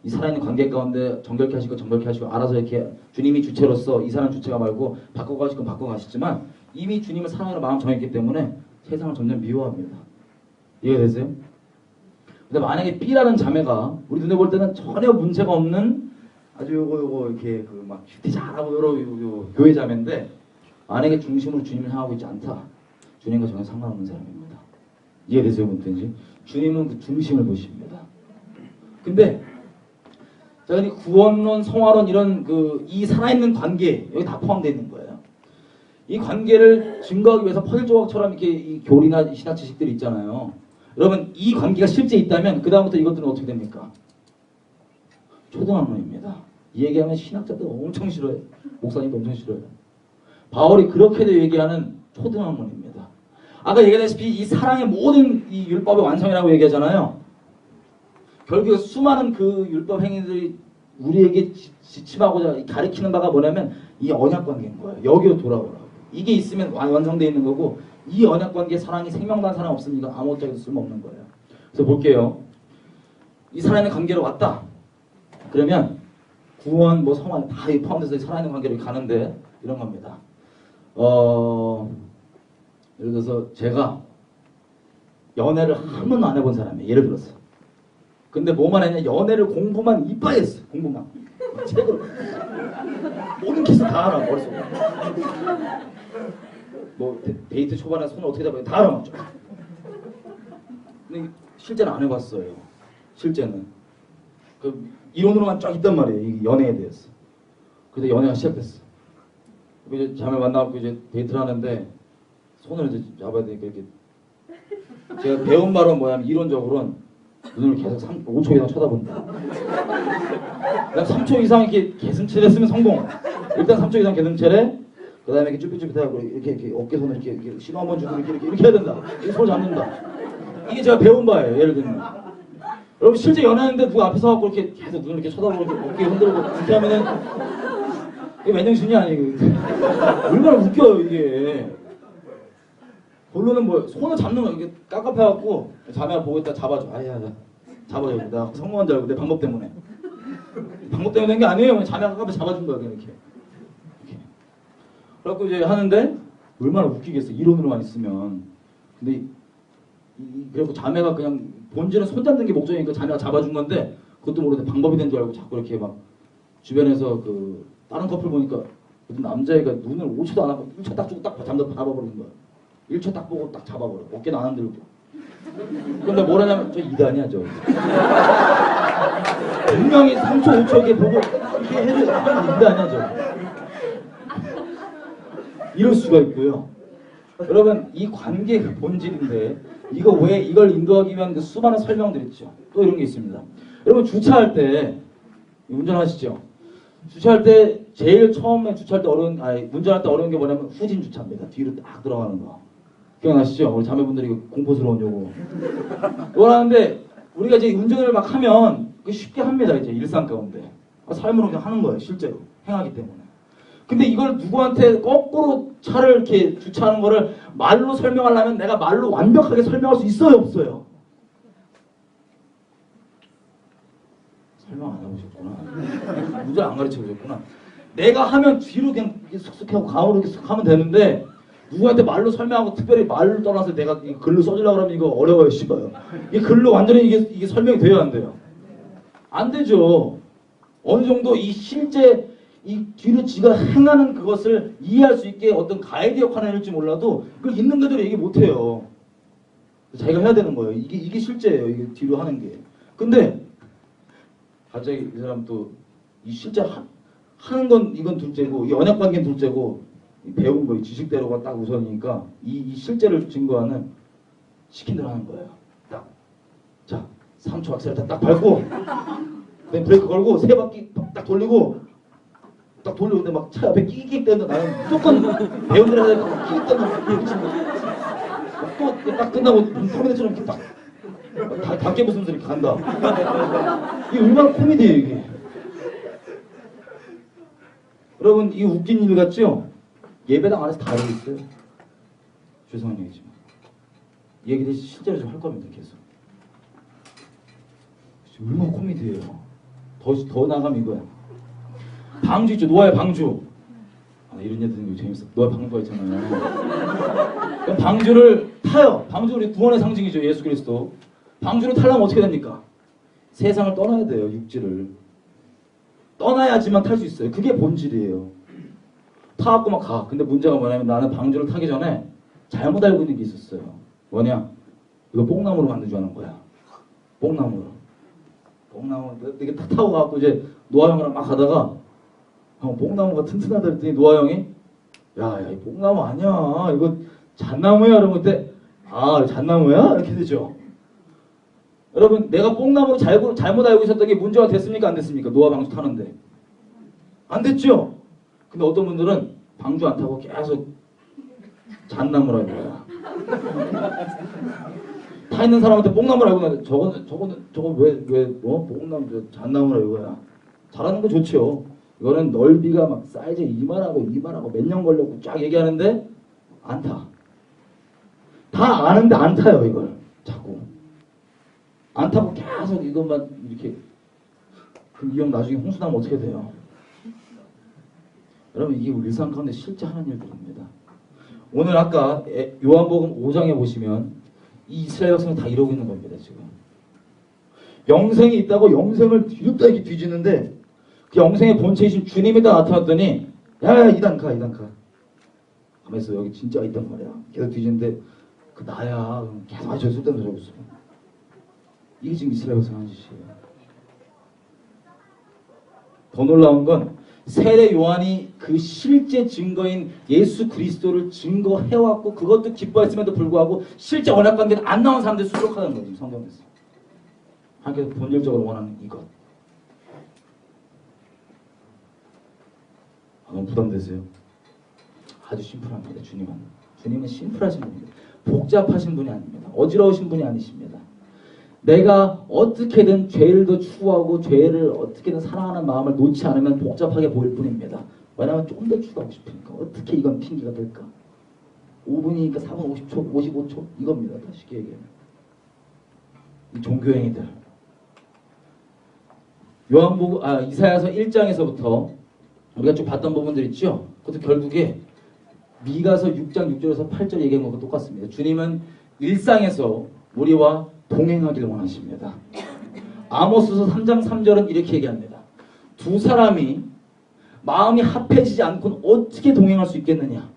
이 살아있는 관계 가운데 정결케 하시고 알아서 이렇게 주님이 주체로서 이 사람 주체가 말고 바꿔가시고 바꿔가시지만 이미 주님을 사랑하는 마음 정했기 때문에 세상을 점점 미워합니다. 이해되세요? 근데 만약에 B라는 자매가 우리 눈에 볼 때는 전혀 문제가 없는 아주 요거 이렇게 큐티 잘하고 요 교회 자매인데 만약에 중심으로 주님을 향하고 있지 않다. 주님과 전혀 상관없는 사람입니다. 이해되세요? 뭔지? 주님은 그 중심을 보십니다. 근데 자, 구원론, 성화론 이런 이 살아있는 관계 여기 다 포함되어 있는 거예요. 이 관계를 증거하기 위해서 퍼즐 조각처럼 이렇게 이 교리나 신학 지식들이 있잖아요. 여러분 이 관계가 실제 있다면 그 다음부터 이것들은 어떻게 됩니까? 초등학문입니다. 이 얘기하면 신학자들 엄청 싫어요. 목사님도 엄청 싫어요. 바울이 그렇게도 얘기하는 초등학문입니다. 아까 얘기했다시피 이 사랑의 모든 이 율법의 완성이라고 얘기하잖아요. 결국에 수많은 그 율법 행위들이 우리에게 지침하고자 가리키는 바가 뭐냐면 이 언약 관계인 거예요. 여기로 돌아오라고. 이게 있으면 완성되어 있는 거고, 이 언약 관계에 사랑이 생명난 사람 없습니까? 아무것도 쓸모없는 거예요. 그래서 볼게요. 이 살아있는 관계로 왔다. 그러면 구원, 뭐 성화 다 포함돼서 살아있는 관계로 가는데 이런 겁니다. 예를 들어서 제가 연애를 한 번도 안 해본 사람이에요. 예를 들어서. 근데 뭐만 했냐? 연애를 공부만 이빠이 했어. 공부만. 책으로. 모든 키스 다 알아. 머릿속에. 뭐 데이트 초반에 손을 어떻게 잡아야 다 알아맞죠. 근데 실제는 안 해봤어요. 실제는. 그 이론으로만 쫙 있단 말이에요. 이 연애에 대해서. 그래서 연애가 시작됐어. 이제 자매 만나고 이제 데이트를 하는데 손을 이제 잡아야 되니까 이렇게 제가 배운 바로 뭐냐면 이론적으로는 눈을 계속 5초 이상 쳐다본다. 그다음 3초 이상 이렇게 개슴체를 했으면 성공. 일단 3초 이상 개슴체래. 그다음에 이렇게 쭈삣쭈삣하고 이렇게 어깨 손을 이렇게 신호 한번 주고 이렇게 해야 된다. 이렇게 손을 잡는다. 이게 제가 배운 바예요. 예를 들면. 여러분 실제 연애하는데 누가 앞에 서갖고 이렇게 계속 눈을 이렇게 쳐다보고 이렇게 어깨 흔들고 이렇게 하면은 이게 맨정신이 아니고 얼마나 웃겨요 이게. 본론은 뭐 손을 잡는 거 이게 깝깝해갖고 자매가 보고 있다 잡아줘. 아야 잡아줘. 내가 성공한 줄 알고 내 방법 때문에. 방법 때문에 된 게 아니에요. 자매가 깝깝해 잡아준 거야 그냥 이렇게. 그래갖고 이제 하는데 얼마나 웃기겠어 이론으로만 있으면. 근데 그래갖고 자매가 그냥 본질은 손 잡는 게 목적이니까 자매가 잡아준 건데 그것도 모르는데 방법이 된 줄 알고 자꾸 이렇게 막 주변에서 그 다른 커플 보니까 어떤 남자애가 눈을 5초도 안 하고 1초 딱 주고 딱 잡아버리는 거야. 1초 딱 보고 딱 잡아버려. 어깨는 안 흔들고. 근데 뭐라냐면 저 2단이야 저. 분명히 3초 5초 이렇게 보고 이렇게 해도 2단이야 저. 이럴 수가 있고요. 여러분 이 관계의 그 본질인데 이거 왜 이걸 인도하기 위한 그 수많은 설명들 있죠. 또 이런 게 있습니다. 여러분 주차할 때 운전하시죠. 주차할 때 제일 처음에 주차할 때 운전할 때 어려운 게 뭐냐면 후진 주차입니다. 뒤로 딱 들어가는 거. 기억나시죠? 우리 자매분들이 공포스러운 요거. 이걸 하는데 우리가 이제 운전을 막 하면 쉽게 합니다. 이제 일상 가운데. 삶으로 그냥 하는 거예요. 실제로. 행하기 때문에. 근데 이걸 누구한테 거꾸로 차를 이렇게 주차하는 거를 말로 설명하려면 내가 말로 완벽하게 설명할 수 있어요? 없어요? 설명 안 해보셨구나. 운전 안 가르쳐 보셨구나. 내가 하면 뒤로 그냥 쑥쑥 하고 가운으로 이렇게 쑥 하면 되는데 누구한테 말로 설명하고 특별히 말을 떠나서 내가 글로 써주려고 하면 이거 어려워요. 싶어요. 이게 글로 완전히 이게 설명이 돼야 안 돼요. 안 되죠. 어느 정도 이 실제 이 뒤로 지가 행하는 그것을 이해할 수 있게 어떤 가이드 역할을 할지 몰라도 그걸 있는 그대로 얘기 못해요. 자기가 해야 되는 거예요. 이게 실제예요. 이게 뒤로 하는 게. 근데 갑자기 이 사람 또 이 실제 하는 건 이건 둘째고 이 언약 관계는 둘째고 이 배운 거, 이 지식대로가 딱 우선이니까 이 실제를 증거하는 시킨 대로 하는 거예요. 딱. 자, 3초 악셀을 딱 밟고 그다음에 브레이크 걸고 세 바퀴 딱 돌리고 딱 돌리는데 막 차 옆에 끼익 대는데 나는 무조건 배운 대로 해야 되니까 끼익 대는 또딱 끝나고 터미네이터처럼 이렇게 딱 닭개 부수면서 이렇게 간다. 이게 얼마나 코미디예요 이게. 여러분 이 웃긴 일 같죠? 예배당 안에서 다 알고 있어요. 죄송한 얘기지만 이 얘기 대신 실제로 좀 할 겁니다. 계속. 얼마나 코미디예요. 더 나가면 이거야. 방주 있죠. 노아의 방주. 이런 얘기 듣는 거 재밌어. 노아의 방주가 있잖아요. 그럼 방주를 타요. 방주 우리 구원의 상징이죠. 예수 그리스도. 방주를 타려면 어떻게 됩니까? 세상을 떠나야 돼요. 육지를. 떠나야지만 탈 수 있어요. 그게 본질이에요. 타갖고 막 가. 근데 문제가 뭐냐면 나는 방주를 타기 전에 잘못 알고 있는 게 있었어요. 뭐냐? 이거 뽕나무로 만든 줄 아는 거야. 뽕나무로. 뽕나무 이렇게 탁 타고 가고 이제 노아 형이랑 막 가다가 형 뽕나무가 튼튼하다 했더니 노아 형이 야 이 뽕나무 아니야. 이거 잣나무야. 이러고 그때 아 잣나무야? 이렇게 되죠. 여러분 내가 뽕나무로 잘못 알고 있었던 게 문제가 됐습니까? 안 됐습니까? 노아 방주 타는데. 안 됐죠? 근데 어떤 분들은 방주 안 타고 계속 잣나무라 이거야. 타 있는 사람한테 뽕나무라 이거야. 저건 왜 뽕나무 잣나무라 이거야. 잘하는 거 좋죠. 이거는 넓이가 막 사이즈 이만하고 몇 년 걸렸고 쫙 얘기하는데 안 타. 다 아는데 안 타요 이걸. 자꾸. 안 타고 계속 이것만 이렇게. 그럼 이 형 나중에 홍수나면 어떻게 돼요? 여러분 이게 우리 일상 가운데 실제 하는 일들입니다. 오늘 아까 요한복음 5장에 보시면 이 이스라엘 백성이 다 이러고 있는 겁니다. 지금 영생이 있다고 영생을 뒤집다 이렇게 뒤지는데 그 영생의 본체이신 주님이 다 나타났더니 야 이단 가 하면서 여기 진짜 있단 말이야. 계속 뒤지는데 그 나야 계속 아주 쓸데없는 소리 하고 있어. 이게 지금 이스라엘 백성 하는 짓이에요. 더 놀라운 건 세례 요한이 그 실제 증거인 예수 그리스도를 증거해왔고 그것도 기뻐했음에도 불구하고 실제 언약 관계는 안 나온 사람들이 수록하는 거지 성경에서. 하나님께서 본질적으로 원하는 이것. 너무 부담되세요? 아주 심플합니다. 주님은 심플하신 분입니다. 복잡하신 분이 아닙니다. 어지러우신 분이 아니십니다. 내가 어떻게든 죄를 더 추구하고 죄를 어떻게든 사랑하는 마음을 놓지 않으면 복잡하게 보일 뿐입니다. 왜냐하면 좀 더 추구하고 싶으니까. 어떻게 이건 핑계가 될까? 5분이니까 4분 50초, 55초 이겁니다. 다 쉽게 얘기하면. 이 종교행위들. 이사야서 1장에서부터 우리가 쭉 봤던 부분들 있죠? 그것도 결국에 미가서 6장 6절에서 8절 얘기한 것과 똑같습니다. 주님은 일상에서 우리와 동행하기를 원하십니다. 아모스서 3장 3절은 이렇게 얘기합니다. 두 사람이 마음이 합해지지 않고는 어떻게 동행할 수 있겠느냐.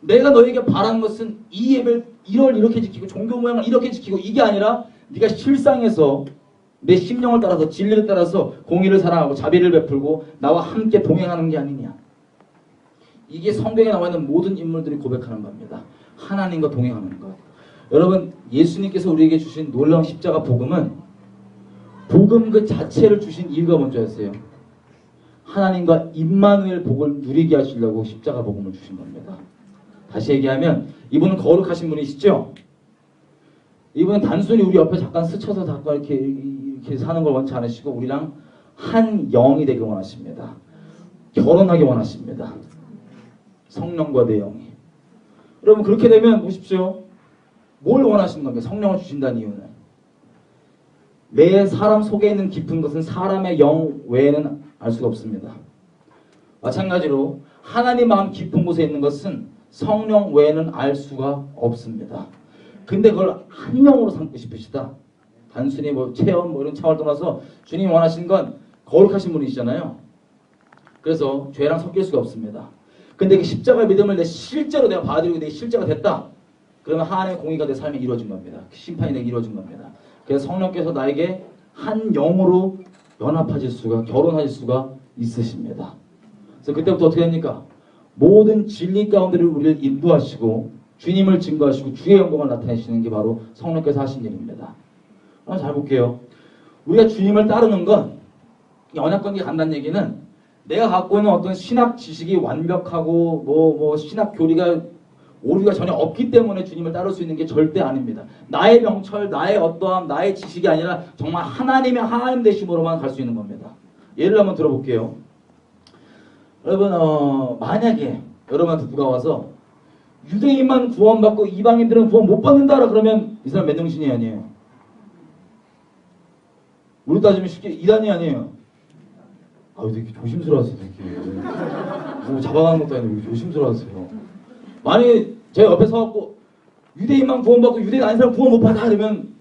내가 너에게 바라는 것은 이 예배를 이렇게 지키고 종교 모양을 이렇게 지키고 이게 아니라 네가 실상에서 내 심령을 따라서 진리를 따라서 공의를 사랑하고 자비를 베풀고 나와 함께 동행하는 게 아니냐. 이게 성경에 나와 있는 모든 인물들이 고백하는 겁니다. 하나님과 동행하는 것. 여러분 예수님께서 우리에게 주신 놀라운 십자가 복음은 복음 그 자체를 주신 이유가 뭔지였어요. 하나님과 임마누엘 복을 누리게 하시려고 십자가 복음을 주신 겁니다. 다시 얘기하면 이분은 거룩하신 분이시죠. 이분은 단순히 우리 옆에 잠깐 스쳐서 잠깐 이렇게 사는 걸 원치 않으시고 우리랑 한 영이 되길 원하십니다. 결혼하기 원하십니다. 성령과 내 영이. 여러분 그렇게 되면 보십시오. 뭘 원하시는 겁니까? 성령을 주신다는 이유는 매 사람 속에 있는 깊은 것은 사람의 영 외에는 알 수가 없습니다. 마찬가지로 하나님 마음 깊은 곳에 있는 것은 성령 외에는 알 수가 없습니다. 근데 그걸 한 영으로 삼고 싶으시다. 단순히 체험 이런 차원을 떠나서 주님이 원하시는 건 거룩하신 분이시잖아요. 그래서 죄랑 섞일 수가 없습니다. 근데 그 십자가 믿음을 실제로 내가 받아들이고 내 실제가 됐다. 그러면 하나님의 공의가 내 삶에 이루어진 겁니다. 심판이 내게 이루어진 겁니다. 그래서 성령께서 나에게 한 영으로 연합하실 수가, 결혼하실 수가 있으십니다. 그래서 그때부터 어떻게 됩니까? 모든 진리 가운데를 우리를 인도하시고 주님을 증거하시고 주의 영광을 나타내시는 게 바로 성령께서 하신 일입니다. 잘 볼게요. 우리가 주님을 따르는 건 언약관계에 간다는 얘기는 내가 갖고 있는 어떤 신학 지식이 완벽하고 신학 교리가 오류가 전혀 없기 때문에 주님을 따를 수 있는 게 절대 아닙니다. 나의 명철, 나의 어떠함, 나의 지식이 아니라 정말 하나님의 하나님 되심으로만 갈 수 있는 겁니다. 예를 한번 들어볼게요. 여러분 만약에 여러분한테 누가 와서 유대인만 구원받고 이방인들은 구원 못 받는다라 그러면 이 사람 맨정신이 아니에요. 우리 따지면 쉽게 이단이 아니에요. 왜 이렇게 조심스러워하세요, 이렇게. 잡아가는 것도 아니고 조심스러워하세요. 만약에 제가 옆에 서갖고 유대인만 구원받고 유대인 아닌 사람 구원 못 받아 이러면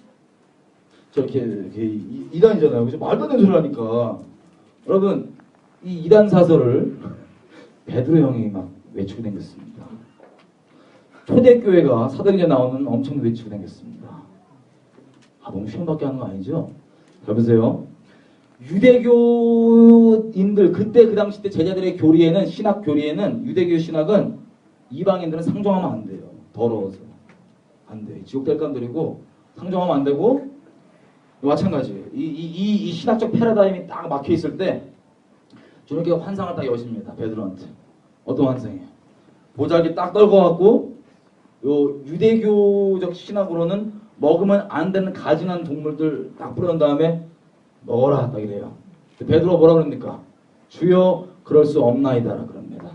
저렇게 이단이잖아요. 그래서 말도 안 되는 소리를 하니까. 여러분 이 이단 사설을 베드로 형이 막 외치고 다녔습니다. 초대교회가 사도행전에 나오는 엄청 외치고 다녔습니다. 너무 시험받게 하는 거 아니죠? 잘 보세요. 유대교인들 그때 그 당시 때 제자들의 교리에는 신학 교리에는 유대교 신학은 이방인들은 상종하면 안 돼요. 더러워서 안 돼. 지옥 될 감들이고 상종하면 안 되고 마찬가지예요. 이 신학적 패러다임이 딱 막혀 있을 때 주님께 환상을 딱 여십니다. 베드로한테. 어떤 환상이에요? 보자기 딱 떨궈갖고 요 유대교적 신학으로는 먹으면 안 되는 가증한 동물들 딱 뿌려놓은 다음에 먹어라 딱 이래요. 베드로가 뭐라 그럽니까? 주여 그럴 수 없나이다라 그럽니다.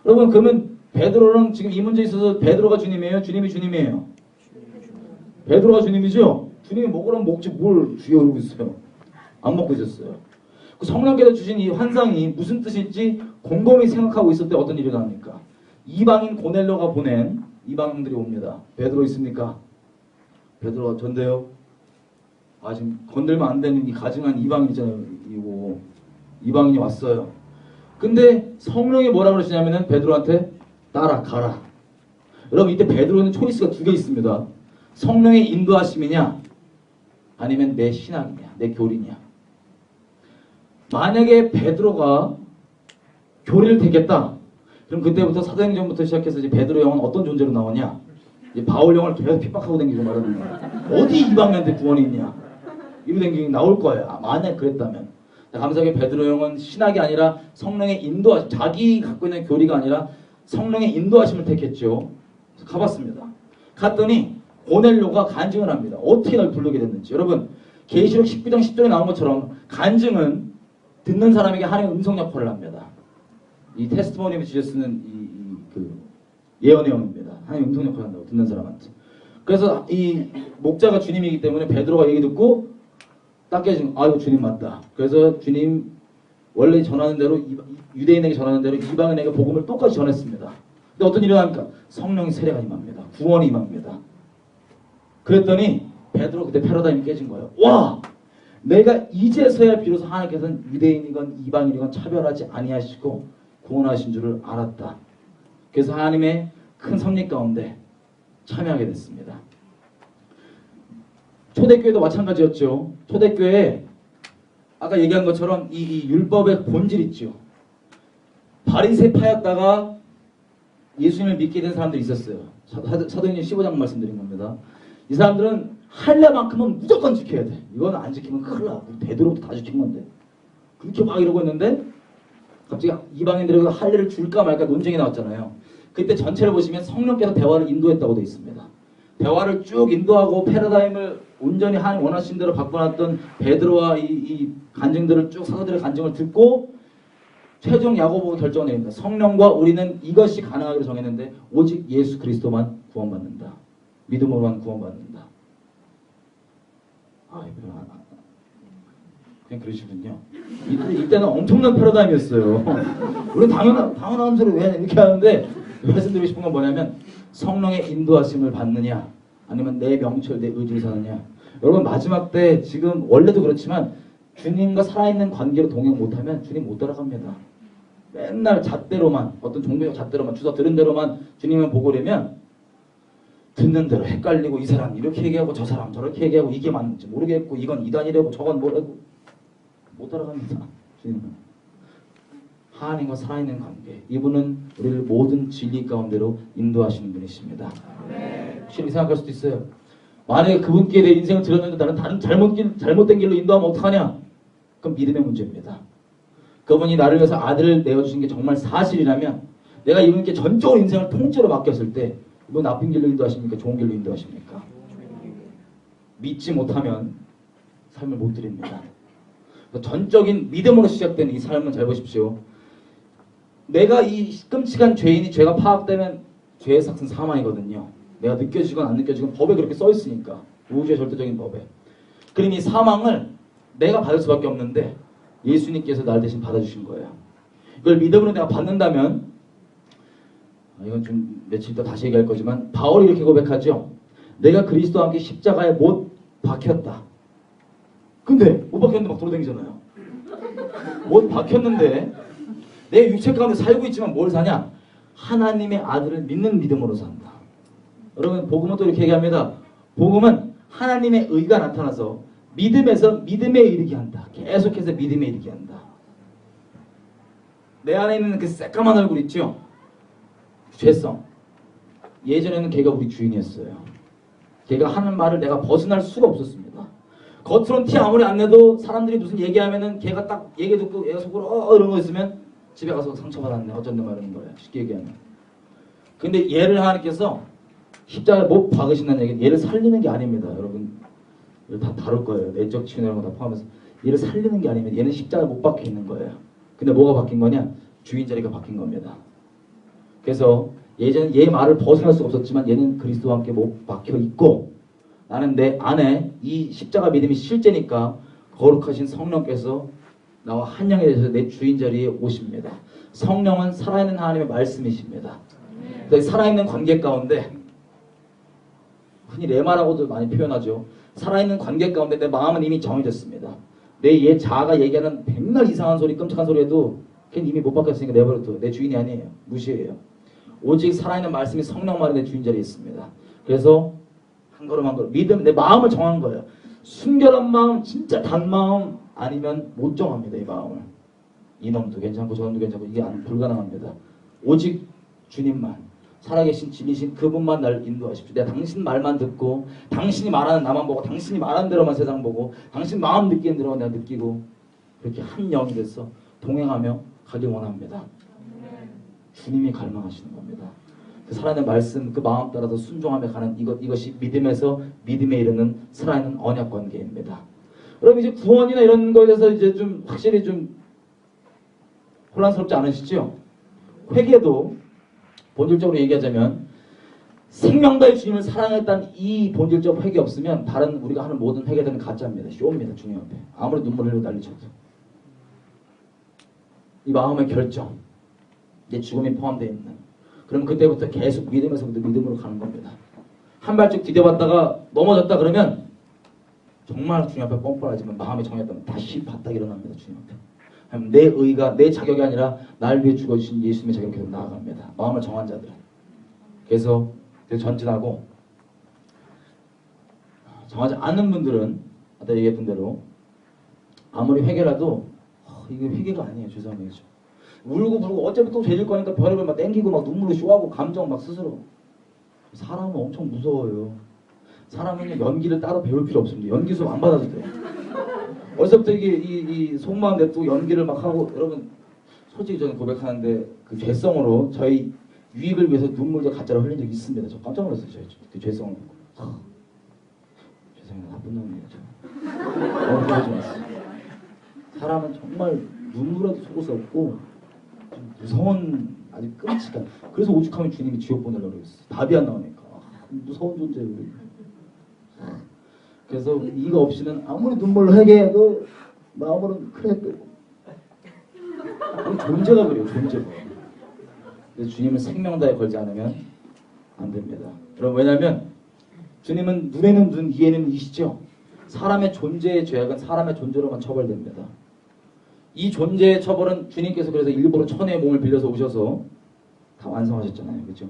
여러분 그러면 베드로는 지금 이 문제에 있어서 베드로가 주님이에요? 주님이 주님이에요? 베드로가 주님이죠? 주님이 먹으라면 먹지 뭘 주여 그러고 있어요. 안 먹고 있었어요. 그 성령께서 주신 이 환상이 무슨 뜻일지 곰곰이 생각하고 있을 때 어떤 일이 나옵니까? 이방인 고넬료가 보낸 이방인들이 옵니다. 베드로 있습니까? 베드로가 전데요. 아 지금 건들면 안 되는 이 가증한 이방인이잖아요. 이거 이방인이 왔어요. 근데 성령이 뭐라 그러시냐면은 베드로한테 따라가라. 여러분 이때 베드로는 초이스가 두 개 있습니다. 성령의 인도하심이냐 아니면 내 신앙이냐 내 교리냐. 만약에 베드로가 교리를 택했다. 그럼 그때부터 사도행전부터 시작해서 이제 베드로 형은 어떤 존재로 나오냐? 이제 바울 형을 계속 핍박하고 다니고 말하는 거야. 어디 이방인한테 구원이 있냐? 이런 댕기 나올 거야. 만약 그랬다면. 감사하게 베드로 형은 신학이 아니라 성령의 인도하심, 자기 갖고 있는 교리가 아니라 성령의 인도하심을 택했죠. 그래서 가봤습니다. 갔더니 고넬료가 간증을 합니다. 어떻게 날 부르게 됐는지. 여러분 계시록 19장 10절에 나온 것처럼 간증은 듣는 사람에게 하나님의 음성 역할을 합니다. 이 테스트모니 지저스는 그 예언의 영입니다. 하나님 음성 역할을 한다고 듣는 사람한테. 그래서 이 목자가 주님이기 때문에 베드로가 얘기 듣고 딱 깨진 아 이거 주님 맞다. 그래서 주님 원래 전하는 대로 유대인에게 전하는 대로 이방인에게 복음을 똑같이 전했습니다. 근데 어떤 일이 나니까 성령의 세례가 임합니다. 구원이 임합니다. 그랬더니 베드로 그때 패러다임이 깨진 거예요. 와! 내가 이제서야 비로소 하나님께서는 유대인이건 이방인이건 차별하지 아니하시고 구원하신 줄을 알았다. 그래서 하나님의 큰 섭리 가운데 참여하게 됐습니다. 초대교회도 마찬가지였죠. 초대교회에 아까 얘기한 것처럼 이 율법의 본질 있죠. 바리새파였다가 예수님을 믿게 된 사람들이 있었어요. 사도행전 15장 말씀드린 겁니다. 이 사람들은 할례만큼은 무조건 지켜야 돼. 이건 안 지키면 큰일 나. 되도록 다 지킨 건데. 그렇게 막 이러고 있는데 갑자기 이방인들에게 할례를 줄까 말까 논쟁이 나왔잖아요. 그때 전체를 보시면 성령께서 대화를 인도했다고 되어 있습니다. 대화를 쭉 인도하고 패러다임을 온전히 하나님 원하신 대로 바꿔놨던 베드로와 이 간증들을 쭉 사도들의 간증을 듣고 최종 야고보가 결정을 내립니다. 성령과 우리는 이것이 가능하기로 정했는데 오직 예수 그리스도만 구원받는다. 믿음으로만 구원받는다. 그냥 그러시군요. 이때는 엄청난 패러다임이었어요. 우리는 당연한 소리 왜 이렇게 하는데 말씀드리고 싶은 건 뭐냐면 성령의 인도하심을 받느냐 아니면 내 명철 내 의지를 사느냐. 여러분 마지막 때 지금 원래도 그렇지만 주님과 살아있는 관계로 동행 못하면 주님 못 따라갑니다. 맨날 잣대로만 어떤 종교적 잣대로만 주워 들은 대로만 주님을 보고 그러면 듣는 대로 헷갈리고 이 사람 이렇게 얘기하고 저 사람 저렇게 얘기하고 이게 맞는지 모르겠고 이건 이단이라고 저건 뭐라고 못 따라갑니다. 주님은 하나님과 살아있는 관계 이분은 우리를 모든 진리 가운데로 인도하시는 분이십니다. 혹시 생각할 수도 있어요. 만약에 그분께 내 인생을 들었는데 나는 다른 잘못된 길로 인도하면 어떡하냐? 그건 믿음의 문제입니다. 그분이 나를 위해서 아들을 내어주신 게 정말 사실이라면 내가 이분께 전적으로 인생을 통째로 맡겼을 때 이분 나쁜 길로 인도하십니까? 좋은 길로 인도하십니까? 믿지 못하면 삶을 못 드립니다. 전적인 믿음으로 시작된 이 삶은 잘 보십시오. 내가 이 끔찍한 죄인이 죄가 파악되면 죄의 삭은 사망이거든요. 내가 느껴지건 안 느껴지건 법에 그렇게 써 있으니까 우주의 절대적인 법에. 그럼 이 사망을 내가 받을 수밖에 없는데 예수님께서 날 대신 받아주신 거예요. 이걸 믿음으로 내가 받는다면 이건 좀 며칠 있다 다시 얘기할 거지만 바울이 이렇게 고백하죠. 내가 그리스도와 함께 십자가에 못 박혔다. 근데 못 박혔는데 막 돌아다니잖아요. 못 박혔는데 내 육체 가운데 살고 있지만 뭘 사냐? 하나님의 아들을 믿는 믿음으로 산다. 여러분 복음은 또 이렇게 얘기합니다. 복음은 하나님의 의가 나타나서 믿음에서 믿음에 이르게 한다. 계속해서 믿음에 이르게 한다. 내 안에 있는 그 새까만 얼굴 있죠? 죄성. 예전에는 걔가 우리 주인이었어요. 걔가 하는 말을 내가 벗어날 수가 없었습니다. 겉으로는 티 아무리 안 내도 사람들이 무슨 얘기하면은 걔가 딱 얘기 듣고 얘가 속으로 이런 거 있으면 집에 가서 상처받았네 어쩐데 말하는 거예요. 쉽게 얘기하면. 근데 얘를 하나님께서 십자가에 못 박으신다는 얘기는 얘를 살리는 게 아닙니다. 여러분 이걸 다 다룰 거예요. 내적 치유라는 거 다 포함해서 얘를 살리는 게 아니면 얘는 십자가에 못 박혀 있는 거예요. 근데 뭐가 바뀐 거냐? 주인 자리가 바뀐 겁니다. 그래서 예전 얘 말을 벗어날 수가 없었지만 얘는 그리스도와 함께 못 박혀 있고 나는 내 안에 이 십자가 믿음이 실제니까 거룩하신 성령께서 나와 한영이 되셔서 내 주인 자리에 오십니다. 성령은 살아있는 하나님의 말씀이십니다. 살아있는 관계 가운데 흔히 레마라고도 많이 표현하죠. 살아있는 관계 가운데 내 마음은 이미 정해졌습니다. 내 옛 자아가 얘기하는 백날 이상한 소리 끔찍한 소리 해도 걔는 이미 못 바뀌었으니까 내버려둬. 내 주인이 아니에요. 무시해요. 오직 살아있는 말씀이 성령만이 내 주인 자리에 있습니다. 그래서 한 걸음 한 걸음 믿음 내 마음을 정한 거예요. 순결한 마음 진짜 단 마음 아니면 못 정합니다. 이 마음을. 이놈도 괜찮고 저놈도 괜찮고 이게 불가능합니다. 오직 주님만 살아계신 진리신 그분만 날 인도하십시오. 내가 당신 말만 듣고 당신이 말하는 나만 보고 당신이 말하는 대로만 세상 보고 당신 마음 느끼는 대로만 내가 느끼고 그렇게 한 영이 돼서 동행하며 가길 원합니다. 주님이 갈망하시는 겁니다. 그 살아있는 말씀 그 마음 따라서 순종하며 가는 이것이 믿음에서 믿음에 이르는 살아있는 언약 관계입니다. 여러분 이제 구원이나 이런 거에 대해서 이제 좀 확실히 좀 혼란스럽지 않으시죠? 회개도 본질적으로 얘기하자면 생명다의 주님을 사랑했다는 이 본질적 회개 없으면 다른 우리가 하는 모든 회개들은 가짜입니다. 쇼입니다. 주님 앞에. 아무리 눈물을 흘리고 난리쳐도. 이 마음의 결정. 내 죽음이 포함되어 있는. 그럼 그때부터 계속 믿음에서부터 믿음으로 가는 겁니다. 한 발짝 디뎌봤다가 넘어졌다 그러면 정말 주님 앞에 뻔뻔하지만 마음이 정했다면 다시 바닥 일어납니다. 주님 앞에. 내 의가 내 자격이 아니라 날 위해 죽어주신 예수님의 자격으로 나아갑니다. 마음을 정한 자들은. 그래서 전진하고 정하지 않는 분들은 아까 얘기했던 대로 아무리 회개라도 이게 회개가 아니에요. 죄송해요. 울고 불고 어차피 또 죄질 거니까 별의별 막 땡기고 막 눈물로 쇼하고 감정 막 스스로. 사람은 엄청 무서워요. 사람은 연기를 따로 배울 필요 없습니다. 연기 수업 안 받아도 돼요. 어디서부터 이게 이 속마음 냅두고 연기를 막 하고 여러분 솔직히 저는 고백하는데 그 죄성으로 저희 유익을 위해서 눈물도 가짜로 흘린 적이 있습니다. 저 깜짝 놀랐어요. 그 죄성을 보고. 죄송해요. 나쁜 놈이에요. 저. 그러지 마세요. 사람은 정말 눈물에도 속을 수 없고 좀 무서운 아주 끔찍한 그래서 오죽하면 주님이 지옥 보내려고 그랬어요. 답이 안 나오니까. 무서운 존재예요. 그래서 이거 없이는 아무리 눈물로 회개해도 마음으로는 그래 존재가 그래요. 존재가. 그래서 주님은 생명 다해 걸지 않으면 안 됩니다. 여러분 왜냐하면 주님은 눈에는 눈, 이에는 이시죠. 사람의 존재의 죄악은 사람의 존재로만 처벌됩니다. 이 존재의 처벌은 주님께서 그래서 일부러 천의 몸을 빌려서 오셔서 다 완성하셨잖아요. 그렇죠?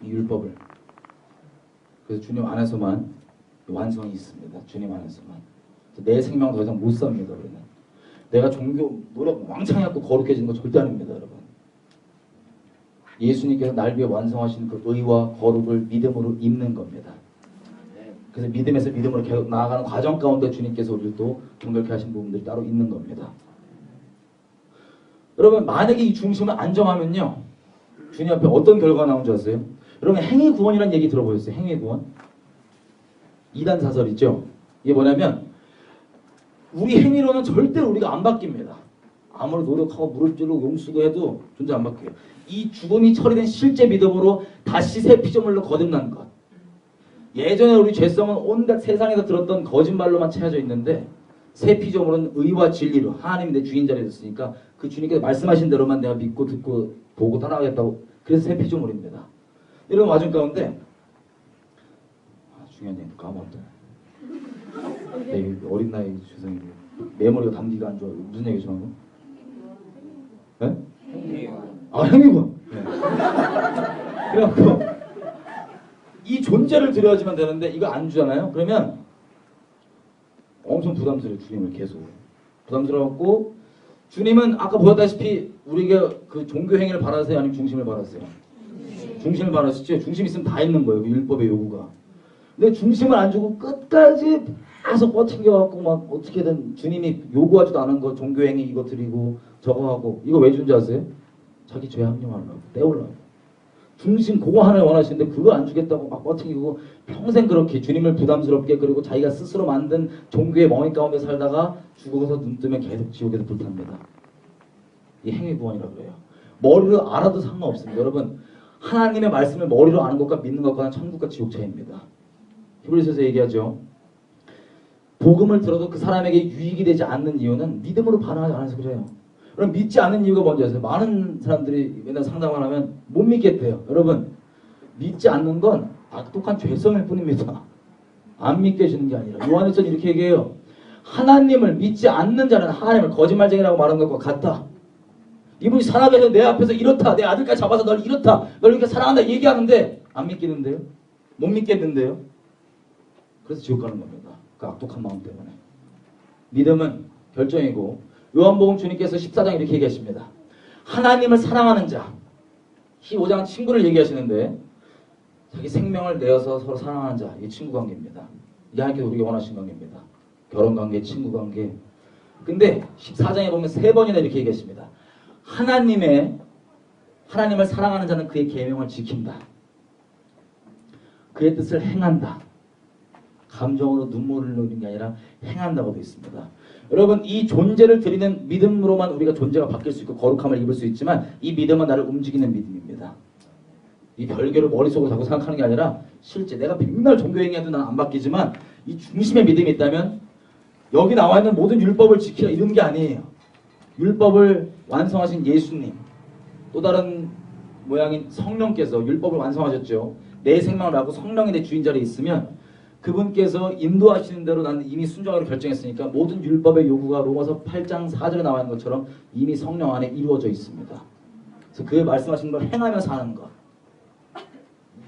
이 율법을. 그래서 주님 안에서만 완성이 있습니다. 주님 안에서만. 내 생명 더 이상 못 삽니다. 우리는. 내가 종교 노력 왕창 해갖고 거룩해지는 거 절대 아닙니다. 여러분. 예수님께서 날 위해 완성하신 그 의와 거룩을 믿음으로 입는 겁니다. 그래서 믿음에서 믿음으로 계속 나아가는 과정 가운데 주님께서 우리를 또 정결케 하신 부분들이 따로 있는 겁니다. 여러분 만약에 이 중심을 안 정하면요. 주님 앞에 어떤 결과가 나온 줄 아세요? 여러분 행위 구원이라는 얘기 들어보셨어요? 행위 구원? 이단 사설이죠. 이게 뭐냐면 우리 행위로는 절대로 우리가 안 바뀝니다. 아무리 노력하고 무릎 찌르고 용수고 해도 존재 안 바뀌어요. 이 죽음이 처리된 실제 믿음으로 다시 새 피조물로 거듭난 것. 예전에 우리 죄성은 온갖 세상에서 들었던 거짓말로만 채워져 있는데 새 피조물은 의와 진리로 하나님이 내 주인 자리에 있으니까 그 주님께서 말씀하신 대로만 내가 믿고 듣고 보고 따라가겠다고. 그래서 새 피조물입니다. 이런 와중 가운데 중요한 얘기 까먹었다. 내 어린 나이 죄송해요. 내 머리가 감기가 안 좋아. 무슨 얘기 좀 하고? 네? 행위구원. 네. 그래갖고 이 존재를 드려야지만 되는데 이거 안 주잖아요. 그러면 엄청 부담스러워요. 주님을 계속 부담스러웠고 주님은 아까 보였다시피 우리가 그 종교 행위를 바라세요? 아니면 중심을 바라세요? 중심을 바라시죠. 중심 있으면 다 있는 거예요. 그 율법의 요구가. 근데 중심을 안 주고 끝까지 계속 뻗팅겨갖고 막 어떻게든 주님이 요구하지도 않은 거 종교행위 이거 드리고 저거 하고 이거 왜 준지 아세요? 자기 죄 합리화하려고 떼우려고 중심 그거 하나를 원하시는데 그거 안 주겠다고 막 뻗팅기고 평생 그렇게 주님을 부담스럽게 그리고 자기가 스스로 만든 종교의 멍이 가운데 살다가 죽어서 눈 뜨면 계속 지옥에서 불탑니다. 이 행위구원이라고 그래요. 머리로 알아도 상관없습니다. 여러분 하나님의 말씀을 머리로 아는 것과 믿는 것과는 천국과 지옥 차이입니다. 히브리서에서 얘기하죠. 복음을 들어도 그 사람에게 유익이 되지 않는 이유는 믿음으로 반응하지 않아서 그래요. 그럼 믿지 않는 이유가 뭔지 아세요? 많은 사람들이 맨날 상담을 하면 못 믿겠대요. 여러분 믿지 않는 건 악독한 죄성일 뿐입니다. 안 믿게 해주는 게 아니라 요한일서는 이렇게 얘기해요. 하나님을 믿지 않는 자는 하나님을 거짓말쟁이라고 말하는 것과 같다. 이분이 살아계셔서 내 앞에서 이렇다. 내 아들까지 잡아서 널 이렇다. 널 이렇게 사랑한다 얘기하는데 안 믿기는데요. 못 믿겠는데요. 그래서 지옥 가는 겁니다. 그 악독한 마음 때문에. 믿음은 결정이고 요한복음 주님께서 14장 이렇게 얘기하십니다. 하나님을 사랑하는 자 15장 친구를 얘기하시는데 자기 생명을 내어서 서로 사랑하는 자 이게 친구관계입니다. 이게 하나님께서 우리가 원하시는 관계입니다. 결혼관계, 친구관계. 근데 14장에 보면 3번이나 이렇게 얘기하십니다. 하나님을 사랑하는 자는 그의 계명을 지킨다. 그의 뜻을 행한다. 감정으로 눈물을 흘리는 게 아니라 행한다고 되어 있습니다. 여러분 이 존재를 드리는 믿음으로만 우리가 존재가 바뀔 수 있고 거룩함을 입을 수 있지만 이 믿음은 나를 움직이는 믿음입니다. 이 별개로 머릿속으로 자꾸 생각하는 게 아니라 실제 내가 맨날 종교행위해도 난 안 바뀌지만 이 중심의 믿음이 있다면 여기 나와 있는 모든 율법을 지키라 이런 게 아니에요. 율법을 완성하신 예수님 또 다른 모양인 성령께서 율법을 완성하셨죠. 내 생명을 낳고 성령이 내 주인 자리에 있으면 그분께서 인도하시는 대로 나는 이미 순종하기로 결정했으니까 모든 율법의 요구가 로마서 8장 4절에 나와 있는 것처럼 이미 성령 안에 이루어져 있습니다. 그래서 그 말씀하신 걸 행하며 사는 것.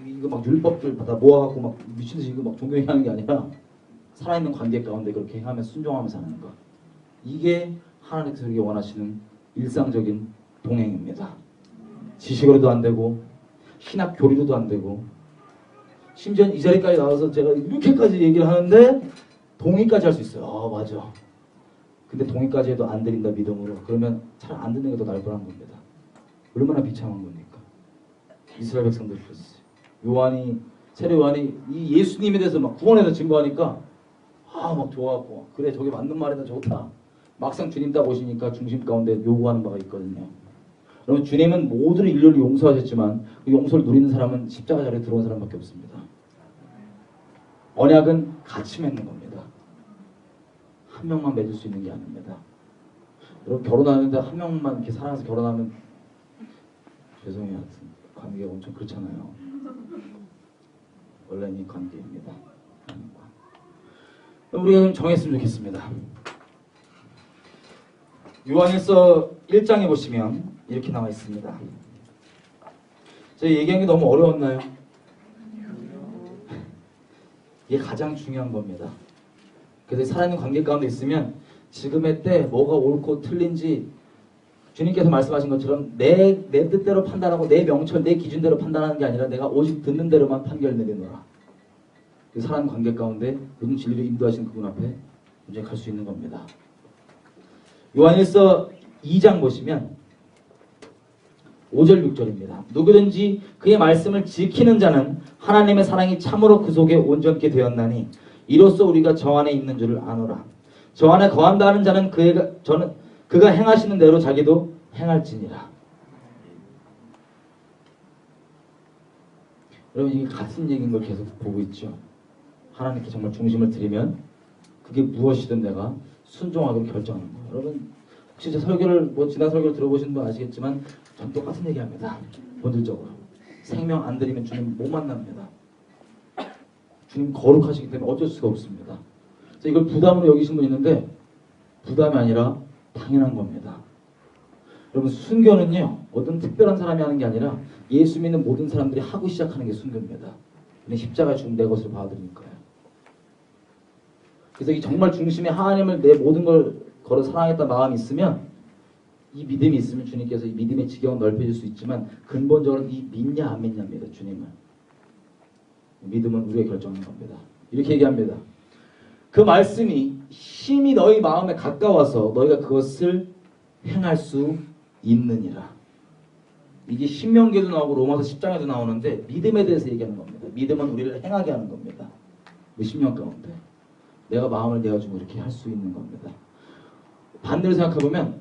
이거 막 율법들 다 모아갖고 막 미친듯이 이거 막 종교행위하는 게 아니라 살아있는 관계 가운데 그렇게 행하며 순종하며 사는 것. 이게 하나님께서 우리가 원하시는 일상적인 동행입니다. 지식으로도 안 되고 신학 교리로도 안 되고 심지어 이 자리까지 나와서 제가 이렇게까지 얘기를 하는데 동의까지 할 수 있어요. 아 맞아. 근데 동의까지 해도 안 드린다 믿음으로. 그러면 차라리 안 듣는 게 더 나을 뻔한 겁니다. 얼마나 비참한 겁니까? 이스라엘 백성들 그랬어요. 세례 요한이 이 예수님에 대해서 막 구원해서 증거하니까 막 좋아하고 그래 저게 맞는 말이다 좋다. 막상 주님 딱 오시니까 중심 가운데 요구하는 바가 있거든요. 여러분 주님은 모든 인류를 용서하셨지만 그 용서를 누리는 사람은 십자가 자리에 들어온 사람밖에 없습니다. 언약은 같이 맺는 겁니다. 한 명만 맺을 수 있는 게 아닙니다. 여러분 결혼하는데 한 명만 이렇게 사랑해서 결혼하면 죄송해요. 하여튼 관계가 엄청 그렇잖아요. 원래는 이 관계입니다. 우리가 좀 정했으면 좋겠습니다. 요한일서 1장에 보시면 이렇게 나와 있습니다. 제가 얘기한 게 너무 어려웠나요? 이게 가장 중요한 겁니다. 그래서 살아있는 관계 가운데 있으면 지금의 때 뭐가 옳고 틀린지 주님께서 말씀하신 것처럼 내 뜻대로 판단하고 내 명철, 내 기준대로 판단하는 게 아니라 내가 오직 듣는 대로만 판결 내리노라. 그 살아있는 관계 가운데 모든 진리를 인도하시는 그분 앞에 이제 갈 수 있는 겁니다. 요한일서 2장 보시면 5절 6절입니다. 누구든지 그의 말씀을 지키는 자는 하나님의 사랑이 참으로 그 속에 온전케 되었나니 이로써 우리가 저 안에 있는 줄을 아노라. 저 안에 거한다 하는 자는 그가 행하시는 대로 자기도 행할지니라. 여러분 이게 같은 얘기인 걸 계속 보고 있죠. 하나님께 정말 중심을 드리면 그게 무엇이든 내가 순종하기로 결정하는 거예요. 여러분 혹시 제 설교를 지난 설교를 들어보신 분 아시겠지만 전 똑같은 얘기합니다. 본질적으로 생명 안 드리면 주님 못 만납니다. 주님 거룩하시기 때문에 어쩔 수가 없습니다. 그래서 이걸 부담으로 여기신 분 있는데 부담이 아니라 당연한 겁니다. 여러분 순교는요 어떤 특별한 사람이 하는 게 아니라 예수 믿는 모든 사람들이 하고 시작하는 게 순교입니다. 근데 십자가에 죽은 내 것을 봐드리니까요. 그래서 이 정말 중심에 하나님을 내 모든 걸 걸어 사랑했던 마음이 있으면 이 믿음이 있으면 주님께서 이 믿음의 지경을 넓혀줄 수 있지만 근본적으로 이 믿냐 안 믿냐입니다. 주님을. 믿음은 우리가 결정하는 겁니다. 이렇게 얘기합니다. 그 말씀이 심히 너희 마음에 가까워서 너희가 그것을 행할 수 있느니라. 이게 신명기에도 나오고 로마서 10장에도 나오는데 믿음에 대해서 얘기하는 겁니다. 믿음은 우리를 행하게 하는 겁니다. 그 신명 가운데 내가 마음을 내어주고 이렇게 할 수 있는 겁니다. 반대로 생각해보면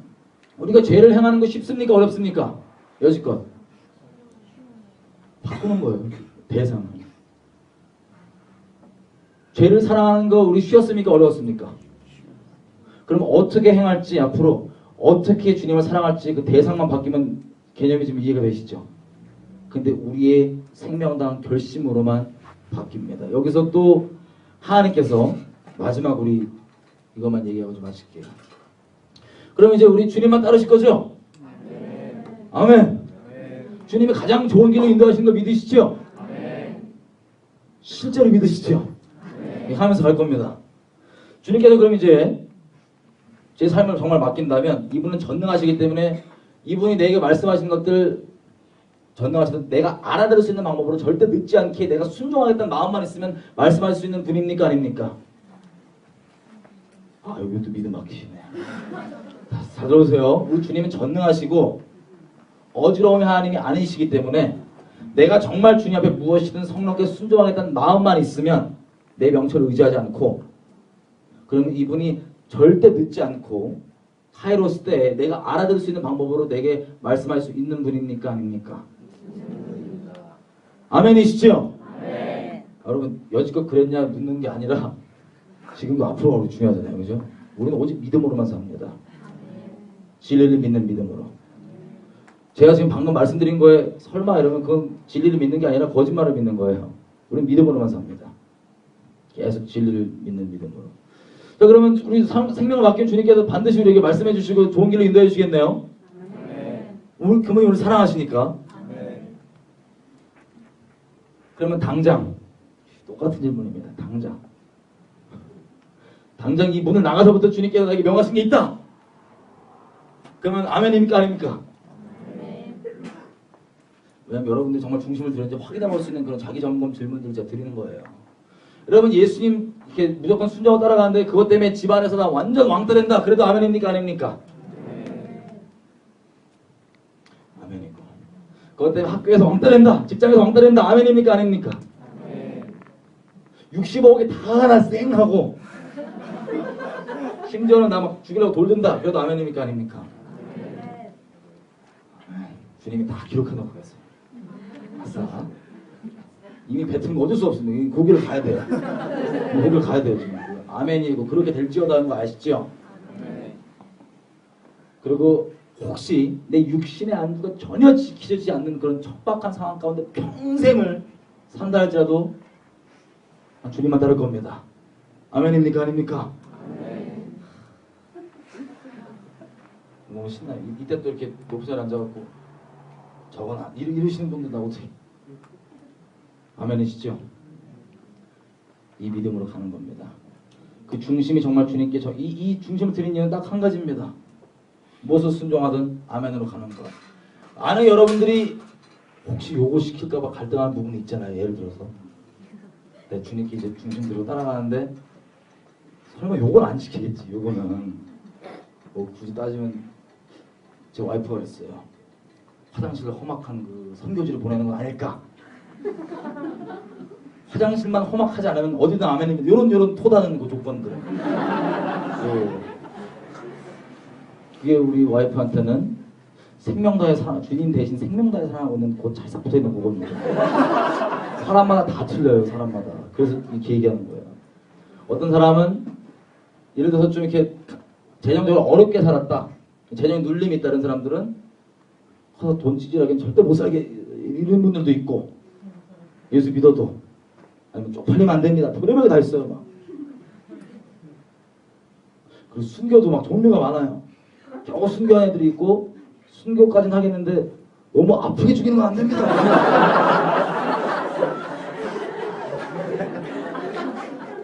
우리가 죄를 행하는 거 쉽습니까? 어렵습니까? 여지껏 바꾸는 거예요. 대상을. 죄를 사랑하는 거 우리 쉬웠습니까? 어려웠습니까? 그럼 어떻게 행할지 앞으로 어떻게 주님을 사랑할지 그 대상만 바뀌면 개념이 좀 이해가 되시죠? 근데 우리의 생명당 결심으로만 바뀝니다. 여기서 또 하나님께서 마지막 우리 이것만 얘기하고 좀 마칠게요. 그럼 이제 우리 주님만 따르실 거죠? 아멘. 주님이 가장 좋은 길로 인도하시는 거 믿으시죠? 실제로 믿으시죠? 하면서 갈 겁니다. 주님께서 그럼 이제 제 삶을 정말 맡긴다면 이분은 전능하시기 때문에 이분이 내게 말씀하신 것들 전능하시던 내가 알아들을 수 있는 방법으로 절대 늦지 않게 내가 순종하겠다는 마음만 있으면 말씀할 수 있는 분입니까? 아닙니까? 아, 여기도 믿음 막히시네. 잘 들어보세요. 우리 주님은 전능하시고 어지러움의 하나님이 아니시기 때문에 내가 정말 주님 앞에 무엇이든 성령께 순종하겠다는 마음만 있으면 내 명철을 의지하지 않고 그러면 이분이 절대 늦지 않고 카이로스 때에 내가 알아들을 수 있는 방법으로 내게 말씀할 수 있는 분입니까? 아닙니까? 아멘이시죠? 아멘. 여러분 여지껏 그랬냐 묻는 게 아니라 지금도 앞으로가 우리 중요하잖아요. 그죠? 우리는 오직 믿음으로만 삽니다. 진리를 믿는 믿음으로. 제가 지금 방금 말씀드린 거에 설마 이러면 그건 진리를 믿는 게 아니라 거짓말을 믿는 거예요. 우리는 믿음으로만 삽니다. 계속 진리를 믿는 믿음으로. 자, 그러면 우리 생명을 맡긴 주님께서 반드시 우리에게 말씀해 주시고 좋은 길로 인도해 주시겠네요. 우리 그분이 우리를 사랑하시니까. 그러면 당장 똑같은 질문입니다. 당장 이 문을 나가서부터 주님께서 나에게 명하신 게 있다. 그러면 아멘입니까? 아닙니까? 왜냐면 여러분들이 정말 중심을 두는지 확인해 볼 수 있는 그런 자기 점검 질문들을 제가 드리는 거예요. 여러분 예수님 이렇게 무조건 순종하고 따라가는데 그것 때문에 집안에서 나 완전 왕따 된다. 그래도 아멘입니까? 아닙니까? 아멘이고. 그것 때문에 학교에서 왕따 된다. 직장에서 왕따 된다. 아멘입니까? 아닙니까? 65억에 다 하나 쌩하고 심지어는 나 막 죽이려고 돌든다. 그래도 아멘입니까? 아닙니까? 아멘. 주님이 다 기록해놓고 가세요. 아싸. 이미 뱉은 거 어쩔 수 없습니다. 고기를 가야 돼요. 고기를 가야 돼요. 지금. 아멘이고 그렇게 될지어다는 거 아시죠? 그리고 혹시 내 육신의 안주가 전혀 지키지 않는 그런 척박한 상황 가운데 평생을 산다 할지라도 주님만 따를 겁니다. 아멘입니까? 아닙니까? 너무 신나요. 이때 또 이렇게 높은 자리에 앉아갖고 저거나 이러시는 분들 나 어떻게 아멘이시죠? 이 믿음으로 가는 겁니다. 그 중심이 정말 주님께 이 중심을 드린 이유는 딱 한 가지입니다. 무엇을 순종하든 아멘으로 가는 것. 안에 여러분들이 혹시 요거 시킬까봐 갈등하는 부분이 있잖아요. 예를 들어서 내 주님께 이제 중심 들고 따라가는데 설마 요건 안 지키겠지. 요거는 뭐 굳이 따지면 제 와이프가 그랬어요. 화장실에 험악한 그 선교지를 보내는 건 아닐까? 화장실만 험악하지 않으면 어디든 아멘입니다. 요런 토다는 그 조건들. 그게 우리 와이프한테는 생명 다해 주님 대신 생명 다해 사랑하고 있는 곧 찰싹 붙어 있는 거거든요. 사람마다 다 틀려요. 사람마다. 그래서 이렇게 얘기하는 거예요. 어떤 사람은 예를 들어서 좀 이렇게 재정적으로 어렵게 살았다. 재정에 눌림이 있다는 사람들은 돈 찌질하게 절대 못 살게 이런 분들도 있고 예수 믿어도 아니면 쪽팔리면 안 됩니다. 별의별 다 있어요. 막. 그리고 순교도 막 종류가 많아요. 겨우 순교한 애들이 있고 순교까지는 하겠는데 너무 아프게 죽이는 건 안 됩니다.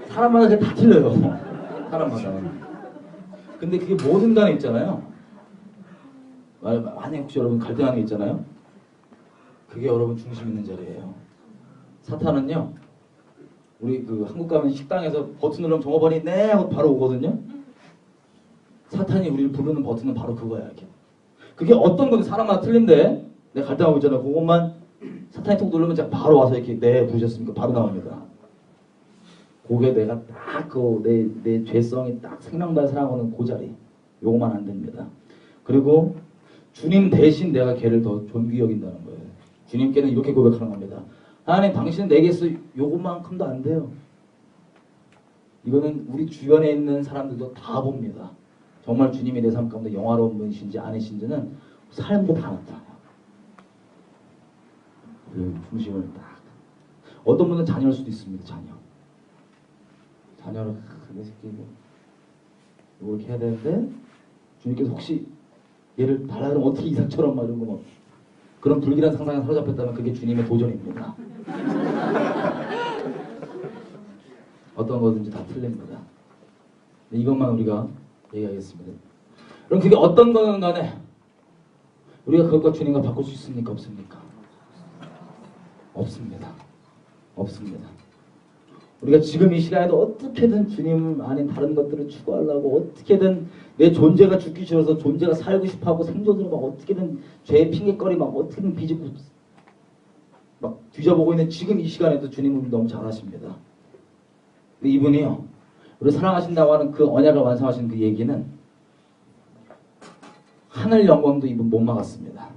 사람마다 그게 다 틀려요. 사람마다. 근데 그게 모든 간에 있잖아요. 만약 혹시 여러분 갈등하는 게 있잖아요. 그게 여러분 중심 있는 자리예요. 사탄은요. 우리 그 한국 가면 식당에서 버튼 누르면 종업원이 네 하고 바로 오거든요. 사탄이 우리를 부르는 버튼은 바로 그거야. 이렇게. 그게 어떤 건지 사람마다 틀린데 내가 갈등하고 있잖아. 그것만 사탄이 톡 누르면 제가 바로 와서 이렇게 네 부르셨습니까? 바로 나옵니다. 그게 내가 딱 그 내 죄성이 딱 생명받아 살아가는 그 자리. 요거만 안 됩니다. 그리고 주님 대신 내가 걔를 더 존귀 여긴다는 거예요. 주님께는 이렇게 고백하는 겁니다. 하나님 당신은 내게서 요것만큼도 안 돼요. 이거는 우리 주변에 있는 사람들도 다 봅니다. 정말 주님이 내 삶 가운데 영화로운 분이신지 아니신지는 삶도 다 나타나요. 그 중심을 딱. 어떤 분은 자녀일 수도 있습니다. 자녀를 내 새끼 뭐 이렇게 해야 되는데 주님께서 혹시 얘를 달라 그러면 어떻게 이삭처럼 막 이런 거 막 그런 불길한 상상에 사로잡혔다면 그게 주님의 도전입니다. 어떤 거든지 다 틀립니다. 이것만 우리가 얘기하겠습니다. 그럼 그게 어떤 거는 간에 우리가 그것과 주님과 바꿀 수 있습니까? 없습니까? 없습니다. 없습니다. 우리가 지금 이 시간에도 어떻게든 주님 아닌 다른 것들을 추구하려고 어떻게든 내 존재가 죽기 싫어서 존재가 살고 싶어하고 생존으로 막 어떻게든 죄의 핑계거리 막 어떻게든 비집고 막 뒤져보고 있는 지금 이 시간에도 주님은 너무 잘하십니다. 이분이요. 우리 사랑하신다고 하는 그 언약을 완성하신 그 얘기는 하늘 영광도 이분 못 막았습니다.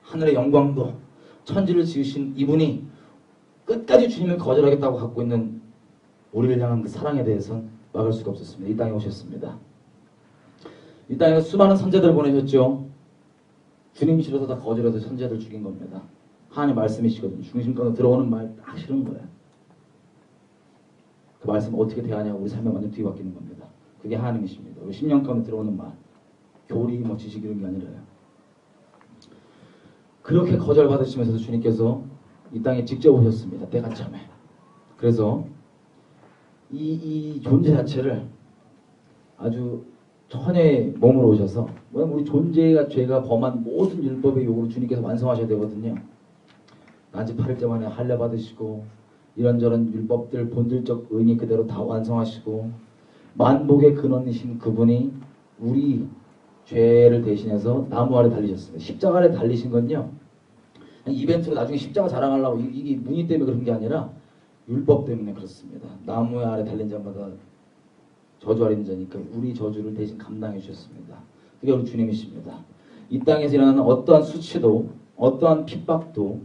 하늘의 영광도 천지를 지으신 이분이 끝까지 주님을 거절하겠다고 갖고 있는 우리를 향한 그 사랑에 대해서는 막을 수가 없었습니다. 이 땅에 오셨습니다. 이 땅에 수많은 선제들을 보내셨죠. 주님이 싫어서 다 거절해서 선제들 죽인 겁니다. 하나님 말씀이시거든요. 중심가로 들어오는 말 딱 싫은 거예요. 그 말씀 어떻게 대하냐고 우리 삶에 완전 뒤바뀌는 겁니다. 그게 하나님이십니다. 우리 10년 가운데 들어오는 말 교리 뭐 지식 이런 게 아니라요. 그렇게 거절받으시면서도 주님께서 이 땅에 직접 오셨습니다. 때가 참에. 그래서 이 존재 자체를 아주 천의 몸으로 오셔서 우리 존재가 죄가 범한 모든 율법의 요구를 주님께서 완성하셔야 되거든요. 난지 8일째 만에 할례 받으시고 이런저런 율법들 본질적 의미 그대로 다 완성하시고 만복의 근원이신 그분이 우리 죄를 대신해서 나무 아래 달리셨습니다. 십자가 아래 달리신 건요. 이벤트로 나중에 십자가 자랑하려고 이게 문의 때문에 그런 게 아니라 율법 때문에 그렇습니다. 나무 아래 달린 자마다 저주 아린 자니까 우리 저주를 대신 감당해 주셨습니다. 그게 우리 주님이십니다. 이 땅에서 일어나는 어떠한 수치도 어떠한 핍박도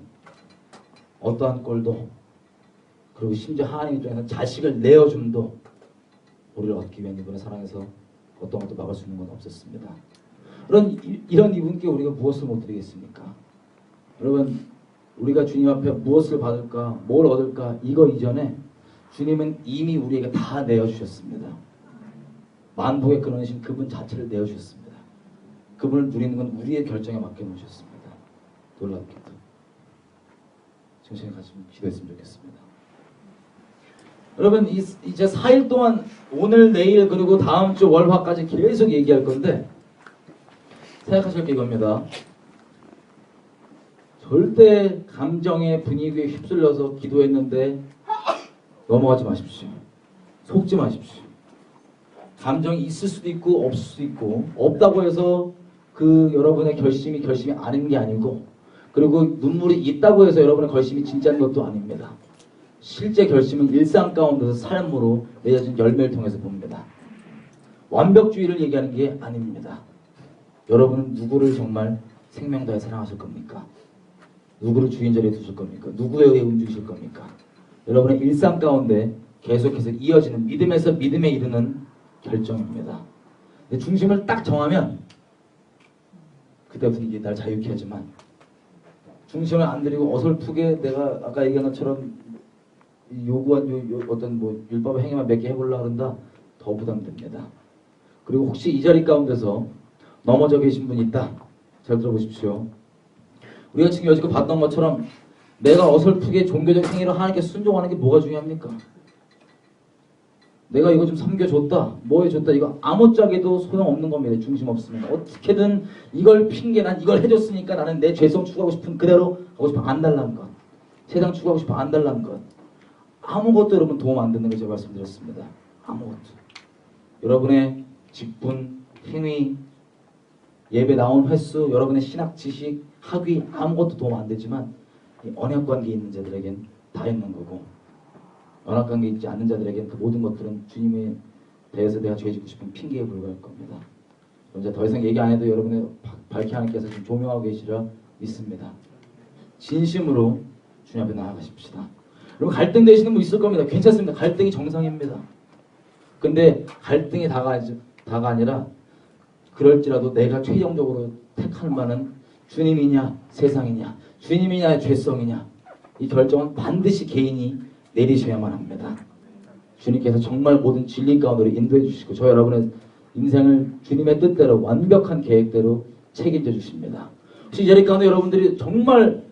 어떠한 꼴도 그리고 심지어 하나님 입장에서 자식을 내어줌도 우리를 얻기 위한 이분의 사랑에서 어떤 것도 막을 수 있는 건 없었습니다. 이런 이분께 우리가 무엇을 못 드리겠습니까? 여러분 우리가 주님 앞에 무엇을 받을까 뭘 얻을까 이거 이전에 주님은 이미 우리에게 다 내어주셨습니다. 만복의 근원이신 그분 자체를 내어주셨습니다. 그분을 누리는 건 우리의 결정에 맡겨놓으셨습니다. 놀랍게도 정신이 같이 기도했으면 좋겠습니다. 여러분 이제 4일 동안 오늘 내일 그리고 다음 주 월화까지 계속 얘기할 건데 생각하실 게 이겁니다. 절대 감정의 분위기에 휩쓸려서 기도했는데 넘어가지 마십시오. 속지 마십시오. 감정이 있을 수도 있고 없을 수도 있고 없다고 해서 그 여러분의 결심이 아닌 게 아니고 그리고 눈물이 있다고 해서 여러분의 결심이 진짜인 것도 아닙니다. 실제 결심은 일상 가운데서 삶으로 맺어진 열매를 통해서 봅니다. 완벽주의를 얘기하는 게 아닙니다. 여러분은 누구를 정말 생명 다해 사랑하실 겁니까? 누구를 주인 자리에 두실 겁니까? 누구에 의해 움직이실 겁니까? 여러분의 일상 가운데 계속해서 이어지는 믿음에서 믿음에 이르는 결정입니다. 중심을 딱 정하면 그때부터 이게 날 자유케 하지만 중심을 안 들이고 어설프게 내가 아까 얘기한 것처럼 요구한 어떤 뭐 율법의 행위만 몇 개 해보려고 그런다 더 부담됩니다. 그리고 혹시 이 자리 가운데서 넘어져 계신 분이 있다. 잘 들어보십시오. 우리가 지금 여지껏 봤던 것처럼 내가 어설프게 종교적 행위로 하나님께 순종하는 게 뭐가 중요합니까? 내가 이거 좀 섬겨줬다, 뭐 해줬다, 이거 아무짝에도 소용없는 겁니다. 중심 없으면 어떻게든 이걸 핑계, 난 이걸 해줬으니까 나는 내 죄성 추구하고 싶은 그대로 하고 싶어 안 달라는 것, 세상 추구하고 싶어 안 달라는 것, 아무것도 여러분 도움 안 되는 거 제가 말씀드렸습니다. 아무것도. 여러분의 직분, 행위, 예배 나온 횟수, 여러분의 신학 지식, 학위 아무것도 도움 안 되지만 이 언약관계 있는 자들에겐 다 있는 거고, 언약관계 있지 않는 자들에겐 그 모든 것들은 주님에 대해서 내가 죄 짓고 싶은 핑계에 불과할 겁니다. 이제 더 이상 얘기 안 해도 여러분의 밝히 하나님께서 좀 조명하고 계시리라 믿습니다. 진심으로 주님 앞에 나아가십시다. 여러분 갈등 되시는 분 있을 겁니다. 괜찮습니다. 갈등이 정상입니다. 근데 갈등이 다가 아니라 그럴지라도 내가 최종적으로 택할 만은 주님이냐 세상이냐, 주님이냐 죄성이냐, 이 결정은 반드시 개인이 내리셔야만 합니다. 주님께서 정말 모든 진리 가운데로 인도해 주시고 저 여러분의 인생을 주님의 뜻대로 완벽한 계획대로 책임져 주십니다. 혹시 이 자리 가운데 여러분들이 정말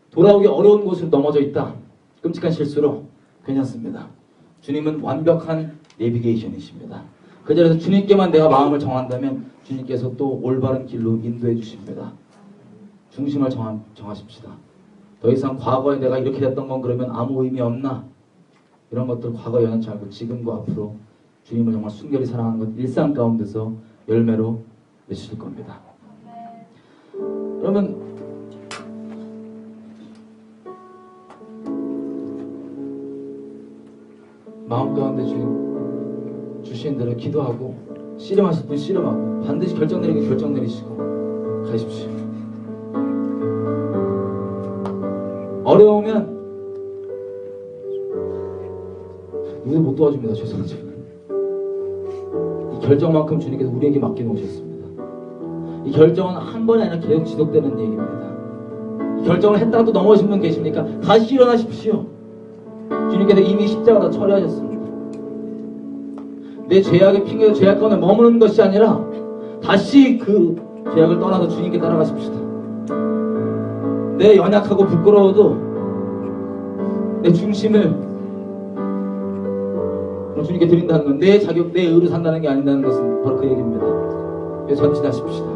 돌아오기 어려운 곳으로 넘어져 있다, 끔찍한 실수로, 괜찮습니다. 주님은 완벽한 내비게이션이십니다. 그 자리에서 주님께만 내가 마음을 정한다면 주님께서 또 올바른 길로 인도해 주십니다. 중심을 정하십시다. 더 이상 과거에 내가 이렇게 됐던 건 그러면 아무 의미 없나, 이런 것들 과거에 연연치 않고 지금과 앞으로 주님을 정말 순결히 사랑하는 것 일상 가운데서 열매로 맺으실 겁니다. 그러면 마음 가운데 주님 주신 대로 기도하고, 씨름하실 분 씨름하고, 반드시 결정 내리기 결정 내리시고 가십시오. 어려우면 누구도 못 도와줍니다. 죄송하지만 이 결정만큼 주님께서 우리에게 맡겨놓으셨습니다. 이 결정은 한 번이 아니라 계속 지속되는 얘기입니다. 이 결정을 했다가도 넘어오신 분 계십니까? 다시 일어나십시오. 주님께서 이미 십자가 다 처리하셨습니다. 내 죄악의 핑계로 죄악 가운데 머무는 것이 아니라 다시 그 죄악을 떠나서 주님께 따라가십시다. 내 연약하고 부끄러워도 내 중심을 주님께 드린다는 건 내 자격, 내 의로 산다는 게 아니라는 것은 바로 그 얘기입니다. 그래서 전진하십시다.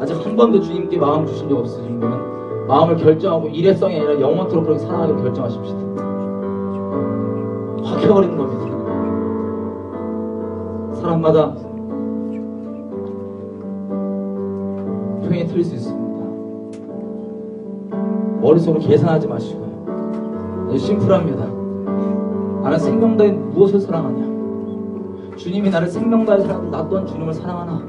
아직 한 번도 주님께 마음 주신 적 없으신 분은 마음을 결정하고 일회성이 아니라 영원토록 그렇게 사랑하기로 결정하십시다. 확 해버리는 겁니다. 사람마다 표현이 틀릴 수 있습니다. 머릿속으로 계산하지 마시고요. 심플합니다. 나는 생명 다해 무엇을 사랑하냐? 주님이 나를 생명 다해 사랑하고 나 또한 주님을 사랑하나?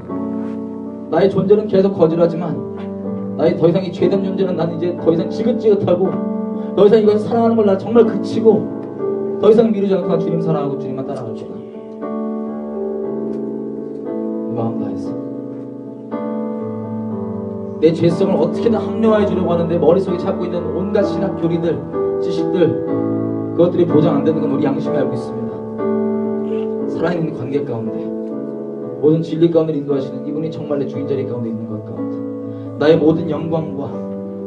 나의 존재는 계속 거절하지만 나의 더 이상 이 죄된 존재는 나는 이제 더 이상 지긋지긋하고 더 이상 이것을 사랑하는 걸 나 정말 그치고 더 이상 미루지 않고 난 주님 사랑하고 주님만 따라갈 거다. 마음 다해서 내 죄성을 어떻게든 합리화해 주려고 하는데 머릿속에 찾고 있는 온갖 신학 교리들, 지식들, 그것들이 보장 안 되는 건 우리 양심이 알고 있습니다. 살아있는 관계 가운데 모든 진리 가운데 인도하시는 이분이 정말 내 주인 자리 가운데 있는 것 가운데 나의 모든 영광과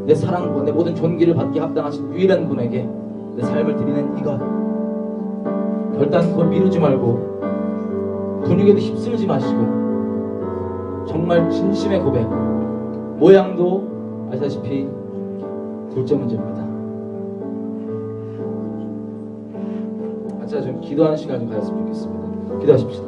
내 사랑과 내 모든 존귀를 받기에 합당하신 유일한 분에게 내 삶을 드리는 이것, 결단코 미루지 말고 분위기에도 휩쓸지 마시고 정말 진심의 고백, 모양도 아시다시피 둘째 문제입니다. 자, 좀 기도하는 시간 좀 가졌으면 좋겠습니다. 기도하십시다.